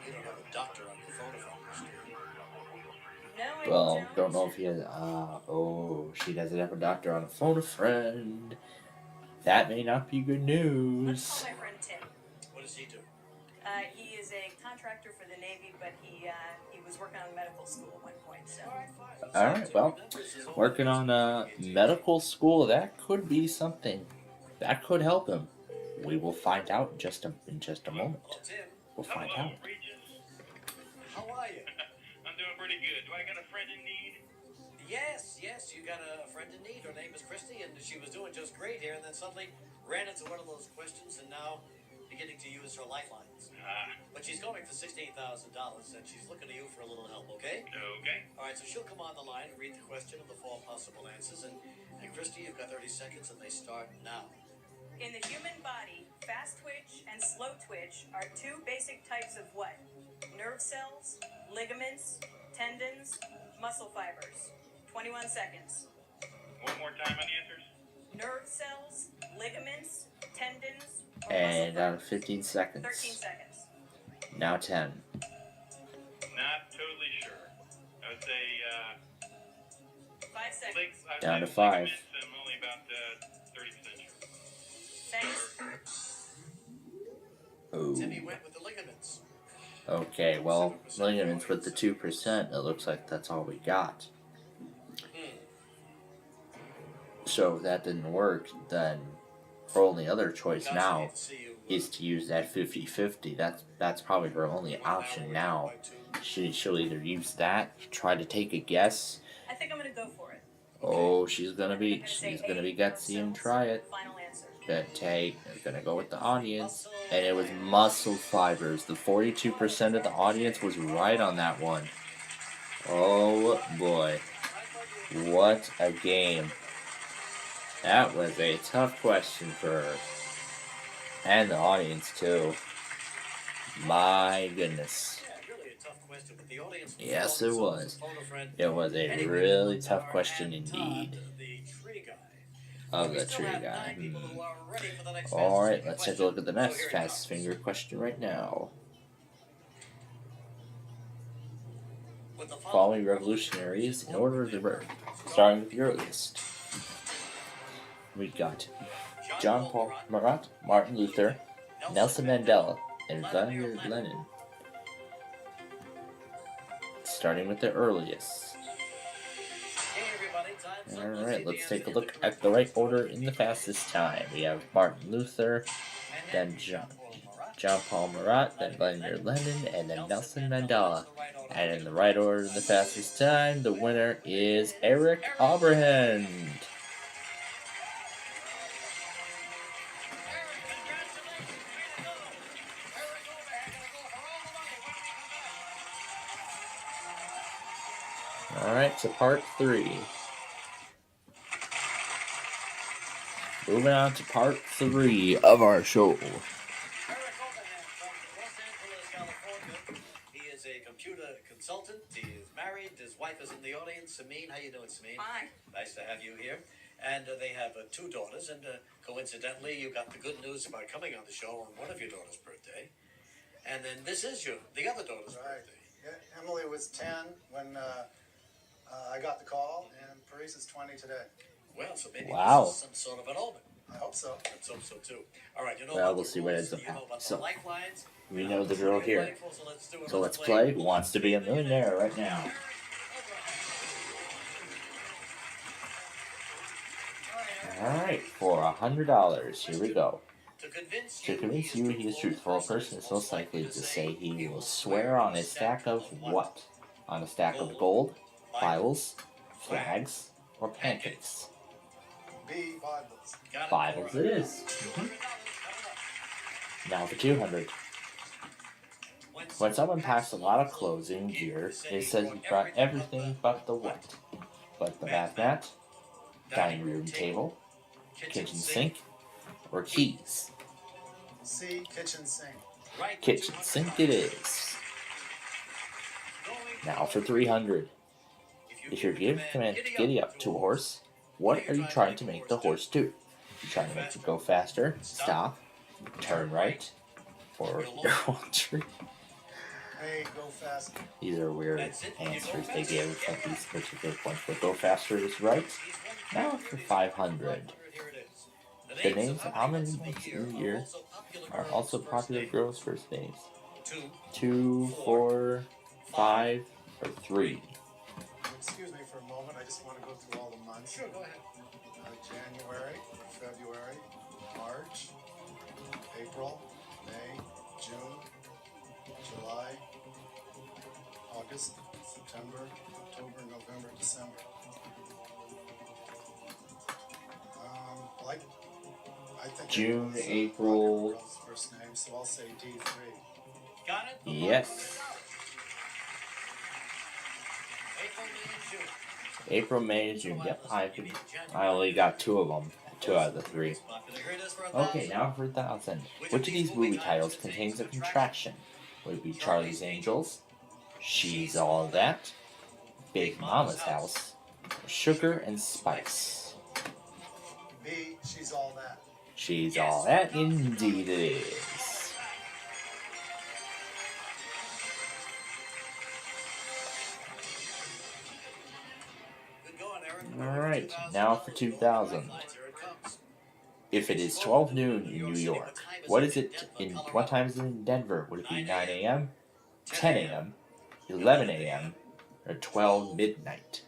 You don't have a doctor on your phone, No, I Well, don't know if he has. She doesn't have a doctor on a phone a friend. That may not be good Let's news. call my friend Tim. What does he do? He is a contractor for the Navy, but he was working on medical school at one point. So. All right, well, working on medical school, that could be something. That could help him. We will find out in just a moment. We'll find out. How pretty good. Do I got a friend in need? Yes, you got a friend in need. Her name is Christy, and she was doing just great here, and then suddenly ran into one of those questions, and now beginning to use her lifelines. But she's going for $16,000, and she's looking to you for a little help, okay? Okay. All right, so she'll come on the line and read the question and the 4 possible answers, and Christy, you've got 30 seconds, and they start now. In the human body, fast twitch and slow twitch are two basic types of what? Nerve cells, ligaments, tendons, muscle fibers. 21 seconds. One more time on the answers. Nerve cells, ligaments, tendons, or And muscle 15 seconds. 13 seconds. Now 10. Not totally sure. I would say 5 seconds. Down to 5. I'm only about 30% sure. Thanks. Oh. Timmy went with the ligaments. Okay, well, ligaments with the 2%, it looks like that's all we got. So if that didn't work, then her only other choice now is to use that 50-50. That's probably her only option now. She'll either use that, try to take a guess. I think I'm gonna go for it. Oh, she's gonna be gutsy and try it. Final answer. Gonna go with the audience, and it was muscle fibers. The 42% of the audience was right on that one. Oh boy, what a game! That was a tough question for her, and the audience too. My goodness. Yes, it was. It was a really tough question indeed. Of the tree guy. Alright, let's take a look at the next fast finger question right now. Following revolutionaries in order of their birth, starting with the earliest. We got John Paul Marat, Martin Luther, Nelson Mandela, and Vladimir Lenin. Starting with the earliest. Alright, let's take a look at the right order in the fastest time. We have Martin Luther, then John Paul Marat, then Vladimir Lenin, and then Nelson Mandela. And in the right order in the fastest time, the winner is Eric Oberhand. Alright, to part 3. Moving on to part 3 of our show. He is a computer consultant. He is married. His wife is in the audience. Sameen, how you doing, Sameen? Fine. Nice to have you here. And they have 2 daughters. And coincidentally, you got the good news about coming on the show on one of your daughter's birthday. And then this is the other daughter's birthday. Yeah, Emily was 10 when I got the call, and Paris is 20 today. Well, so maybe Wow. this is some sort of an omen. I hope so. Let's hope so too. All right, you know Well, what we'll the see what rules, ends up you know happening. about the So, lifelines. we know the drill here. So So let's play Who Wants to Be a Millionaire right now. Alright, for $100, here we go. To convince you he is truthful, a person is most likely to say he will swear on a stack of what? On a stack of gold, Bibles, flags, or pancakes? B, Bibles. Bibles it is. Now for 200. When someone packs a lot of clothes and gear, it says he brought everything but the what? But the bath mat, dining room table, kitchen sink, or keys? C, kitchen sink. Kitchen sink it is. Now for 300. If you're given the command to giddy up to a horse, what are you trying to make the horse do? You trying to make it go faster, stop, turn right, or go on tree? A, go faster. These are weird answers they give at these particular points, but go faster is right. Now for 500. The names of how many months in the year are also popular girls' first names? 2, 4, 5, or 3? Excuse me for a moment. I just want to go through all the months. Sure, go ahead. January, February, March, April, May, June, July, August, September, October, November, December. Like, I think June, it was, April. Girl's first name, so I'll say D3. Got it? Yes. April, May, and June. April, May, and June. Yep, I only got 2 of them. 2 out of the 3. Okay, now for 1,000. Which of these movie titles contains a contraction? Would it be Charlie's Angels, She's All That, Big Mama's House, or Sugar and Spice? B, She's All That. She's All That, indeed it is. Alright, now for 2,000. If it is 12 noon in New York, what time is it in Denver? Would it be 9 a.m., 10 a.m., 11 a.m., or 12 midnight?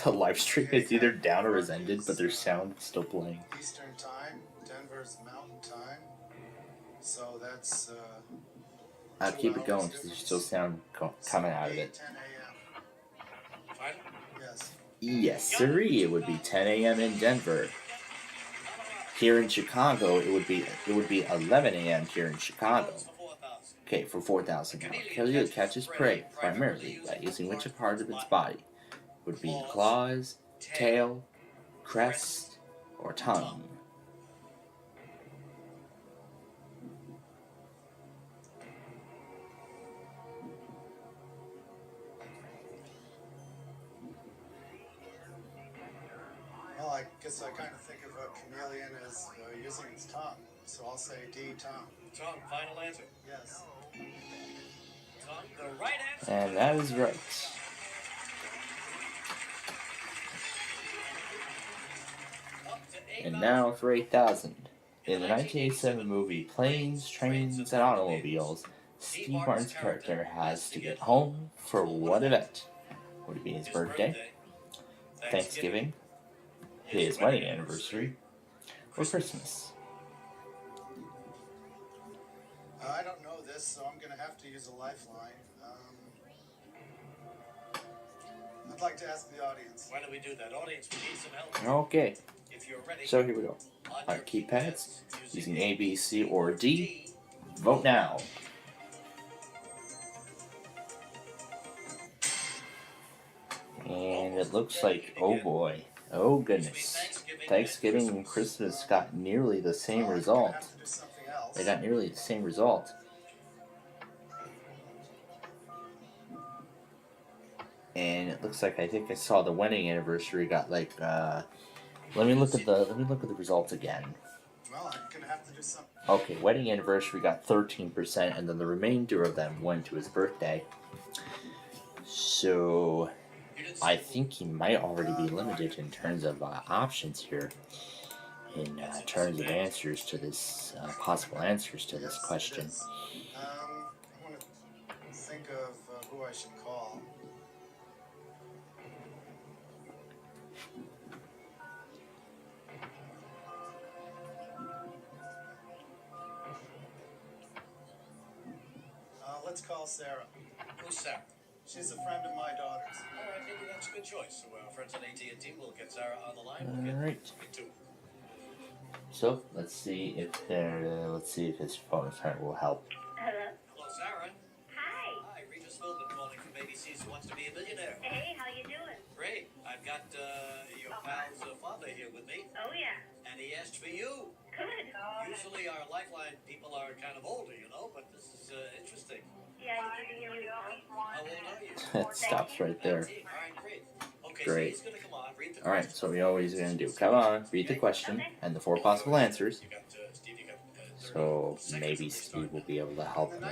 The live stream is either down or is ended, but their sound is still playing. Eastern time, Denver's Mountain time. So that's I'll keep it going because there's still sound coming out of it. 10 a.m. Yes. Yes, sirree, it would be 10 a.m. in Denver. Here in Chicago, it would be 11 a.m. here in Chicago. Okay, for 4,000 now. Killer catches prey primarily by using which part of its body? Would it be claws, tail, crest, or tongue? Well, I guess I kind of think of a chameleon as using its tongue. So I'll say D, tongue. Tongue, final answer. Yes. Tongue, the right answer. And that is right. And now for 8,000. In the 1987 movie Planes, Trains, and Automobiles, Steve Martin's character has to get home for what event? Would it be his birthday, Thanksgiving, his wedding anniversary, or Christmas? I don't know this, so I'm going to have to use a lifeline. I'd like to ask the audience. Why don't we do that? Audience, we need some help. Okay, If you're ready, so here we go. Alright, keypads, using A, B, C, or D. Vote now. And it looks like, oh boy, oh goodness, Thanksgiving and Christmas got nearly the same result. They got nearly the same result. And it looks like I think I saw the wedding anniversary got like let me look at the results again. Well, I'm going to have to do something. Okay, wedding anniversary got 13%, and then the remainder of them went to his birthday. So I think he might already be limited in terms of options here, in terms of answers to this, possible answers to this question. I want to think of who I should call. Let's call Sarah. Who's Sarah? She's a friend of my daughter's. All right, maybe that's a good choice. So our friends at AT&T will get Sarah on the line. We'll Alright. get to. So let's see if his phone will help. Hello. Hello, Sarah. Hi. Hi, Regis Philbin calling from ABC's Who Wants to Be a Millionaire. Hey, how you doing? Great. I've got your pal's father here with me, Oh yeah. and he asked for you. Good. Usually our lifeline people are kind of older, you know, but this is interesting. Yeah, you can hear me. How old are you? It stops right there. 19. All right, great. Okay, Great. so he's gonna come on, read the Alright, so we always gonna do, come on, read the question and the 4 possible answers. You got, Steve, you got, So maybe Steve will be able to help him.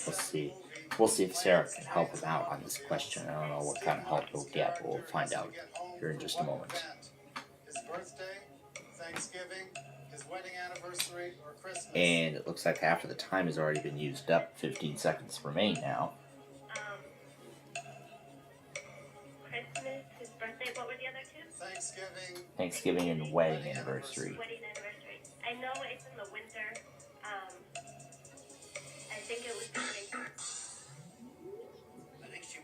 We'll see. We'll see if Sarah can help him out on this question. I don't know what kind of help he'll get, but we'll find out here in just a moment. His birthday, Thanksgiving, his wedding anniversary, or Christmas. And it looks like half of the time has already been used up. 15 seconds remain now. Christmas, his birthday. What were the other two? Thanksgiving and wedding anniversary. Wedding anniversary. I know it's in the winter. I think it was.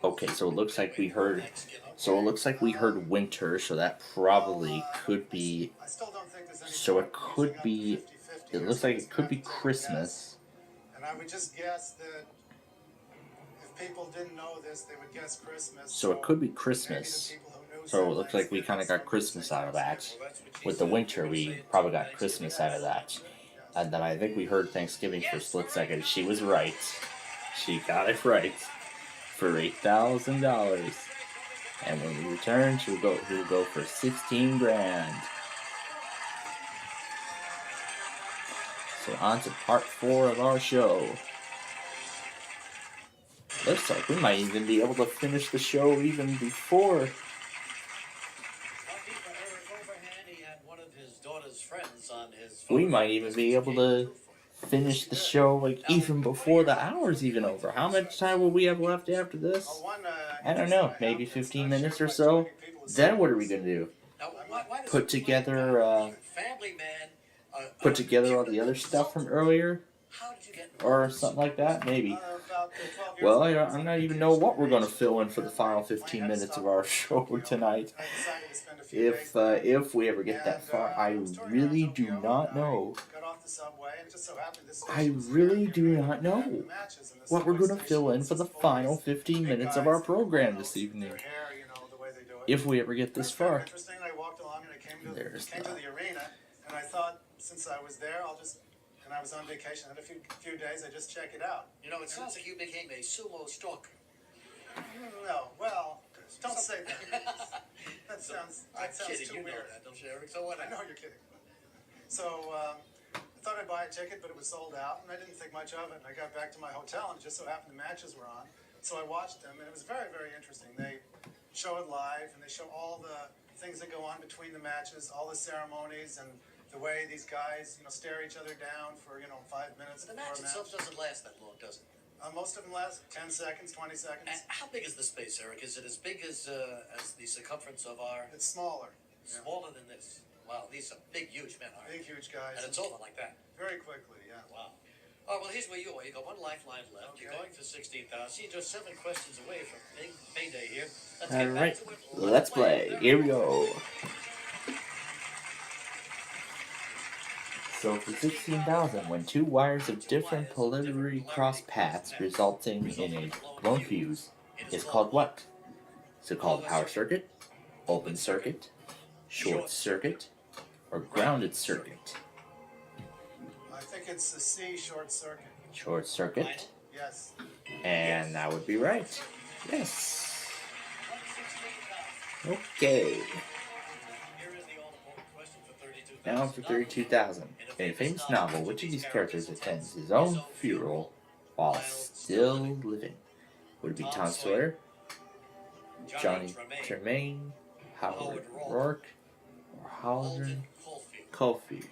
Okay, so it looks like we heard. So it looks like we heard winter. So that probably could be. I still don't think there's any So it point could measuring up to be. 50-50 It here, looks so like I'm it just could gonna be have to take a Christmas. guess. And I would just guess that if people didn't know this, they would guess Christmas. So it could be maybe the Christmas. people who knew So it looks satellites like we did kind of this, got Christmas out of that. Well, that's what she With the said. winter, You're gonna say we it probably too, got Thanksgiving. Christmas out of that. And then I think we heard Thanksgiving for a split second. She was right. She got it right. For $8,000. And when we return, he'll go for 16 grand. So on to part 4 of our show. Looks like we might even be able to finish the show even before. Lucky for Eric Overhand, he had one of his daughter's friends on his phone. We might even be able to finish the show like even before the hour's even over. How much time will we have left after this? I don't know, maybe 15 minutes or so. Then what are we gonna do? Now, why does Put together Family Man, put together all the other stuff from earlier, how did you get or something like that, maybe. Well, I'm not even know what we're gonna fill in for the final 15 minutes of our show tonight. If we ever get that far, I really do not know. I really do not know what we're gonna fill in for the final 15 minutes of our program this evening. If we ever get this far. I walked along and I came to There's the arena, and I thought, since I was there, and I was on vacation, had a few days, I just check it out. You know, it sounds like you became a sumo stalker. No, well, don't say that. That sounds kidding, too you know weird. that, don't you, Eric? So what? I know you're kidding. So I thought I'd buy a ticket, but it was sold out, and I didn't think much of it. And I got back to my hotel, and it just so happened the matches were on. So I watched them, and it was very, very interesting. They show it live, and they show all the things that go on between the matches, all the ceremonies, and the way these guys, stare each other down for, 5 minutes. The match itself doesn't last that long, does it? Most of them last 10 seconds, 20 seconds. And how big is the space, Eric? Is it as big as the circumference of our... It's smaller. Smaller than this. Wow, these are big, huge men, aren't Big, huge guys. And it's over like that. Very quickly, yeah. Wow. All right, well, here's where you are. You got one lifeline left. Okay. You're going for 16,000. You're just 7 questions away from big payday here. Let's All get back right, to it. let's play. Here we go. So for 16,000, when two wires of different polarity cross paths resulting in a blown fuse is called what? Is it called power circuit, open circuit, short circuit, or grounded circuit? I think it's the C, short circuit. Short circuit, Yes. and that would be right. Yes. Okay. Now for 32,000. In a famous novel, which of these characters attends his own funeral while still living? Would it be Tom Sawyer, Johnny Tremaine, Howard Rourke, or Howard Caulfield?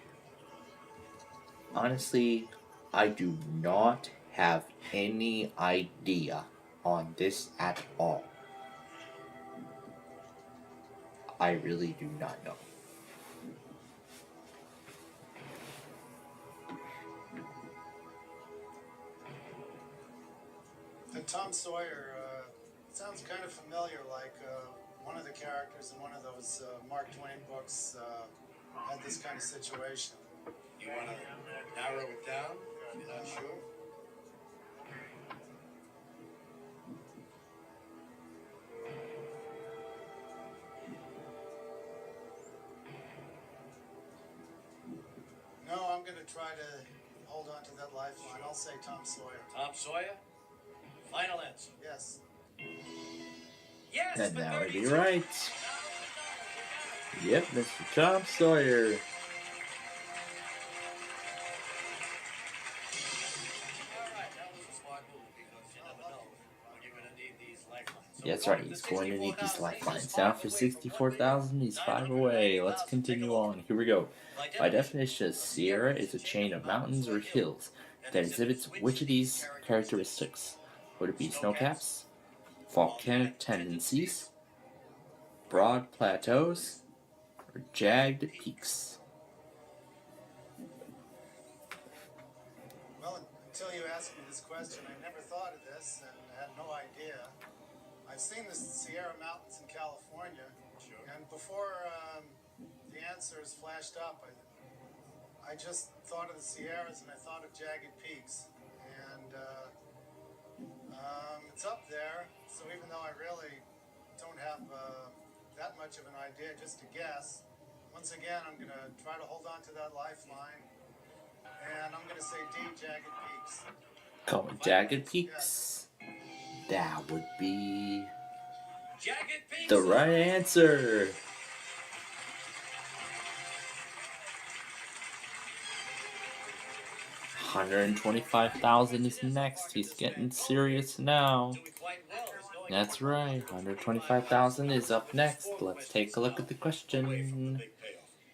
Honestly, I do not have any idea on this at all. I really do not know. And Tom Sawyer sounds kind of familiar, like one of the characters in one of those Mark Twain books had this kind of situation. You want to narrow it down? You're not sure? No, I'm going to try to hold on to that lifeline. I'll say Tom Sawyer. Tom Sawyer? Final answer. Yes. Yes, And for that would be 32. right. Yep, Mr. Tom Sawyer. Yeah, that's right, he's going to need these lifelines. Now for 64,000, he's 5 away. Let's continue on. Here we go. By definition, a Sierra is a chain of mountains or hills that exhibits which of these characteristics? Would it be snowcaps, volcanic tendencies, broad plateaus, or jagged peaks? Well, until you asked me this question, I never thought of this and had no idea. I've seen the Sierra Mountains in California, and before the answers flashed up, I just thought of the Sierras and I thought of jagged peaks, and it's up there. So even though I really don't have that much of an idea, just to guess, once again I'm going to try to hold on to that lifeline, and I'm going to say D, jagged peaks. Going jagged peaks. That would be the right answer. $125,000 is next. He's getting serious now. That's right. $125,000 is up next. Let's take a look at the question.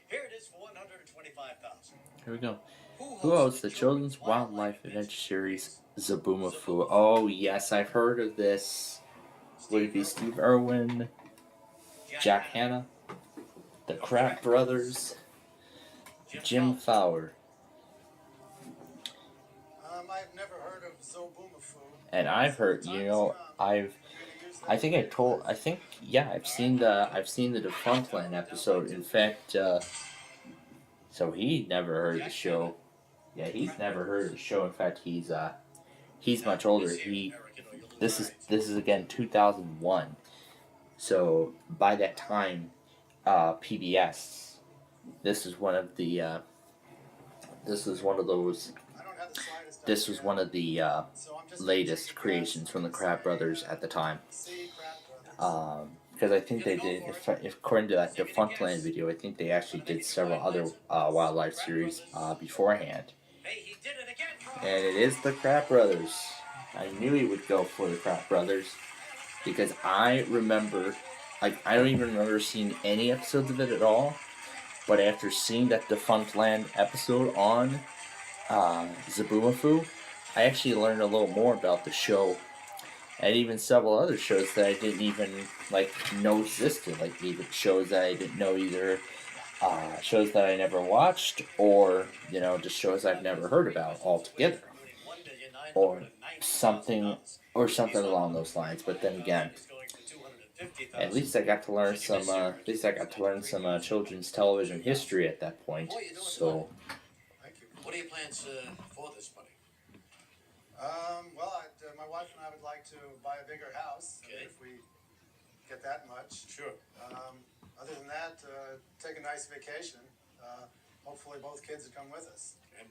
Here it is for $125,000. Here we go. Who hosts the Children's Wildlife Adventure Series Zaboomafoo? Oh yes, I've heard of this. Would it be Steve Irwin, Jack Hanna, the Kratt Brothers, Jim Fowler? I've never heard of Zaboomafoo. And I've heard, I've seen the Defunctland episode. In fact, so he never heard the show. Yeah, he's never heard of the show. In fact, he's much older. This is again 2001. So by that time, PBS. This was one of the latest creations from the Kratt Brothers at the time. Because I think they did, if according to that Defunctland video, I think they actually did several other wildlife series beforehand. And it is the Kratt Brothers. I knew he would go for the Kratt Brothers because I remember, I don't even remember seeing any episodes of it at all. But after seeing that Defunctland episode on Zaboomafoo, I actually learned a little more about the show, and even several other shows that I didn't even know existed, like even shows that I didn't know either, shows that I never watched, or just shows I've never heard about altogether, or something along those lines. But then again, at least I got to learn some. Children's television history at that point. So. What are your plans for this money? Well, my wife and I would like to buy a bigger house. Okay. If we get that much. Sure. Other than that, take a nice vacation. Hopefully, both kids would come with us. And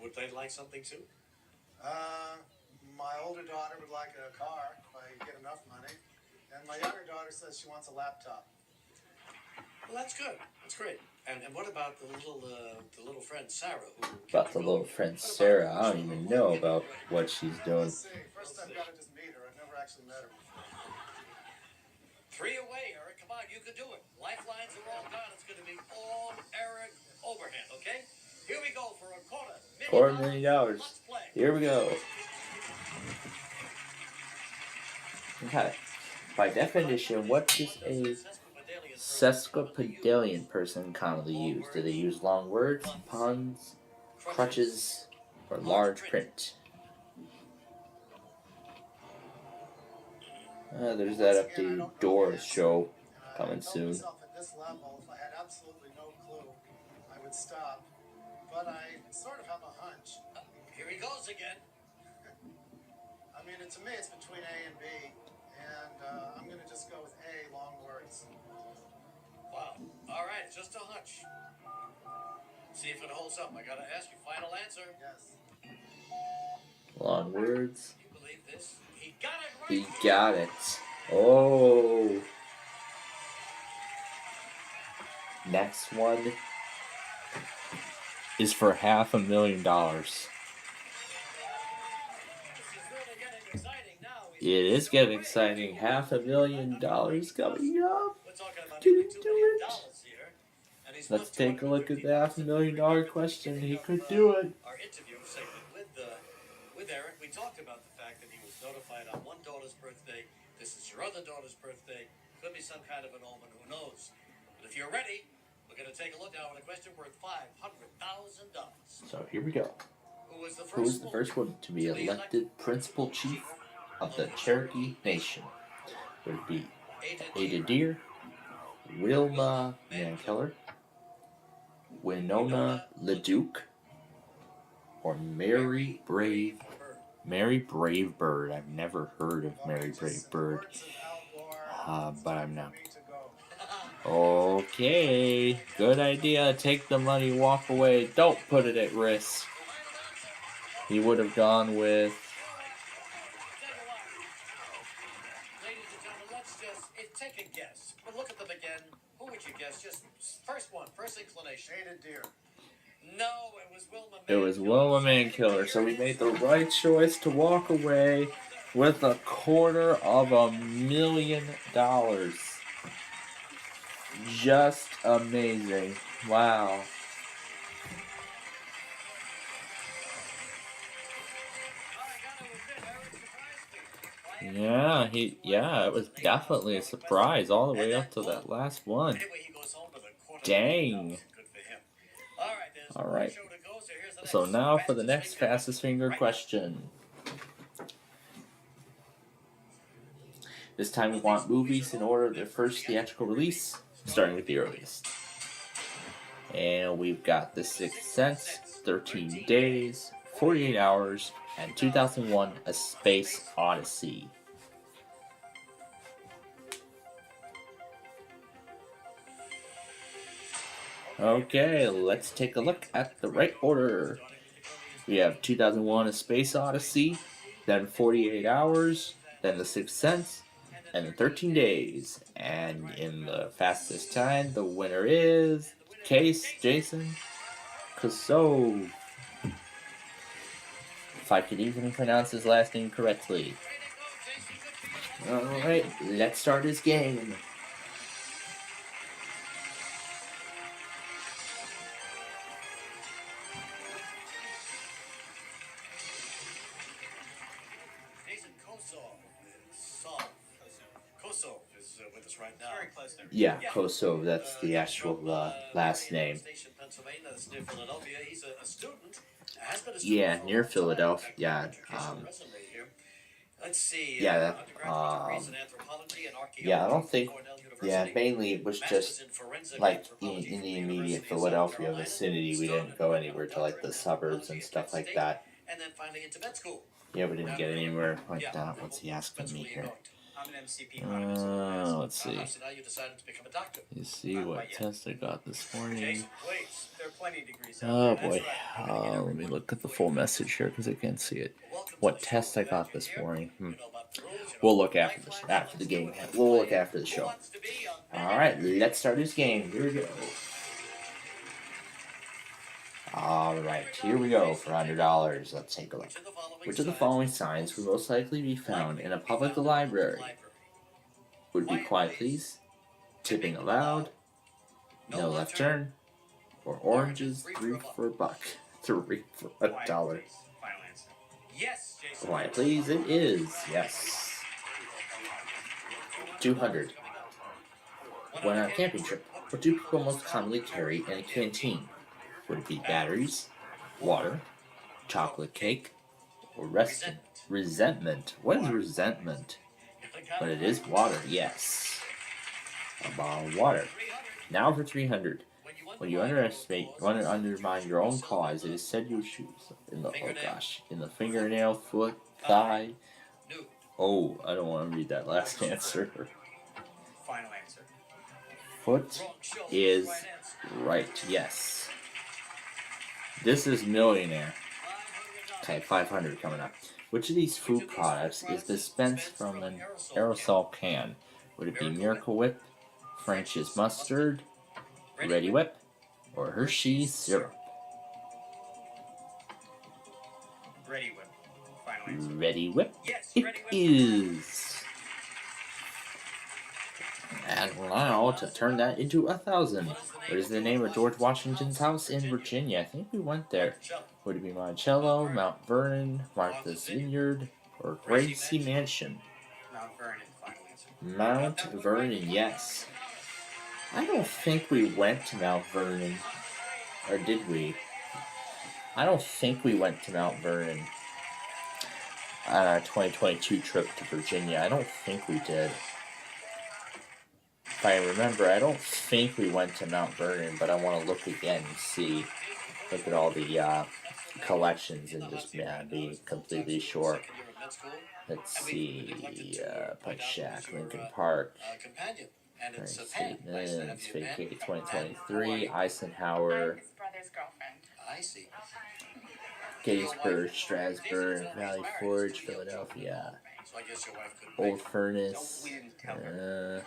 would they like something too? My older daughter would like a car if I get enough money. And my younger daughter says she wants a laptop. Well, that's good. That's great. And what about the little friend Sarah? About the little friend Sarah, I don't even know about what she's doing. Let's see. First, I've got to just meet her. I've never actually met her before. 3 away, Eric. Come on, you can do it. Lifelines are all done. It's going to be all Eric overhand. Okay? Here we go for a $250,000. Let's play. Here we go. Okay. By definition, what does a sesquipedalian person commonly use? Do they use long words, puns, crutches, or large print? There's that updated Doors show coming soon. At this level, if I had absolutely no clue, I would stop. But I sort of have a hunch. Here he goes again. I mean, to me, it's between A and B. And I'm going to just go with A, long words. Wow. All right, it's just a hunch. See if it holds up. I got to ask you, final answer. Yes. Long words. You believe this? He got it right. He got it. Oh. Next one is for $500,000. It is getting exciting. $500,000 coming up. Can he do it? Let's take a look at the $500,000 question. He could do it. Our interview segment with Eric, we talked about the fact that he was notified on one daughter's birthday. This is your other daughter's birthday. Could be some kind of an omen. Who knows? But if you're ready, we're going to take a look now at a question worth $500,000. So here we go. Who was the first one to be elected principal chief of the Cherokee Nation? Would it be Ada Deer, Wilma Mankiller, Winona LeDuc, or Mary Bravebird? I've never heard of Mary Bravebird, but I'm not. Okay, good idea. Take the money, walk away. Don't put it at risk. He would have gone with. Ladies and gentlemen, let's just take a guess. But look at them again. Who would you guess? Just first one, first inclination. Ada Deer. No, it was Wilma It was Wilma Mankiller, so we made the right choice to walk away with $250,000. Just amazing. Wow. Yeah, it was definitely a surprise all the way up to that last one. Dang. Alright. So now for the next fastest finger question. This time we want movies in order of their first theatrical release, starting with the earliest. And we've got The Sixth Sense, 13 Days, 48 Hours, and 2001 A Space Odyssey. Okay, let's take a look at the right order. We have 2001 A Space Odyssey, then 48 Hours, then The Sixth Sense, and then 13 Days. And in the fastest time, the winner is Jason Kosov. If I could even pronounce his last name correctly. Alright, let's start his game. Jason Kosov is with us right now. Very close there. Yeah, Kosov, that's the actual last name. Station, Pennsylvania, that's near Philadelphia. He's a student. Has been a student Yeah, near Philadelphia. Yeah. Let's see. Yeah, yeah, I don't think. Yeah, mainly it was just like in the immediate Philadelphia vicinity. We didn't go anywhere to like the suburbs and stuff like that. And then finally into med school. Yeah, we didn't get anywhere like that. What's he asking me here? Let's see. You see what test I got this morning. Oh boy. Let me look at the full message here because I can't see it. What test I got this morning. We'll look after the game. We'll look after the show. Alright, let's start this game. Here we go. Alright, here we go for $100. Let's take a look. Which of the following signs would most likely be found in a public library? Would it be quiet please? Tipping allowed? No left turn? Or oranges 3 for a buck? 3 for $1. Yes, Jason. Quiet please, it is. Yes. 200. When on a camping trip, what do people most commonly carry in a canteen? Would it be batteries, water, chocolate cake, or resentment? What is resentment? But it is water, yes. A bottle of water. Now for 300. When you undermine your own cause, it is said you shoot in the in the fingernail, foot, thigh. Oh, I don't want to read that last answer. Final answer. Foot is right, yes. This is millionaire. Okay, 500 coming up. Which of these food products is dispensed from an aerosol can? Would it be Miracle Whip, French's Mustard, Ready Whip, or Hershey's Syrup? Ready Whip. Final answer. Ready Whip? Yes, it Ready Whip. Is. And now to turn that into 1,000. What is the name of George Washington's house in Virginia? I think we went there. Would it be Monticello, Mount Vernon, Martha's Vineyard, or Gracie Mansion? Mount Vernon. Final answer. Mount Vernon, yes. I don't think we went to Mount Vernon. Or did we? I don't think we went to Mount Vernon on our 2022 trip to Virginia. I don't think we did. if I remember, I don't think we went to Mount Vernon, but I want to look again and see. Look at all the collections and just be completely sure. Let's see. Pike Shack, Lincoln Park. Statements, Vacate 2023, Eisenhower, Gettysburg, Strasburg, Valley Forge, Philadelphia, Old Furnace, the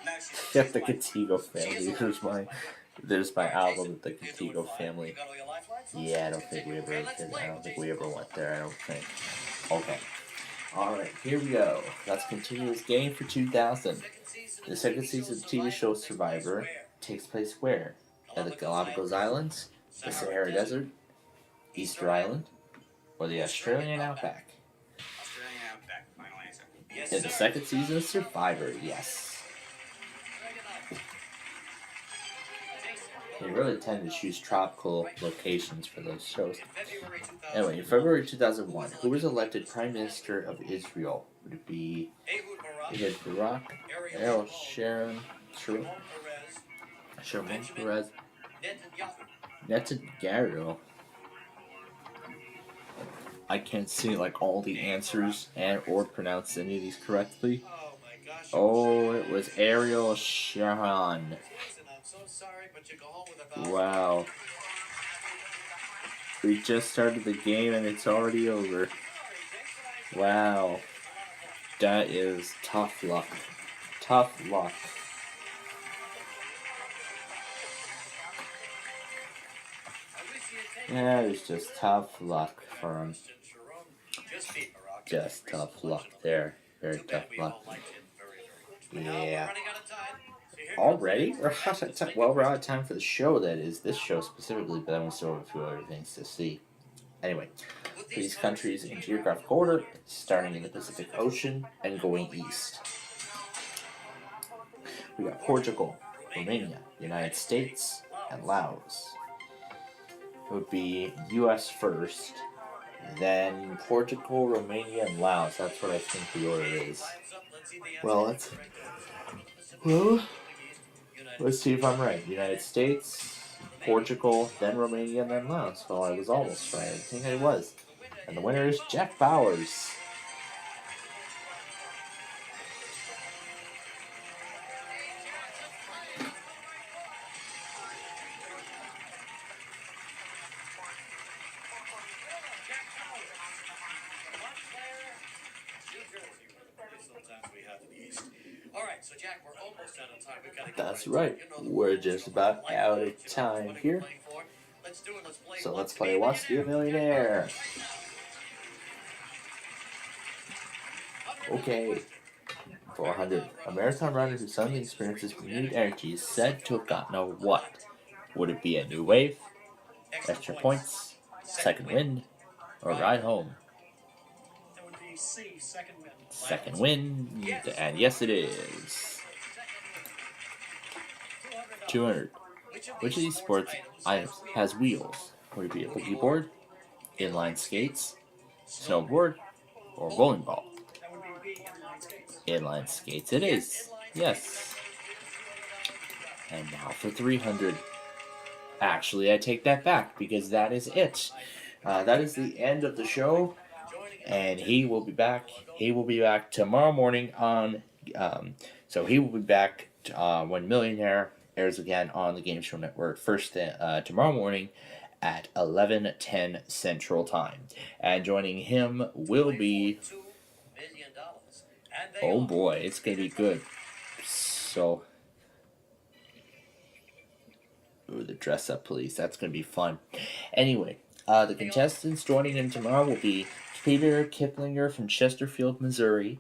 Contigo family. There's my album, The Contigo Family. Yeah, I don't think we ever went there. I don't think. Okay. All right, here we go. Let's continue this game for 2000. The second season of the TV show Survivor takes place where? At the Galapagos Islands, the Sahara Desert, Easter Island, or the Australian Outback? Australian Outback, final answer. In the second season of Survivor, yes. They really tend to choose tropical locations for those shows. Anyway, in February 2001, who was elected Prime Minister of Israel? Would it be Ehud Barak, Ariel Sharon Perez, Netanyahu? I can't see all the answers and or pronounce any of these correctly. Oh, it was Ariel Sharon. Wow. We just started the game and it's already over. Wow. That is tough luck. Tough luck. That is just tough luck for him. Just tough luck there. Very tough luck. Yeah. Already? We're out of time. Well, we're out of time for the show, that is. This show specifically, but I want to still have a few other things to see. Anyway, these countries in geographic order, starting in the Pacific Ocean and going east. We got Portugal, Romania, United States, and Laos. It would be U.S. first, then Portugal, Romania, and Laos. That's what I think the order is. Well, let's see if I'm right. United States, Portugal, then Romania, and then Laos. Well, I was almost right. I think I was. And the winner is Jack Bowers. So Jack, we're almost out of time. We've got to That's right. We're just about out of time here. So let's play Wants to Be a Millionaire. Okay. 400. A marathon runner who suddenly experiences renewed energy is said to have gotten a what? Would it be a new wave, extra points, second wind, or ride home? That would be C, second win. Second wind, and yes it is. 200. Which of these sports items has wheels? Would it be a boogie board, inline skates, snowboard, or bowling ball? Inline skates it is. Yes. And now for 300. Actually, I take that back because that is it. That is the end of the show. And he will be back. He will be back tomorrow morning on. So he will be back when Millionaire airs again on the Game Show Network first tomorrow morning at 11:10 Central Time. And joining him will be. Oh boy, it's gonna be good. So. Ooh, the dress up police. That's gonna be fun. Anyway, the contestants joining him tomorrow will be Peter Kiplinger from Chesterfield, Missouri,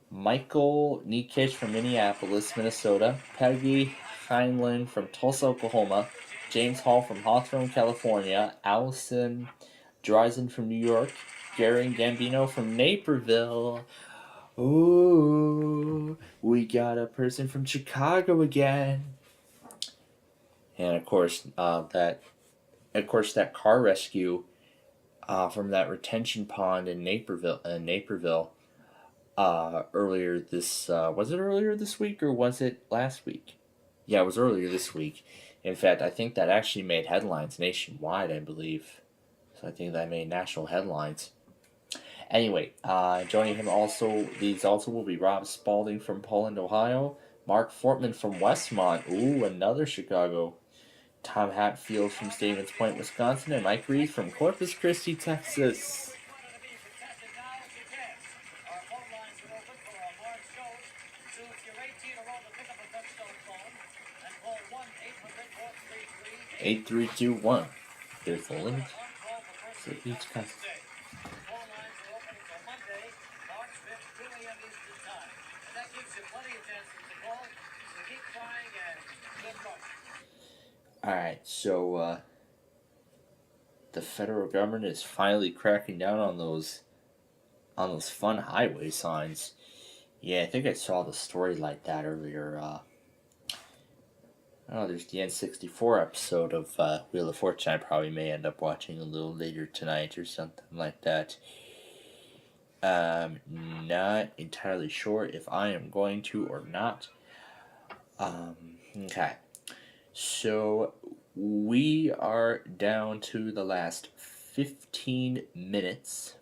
Michael Nikish from Minneapolis, Minnesota, Peggy Heinlein from Tulsa, Oklahoma, James Hall from Hawthorne, California, Allison Dreisen from New York, Gary Gambino from Naperville. Ooh, we got a person from Chicago again. And of course, that car rescue from that retention pond in Naperville. Earlier this was it earlier this week or was it last week? Yeah, it was earlier this week. In fact, I think that actually made headlines nationwide, I believe. So I think that made national headlines. Anyway, joining him also, these also will be Rob Spalding from Poland, Ohio, Mark Fortman from Westmont, ooh, another Chicago, Tom Hatfield from Stevens Point, Wisconsin, and Mike Reed from Corpus Christi, Texas. Eight, 3, 2, 1. There's the limit. So each comes. Alright, so the federal government is finally cracking down on those fun highway signs. Yeah, I think I saw the story like that earlier. Oh, there's the N64 episode of Wheel of Fortune. I probably may end up watching a little later tonight or something like that. Not entirely sure if I am going to or not. Okay. So we are down to the last 15 minutes.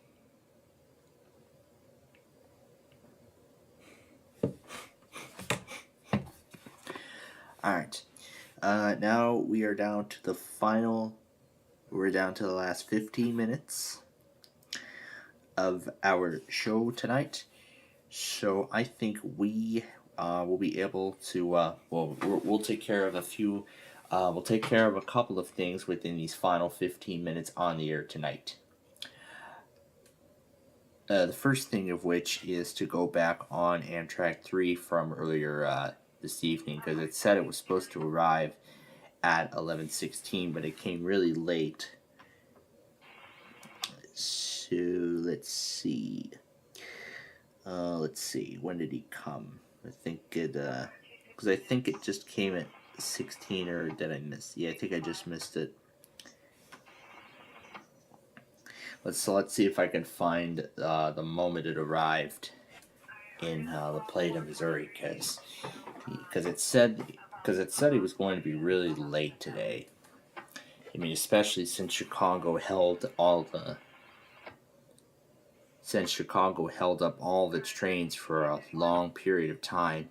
Alright. Now we are down to the final. We're down to the last 15 minutes of our show tonight. So I think we will be able to. We'll take care of a few. We'll take care of a couple of things within these final 15 minutes on the air tonight. The first thing of which is to go back on Amtrak 3 from earlier this evening, because it said it was supposed to arrive at 11:16, but it came really late. So let's see. When did he come? I think it, because I think it just came at 16, or did I miss? Yeah, I think I just missed it. Let's see if I can find the moment it arrived in La Plata, Missouri, because it said he was going to be really late today. I mean, especially since Chicago held up all of its trains for a long period of time.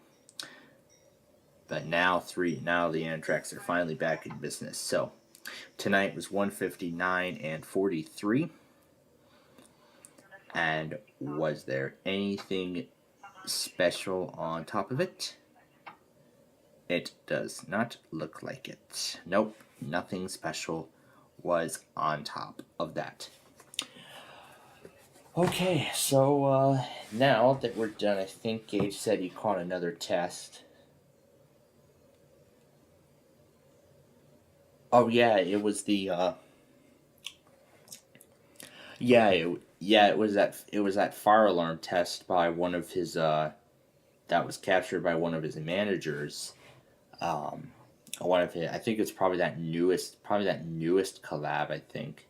But now the Amtraks are finally back in business. So tonight was 1:59 and 43. And was there anything special on top of it? It does not look like it. Nope, nothing special was on top of that. Okay, so now that we're done, I think Gage said he caught another test. Oh yeah, it was the it was that fire alarm test by one of his that was captured by one of his managers. One of his, I think it's probably that newest collab, I think.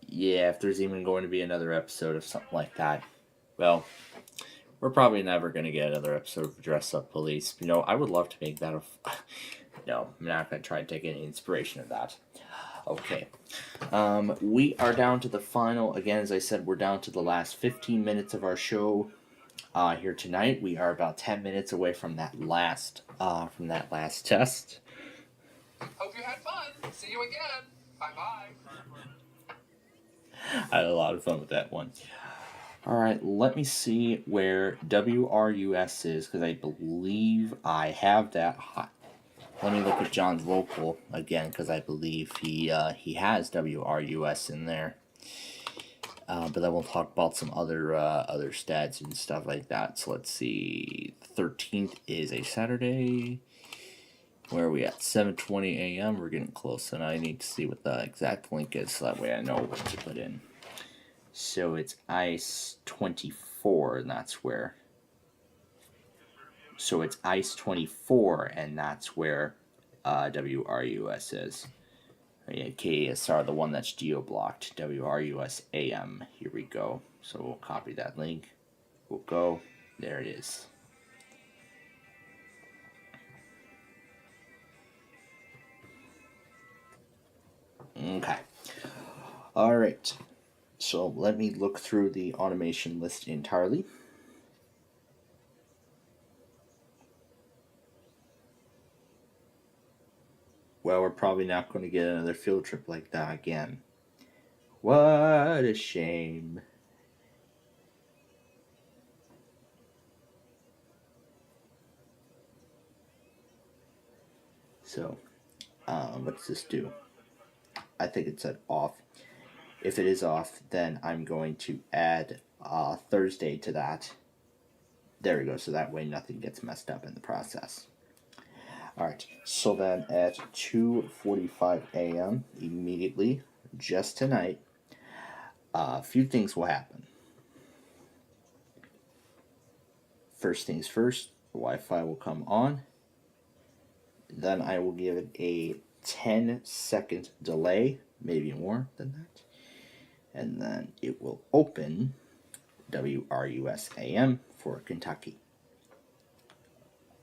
Yeah, if there's even going to be another episode of something like that. Well, we're probably never going to get another episode of Dress Up Police. You know, I would love to make that no, I'm not going to try and take any inspiration of that. Okay. We are down to the final, again, as I said, we're down to the last 15 minutes of our show here tonight. We are about 10 minutes away from that last test. Hope you had fun. See you again. Bye-bye. I had a lot of fun with that one. Alright, let me see where WRUS is, because I believe I have that hot. Let me look at John's local again, because I believe he has WRUS in there. But then we'll talk about some other stats and stuff like that. So let's see. 13th is a Saturday. Where are we at? 7:20 a.m. We're getting close, and I need to see what the exact link is, so that way I know what to put in. So it's ICE 24, and that's where. So it's ICE 24, and that's where WRUS is. Yeah, KSR, the one that's geo-blocked. WRUSAM. Here we go. So we'll copy that link. We'll go. There it is. Okay. All right. So let me look through the automation list entirely. Well, we're probably not going to get another field trip like that again. What a shame. So, what's this do? I think it said off. If it is off, then I'm going to add Thursday to that. There we go, so that way nothing gets messed up in the process. Alright, so then at 2:45 a.m. immediately, just tonight, a few things will happen. First things first, the Wi-Fi will come on. Then I will give it a 10-second delay, maybe more than that. And then it will open WRUSAM for Kentucky.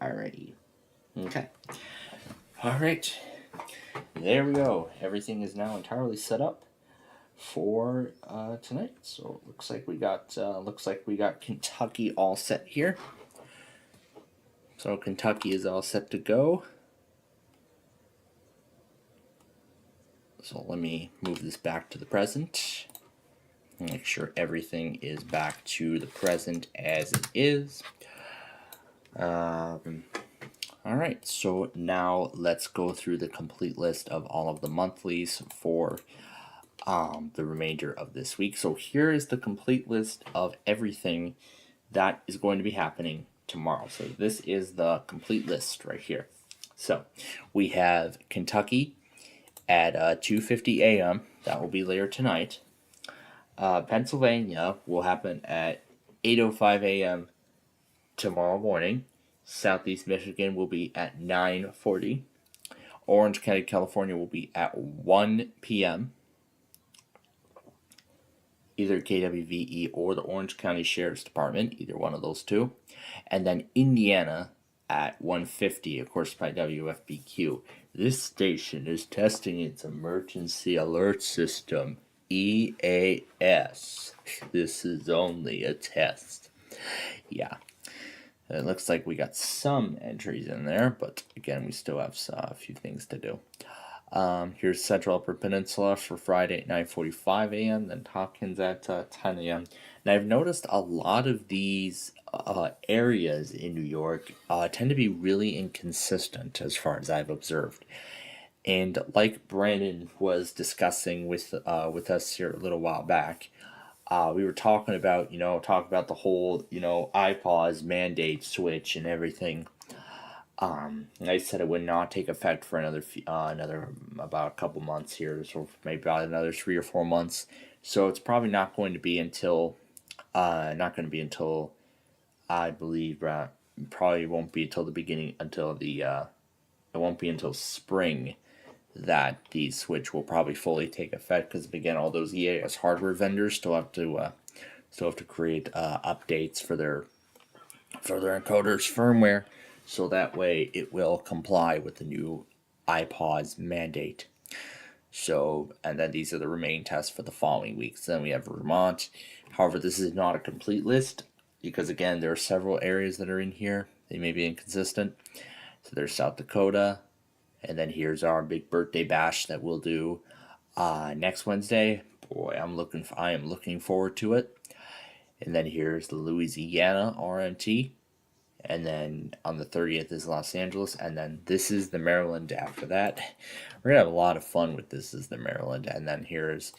Alrighty. Okay. Alright. There we go. Everything is now entirely set up for tonight. So it looks like we got Kentucky all set here. So Kentucky is all set to go. So let me move this back to the present. Make sure everything is back to the present as it is. Alright, so now let's go through the complete list of all of the monthlies for the remainder of this week. So here is the complete list of everything that is going to be happening tomorrow. So this is the complete list right here. So we have Kentucky at 2:50 a.m. That will be later tonight. Pennsylvania will happen at 8:05 a.m. tomorrow morning. Southeast Michigan will be at 9:40. Orange County, California will be at 1 p.m. Either KWVE or the Orange County Sheriff's Department, either one of those two. And then Indiana at 1:50, of course, by WFBQ. This station is testing its emergency alert system, EAS. This is only a test. Yeah. It looks like we got some entries in there, but again, we still have a few things to do. Here's Central Upper Peninsula for Friday at 9:45 a.m., then Hopkins at 10 a.m. And I've noticed a lot of these areas in New York tend to be really inconsistent as far as I've observed. And like Brandon was discussing with us here a little while back, we were talking about the whole iPause mandate switch and everything. I said it would not take effect for another about a couple months here, so maybe about another 3 or 4 months. So it's probably not going to be until I believe probably won't be until it won't be until spring that the switch will probably fully take effect, because again, all those EAS hardware vendors still have to create updates for their encoders firmware, so that way it will comply with the new iPause mandate. So, and then these are the remaining tests for the following weeks. Then we have Vermont. However, this is not a complete list, because again, there are several areas that are in here. They may be inconsistent. So there's South Dakota, and then here's our big birthday bash that we'll do next Wednesday. Boy, I am looking forward to it. And then here's the Louisiana RMT. And then on the 30th is Los Angeles. And then this is the Maryland after that. We're going to have a lot of fun with This is the Maryland. And then here's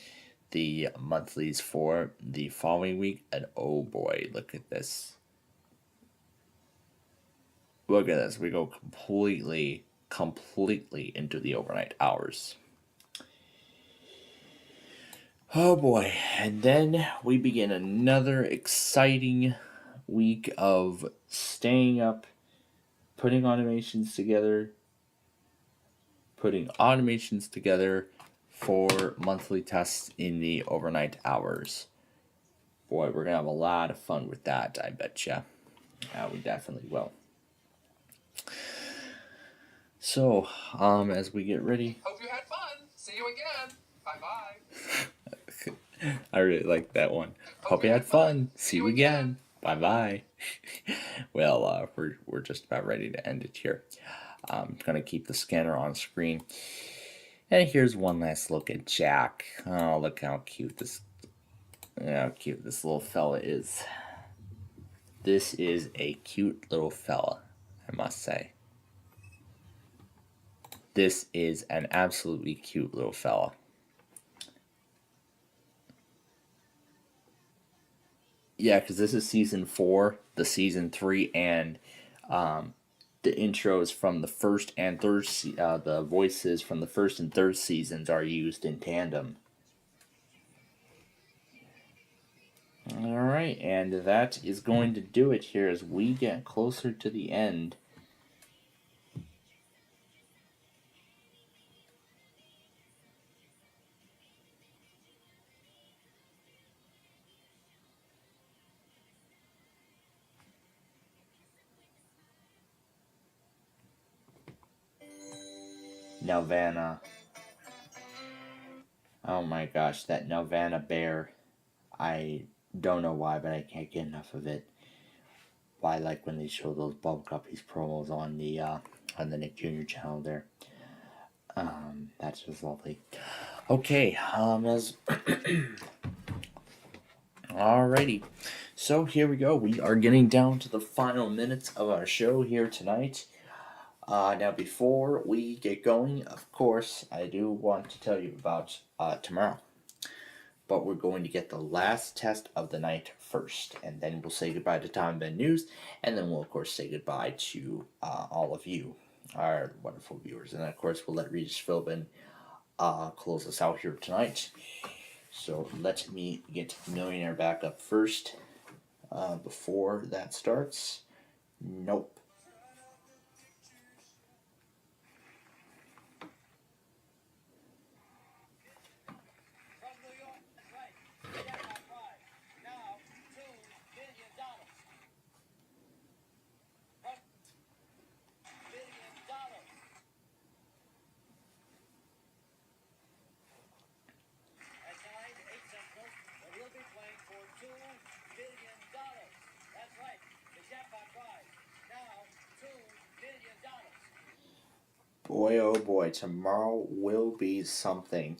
the monthlies for the following week. And oh boy, look at this. Look at this. We go completely into the overnight hours. Oh boy. And then we begin another exciting week of staying up, putting automations together, for monthly tests in the overnight hours. Boy, we're gonna have a lot of fun with that, I betcha. Yeah, we definitely will. So, as we get ready, Hope you had fun. See you again. Bye-bye. I really like that one. Hope you had fun. See you again. Bye bye. Well, we're just about ready to end it here. I'm gonna keep the scanner on screen. And here's one last look at Jack. Oh, look how cute this little fella is. This is a cute little fella, I must say. This is an absolutely cute little fella. Yeah, because this is season 4, the season 3, and the intros from the first and third, the voices from the first and third seasons are used in tandem. All right, and that is going to do it here as we get closer to the end. Nelvana. Oh my gosh, that Nelvana bear. I don't know why, but I can't get enough of it. I like when they show those Bubble Guppies promos on the Nick Jr. channel there. That's just lovely. Okay, alrighty. So here we go. We are getting down to the final minutes of our show here tonight. Now, before we get going, of course, I do want to tell you about tomorrow. But we're going to get the last test of the night first, and then we'll say goodbye to Tom Ben News, and then we'll, of course, say goodbye to all of you, our wonderful viewers. And then, of course, we'll let Regis Philbin close us out here tonight. So let me get Millionaire back up first before that starts. Nope. Boy, oh boy, tomorrow will be something.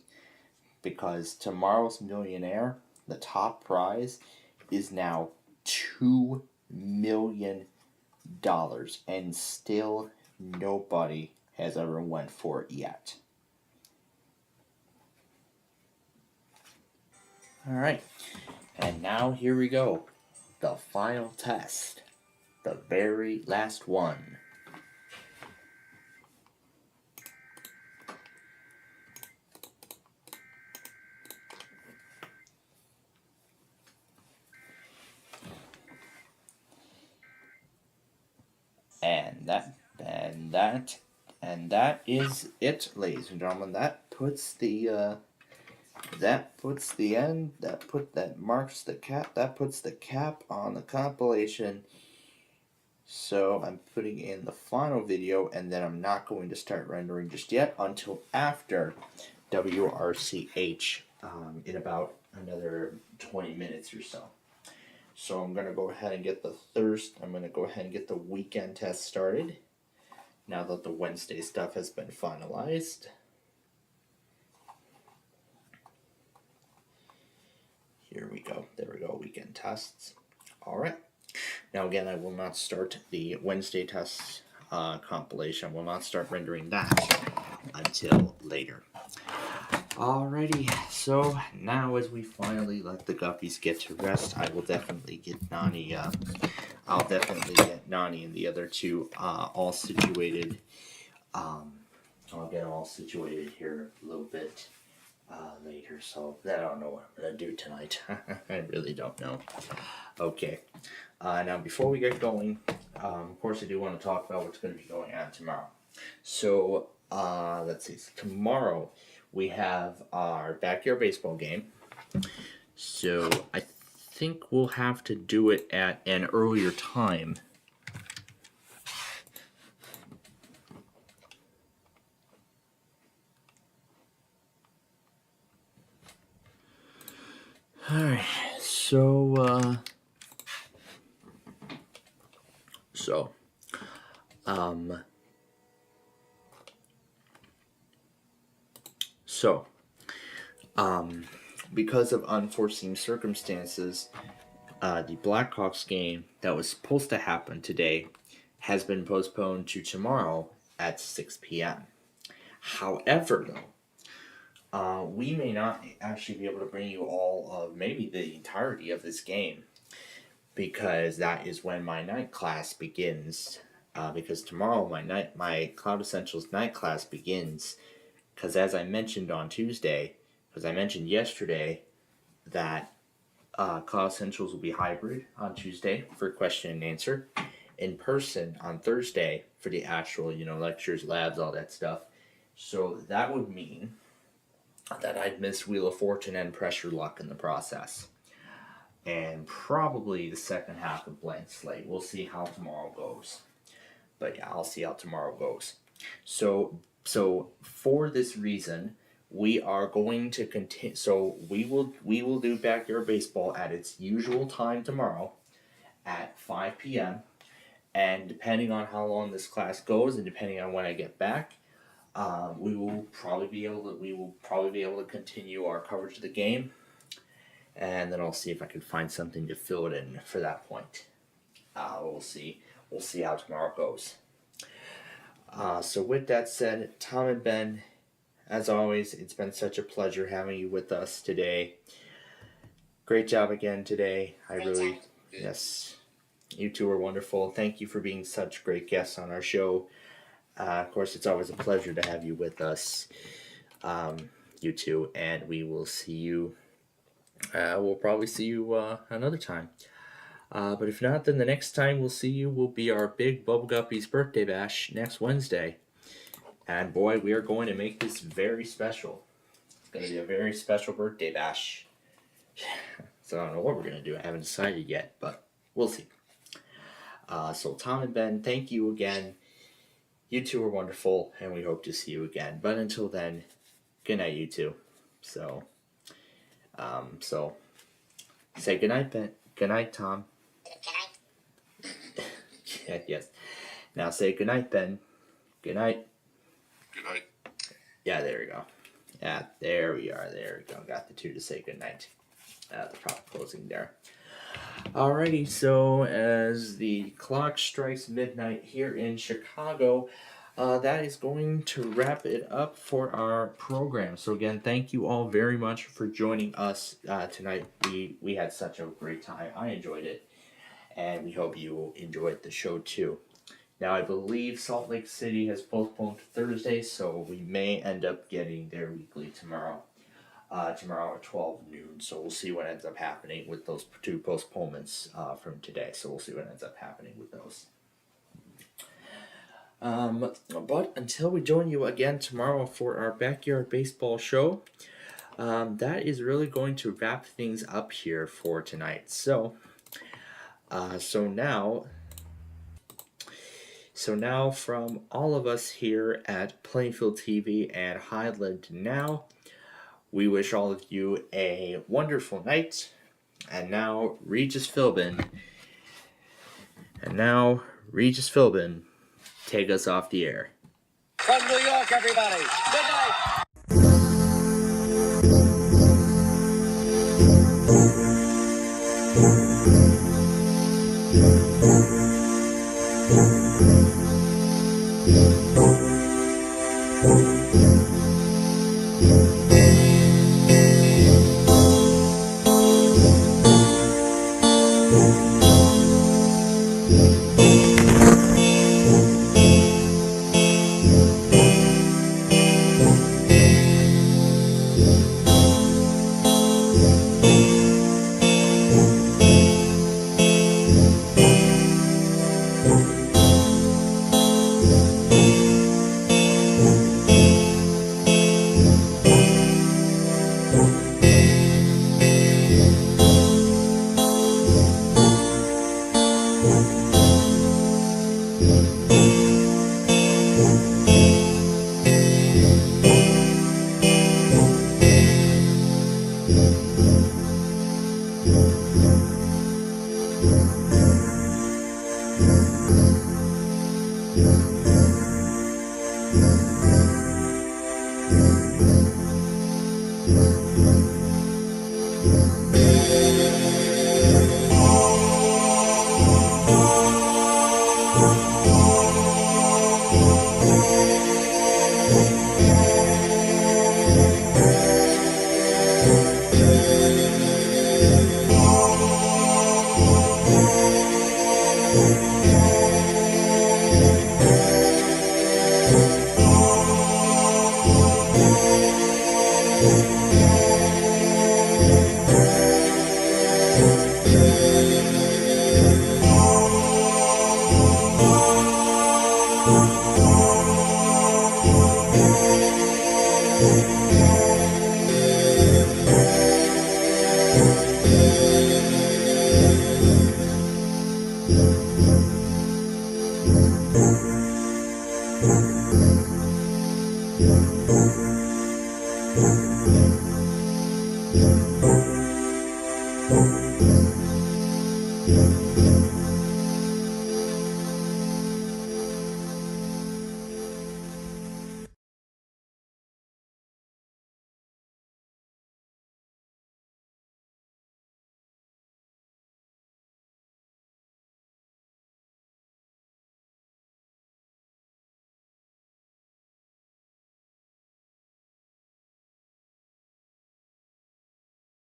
Because tomorrow's Millionaire, the top prize, is now $2 million. And still nobody has ever went for it yet. Alright, and now here we go. The final test. The very last one. And that is it, ladies and gentlemen. That puts the end. That marks the cap. That puts the cap on the compilation. So I'm putting in the final video, and then I'm not going to start rendering just yet until after WRCH in about another 20 minutes or so. So I'm going to go ahead and get the weekend test started now that the Wednesday stuff has been finalized. Here we go. There we go. Weekend tests. All right. Now again, I will not start the Wednesday tests compilation. I will not start rendering that until later. Alrighty, so now as we finally let the Guppies get to rest, I will definitely get Nani, I'll definitely get Nani and the other two all situated. I'll get all situated here a little bit later, so I don't know what I'm going to do tonight. I really don't know. Okay, now before we get going, of course I do want to talk about what's going to be going on tomorrow. So, let's see, tomorrow we have our backyard baseball game. So I think we'll have to do it at an earlier time. Alright, so, because of unforeseen circumstances, the Blackhawks game that was supposed to happen today has been postponed to tomorrow at 6 p.m. However, though, we may not actually be able to bring you all of maybe the entirety of this game, because that is when my night class begins. Because tomorrow my Cloud Essentials night class begins. Because as I mentioned on Tuesday, because I mentioned yesterday that Cloud Essentials will be hybrid on Tuesday for question and answer, in person on Thursday for the actual, lectures, labs, all that stuff. So that would mean that I'd miss Wheel of Fortune and Pressure Luck in the process. And probably the second half of Blank Slate. We'll see how tomorrow goes. But yeah, I'll see how tomorrow goes. So for this reason, we are going to continue. So we will do backyard baseball at its usual time tomorrow at 5 p.m. And depending on how long this class goes, and depending on when I get back, we will probably be able to continue our coverage of the game. And then I'll see if I can find something to fill it in for that point. We'll see. We'll see how tomorrow goes. So with that said, Tom and Ben, as always, it's been such a pleasure having you with us today. Great job again today. Yes, you two are wonderful. Thank you for being such great guests on our show. Of course, it's always a pleasure to have you with us, you two, and we will see you. We'll probably see you another time. But if not, then the next time we'll see you will be our big Bubble Guppy's birthday bash next Wednesday. And boy, we are going to make this very special. It's going to be a very special birthday bash. So I don't know what we're going to do. I haven't decided yet, but we'll see. So Tom and Ben, thank you again. You two are wonderful, and we hope to see you again. But until then, good night, you two. So say good night, Ben. Good night, Tom. Yes. Now say good night, Ben. Good night. Good night. Yeah, there we go. Yeah, there we are. There we go. Got the two to say good night. The proper closing there. Alrighty, so as the clock strikes midnight here in Chicago, that is going to wrap it up for our program. So again, thank you all very much for joining us tonight. We had such a great time. I enjoyed it, and we hope you enjoyed the show too. Now, I believe Salt Lake City has postponed to Thursday, so we may end up getting their weekly tomorrow. Tomorrow at 12 noon, so we'll see what ends up happening with those two postponements from today. So we'll see what ends up happening with those. But until we join you again tomorrow for our backyard baseball show, that is really going to wrap things up here for tonight. So now from all of us here at Plainfield TV and Highland Now, we wish all of you a wonderful night. And now, Regis Philbin, take us off the air. From New York, everybody. Good night.